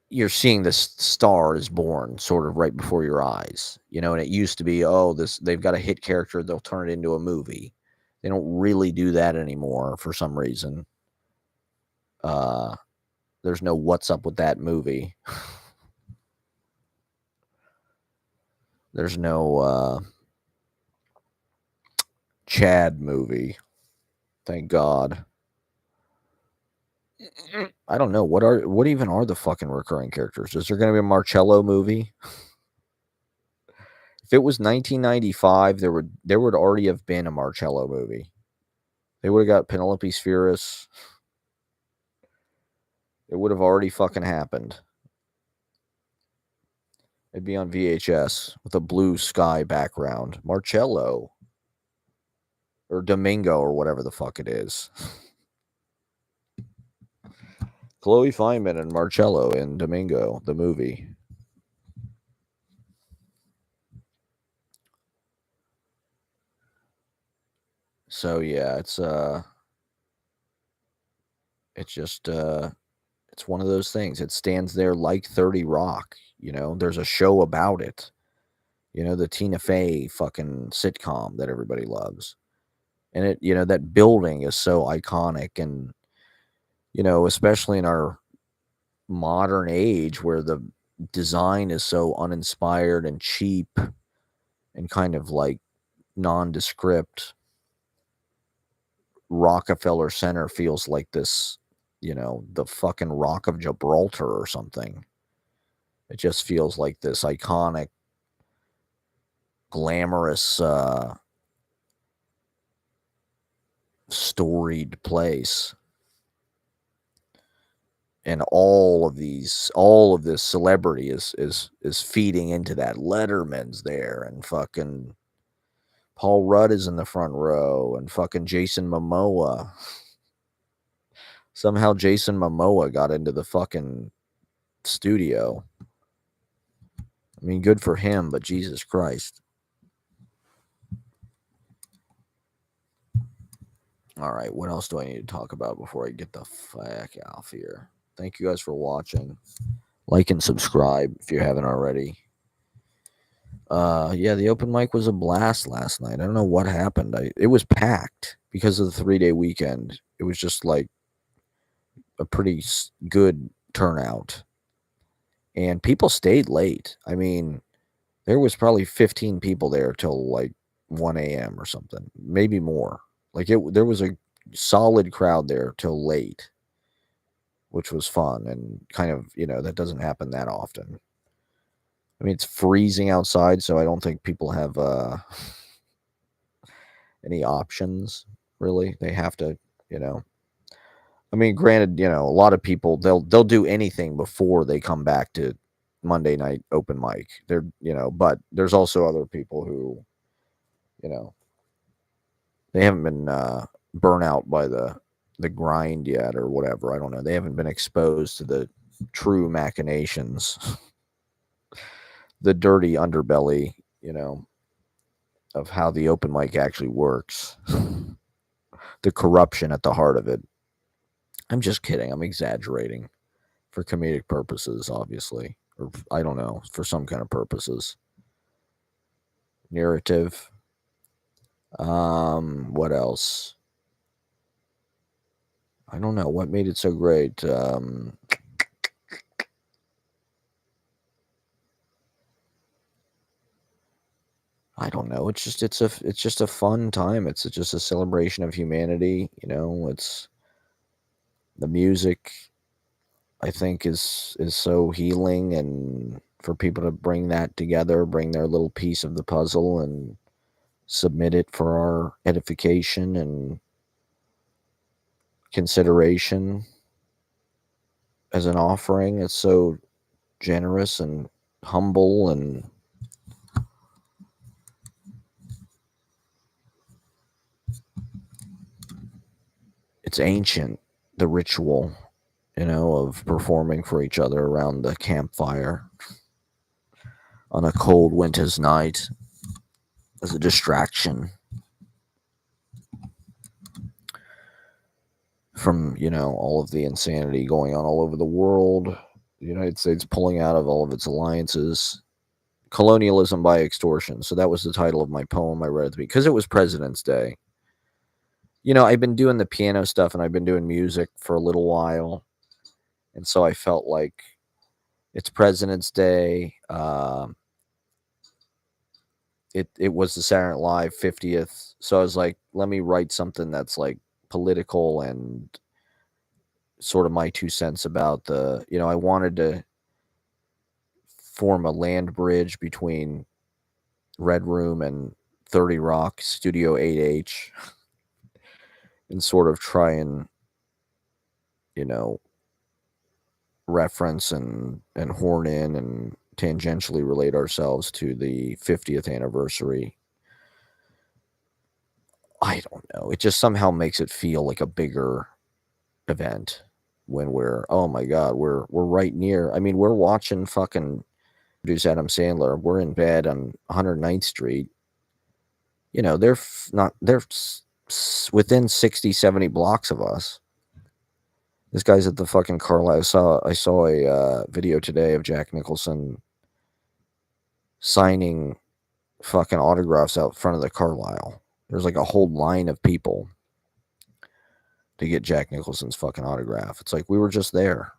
you're seeing this star is born sort of right before your eyes, you know. And it used to be, oh, this, they've got a hit character, they'll turn it into a movie. They don't really do that anymore for some reason. uh there's no what's up with that movie. There's no Chad movie, thank God. I don't know, what even are the fucking recurring characters? Is there going to be a Marcello movie? If it was 1995, there would already have been a Marcello movie. They would have got Penelope Spheris. It would have already fucking happened. It'd be on VHS with a blue sky background. Marcello. Or Domingo or whatever the fuck it is. Chloe Fineman and Marcello in Domingo, the movie. So yeah, it's just it's one of those things. It stands there like 30 Rock, you know. There's a show about it. You know, the Tina Fey fucking sitcom that everybody loves. And it, you know, that building is so iconic, and you know, especially in our modern age where the design is so uninspired and cheap and kind of like nondescript Rockefeller Center feels like this, the fucking Rock of Gibraltar or something. It just feels like this iconic, glamorous, storied place. And all of this celebrity is feeding into that. Letterman's there, and fucking Paul Rudd is in the front row, and fucking Jason Momoa. Somehow Jason Momoa got into the fucking studio. I mean, good for him, but Jesus Christ. All right, what else do I need to talk about before I get the fuck off here? Thank you guys for watching. Like and subscribe if you haven't already. Yeah, the open mic was a blast last night. I don't know what happened. It was packed because of the 3-day weekend. It was just like a pretty good turnout. And people stayed late. I mean, there was probably 15 people there till like 1 a.m. or something, maybe more. Like there was a solid crowd there till late, which was fun and kind of, that doesn't happen that often. I mean, it's freezing outside, so I don't think people have any options, really. They have to, I mean, granted, a lot of people, they'll do anything before they come back to Monday night open mic. But there's also other people who, they haven't been burnt out by the grind yet or whatever. I don't know. They haven't been exposed to the true machinations, the dirty underbelly, of how the open mic actually works, the corruption at the heart of it. I'm just kidding. I'm exaggerating for comedic purposes, obviously, or I don't know, for some kind of purposes. Narrative. What else? I don't know what made it so great. I don't know. It's just a fun time. It's just a celebration of humanity. It's the music. I think is so healing, and for people to bring that together, bring their little piece of the puzzle, and submit it for our edification and consideration as an offering. It's so generous and humble, and it's ancient, the ritual, of performing for each other around the campfire on a cold winter's night as a distraction from, all of the insanity going on all over the world. The United States pulling out of all of its alliances. Colonialism by extortion. So that was the title of my poem I read at the beginning, because it was President's Day. I've been doing the piano stuff and I've been doing music for a little while. And so I felt like it's President's Day. It was the Saturday Night Live 50th. So I was like, let me write something that's like political and sort of my 2 cents about I wanted to form a land bridge between Red Room and 30 Rock Studio 8H and sort of try and, reference and horn in and tangentially relate ourselves to the 50th anniversary. I don't know. It just somehow makes it feel like a bigger event when oh my God, we're right near. I mean, we're watching fucking produce Adam Sandler. We're in bed on 109th Street. They're within 60, 70 blocks of us. This guy's at the fucking Carlisle. I saw a video today of Jack Nicholson signing fucking autographs out front of the Carlisle. There's like a whole line of people to get Jack Nicholson's fucking autograph. It's like we were just there.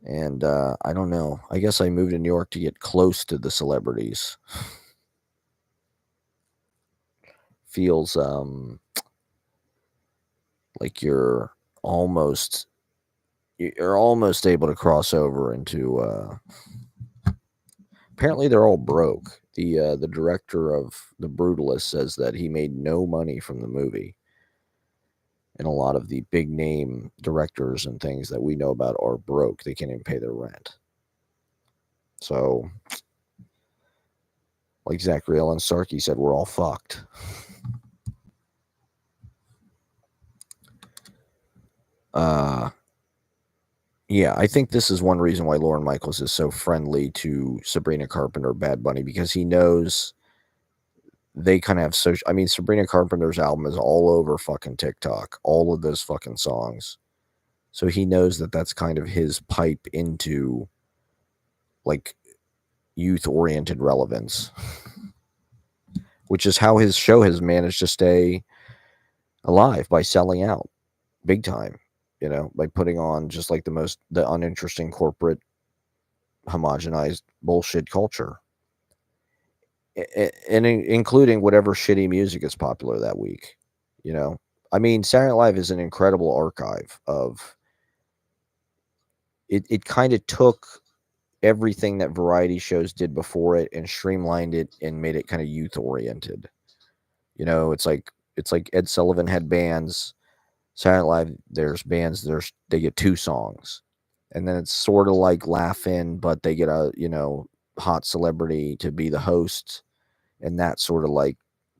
And I don't know. I guess I moved to New York to get close to the celebrities. Feels like almost you're almost able to cross over into. Apparently, they're all broke. The director of The Brutalist says that he made no money from the movie, and a lot of the big name directors and things that we know about are broke. They can't even pay their rent. So, like Zachary Ellen Sarkey said, we're all fucked. Yeah, I think this is one reason why Lorne Michaels is so friendly to Sabrina Carpenter, Bad Bunny, because he knows they kind of have social. I mean, Sabrina Carpenter's album is all over fucking TikTok, all of those fucking songs. So he knows that that's kind of his pipe into like youth oriented relevance, which is how his show has managed to stay alive by selling out big time, by putting on just like the uninteresting corporate homogenized bullshit culture. And including whatever shitty music is popular that week. You know, I mean, Saturday Night Live is an incredible archive of it. It kind of took everything that variety shows did before it and streamlined it and made it kind of youth oriented. It's like Ed Sullivan had bands. Saturday Night Live, there's bands. They get 2 songs, and then it's sort of like Laugh-In, but they get a hot celebrity to be the host, and that sort of like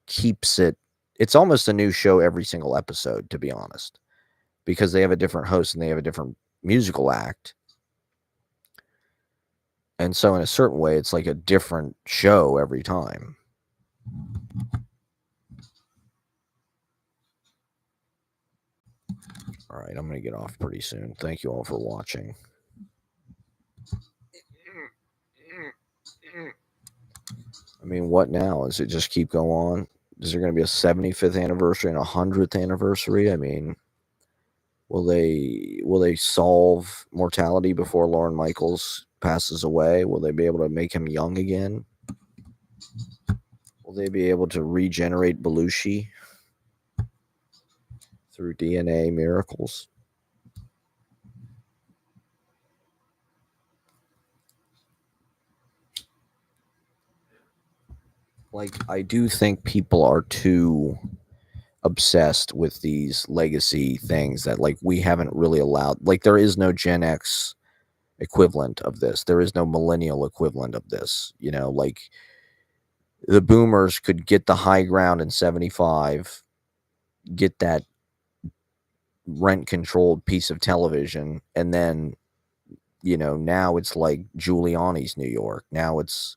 keeps it. It's almost a new show every single episode, to be honest, because they have a different host and they have a different musical act. And so in a certain way, it's like a different show every time. All right, I'm going to get off pretty soon. Thank you all for watching. I mean, what now? Does it just keep going on? Is there going to be a 75th anniversary and a 100th anniversary? I mean, will they solve mortality before Lorne Michaels passes away? Will they be able to make him young again? Will they be able to regenerate Belushi through DNA miracles? Like, I do think people are too obsessed with these legacy things that like we haven't really allowed. Like, there is no Gen X equivalent of this. There is no millennial equivalent of this. Like the boomers could get the high ground in 75, get that rent controlled piece of television, and then now it's like Giuliani's New York. Now it's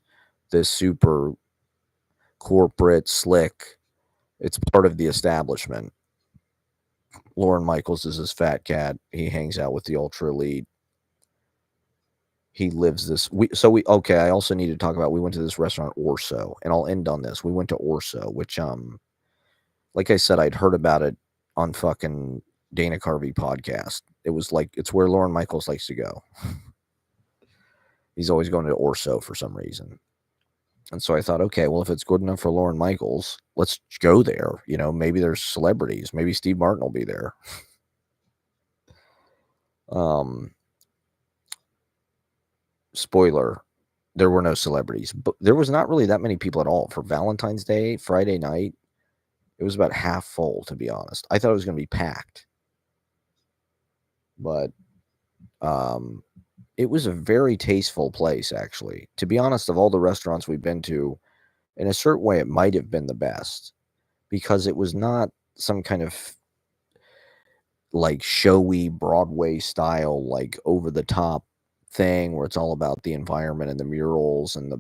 this super corporate slick. It's part of the establishment. Lorne Michaels is his fat cat. He hangs out with the ultra elite. He lives this. Okay. I also need to talk about. We went to this restaurant Orso, and I'll end on this. We went to Orso, which like I said, I'd heard about it on fucking Dana Carvey podcast. It was like it's where Lorne Michaels likes to go. He's always going to Orso for some reason. And so I thought, okay, well, if it's good enough for Lorne Michaels, let's go there. Maybe there's celebrities. Maybe Steve Martin will be there. Spoiler, there were no celebrities, but there was not really that many people at all for Valentine's Day, Friday night. It was about half full, to be honest. I thought it was going to be packed, but it was a very tasteful place, actually. To be honest, of all the restaurants we've been to, in a certain way, it might have been the best because it was not some kind of like showy Broadway style, like over the top thing where it's all about the environment and the murals and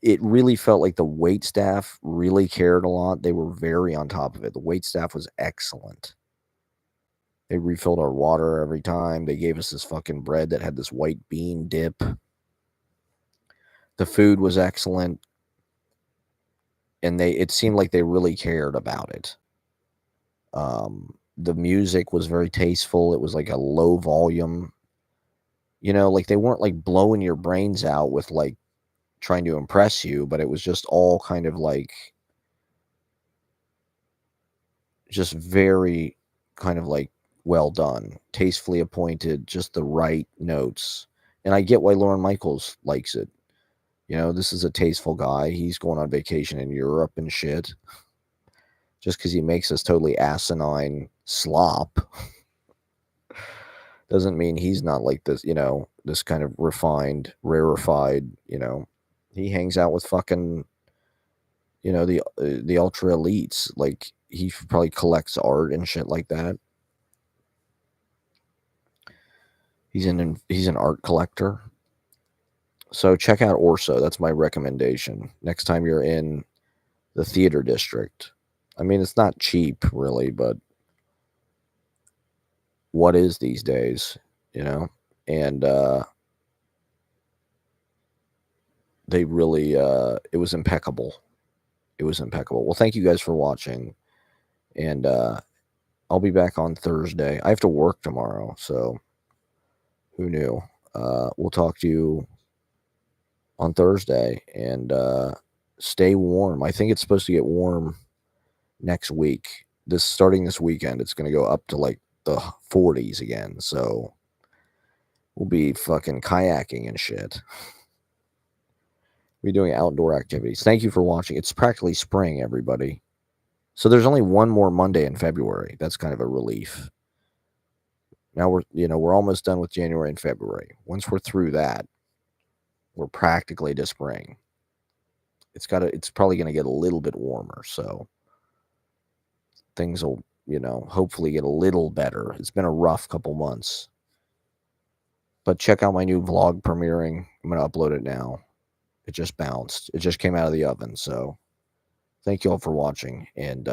it really felt like the wait staff really cared a lot. They were very on top of it. The wait staff was excellent. They refilled our water every time. They gave us this fucking bread that had this white bean dip. The food was excellent. And it seemed like they really cared about it. The music was very tasteful. It was like a low volume. Like they weren't like blowing your brains out with like trying to impress you, but it was just all kind of like just very kind of like well done, tastefully appointed, just the right notes. And I get why Lauren Michaels likes it. This is a tasteful guy. He's going on vacation in Europe and shit. Just because he makes this totally asinine slop doesn't mean he's not like this, this kind of refined, rarefied, he hangs out with fucking, the ultra elites. Like he probably collects art and shit like that. He's an art collector. So check out Orso. That's my recommendation. Next time you're in the theater district. I mean, it's not cheap really, but what is these days, And they really it was impeccable. It was impeccable. Well, thank you guys for watching. And I'll be back on Thursday. I have to work tomorrow, so who knew? We'll talk to you on Thursday, and stay warm. I think it's supposed to get warm next week. Starting this weekend, it's going to go up to like the 40s again. So we'll be fucking kayaking and shit. We'll be doing outdoor activities. Thank you for watching. It's practically spring, everybody. So there's only one more Monday in February. That's kind of a relief. Now we're almost done with January and February. Once we're through that, we're practically to spring. It's probably going to get a little bit warmer, so things will, hopefully get a little better. It's been a rough couple months. But check out my new vlog premiering. I'm going to upload it now. It just bounced. It just came out of the oven, so thank you all for watching, and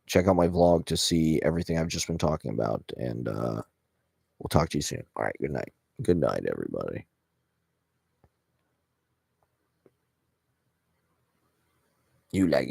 check out my vlog to see everything I've just been talking about, and we'll talk to you soon. All right, good night. Good night, everybody. You like it.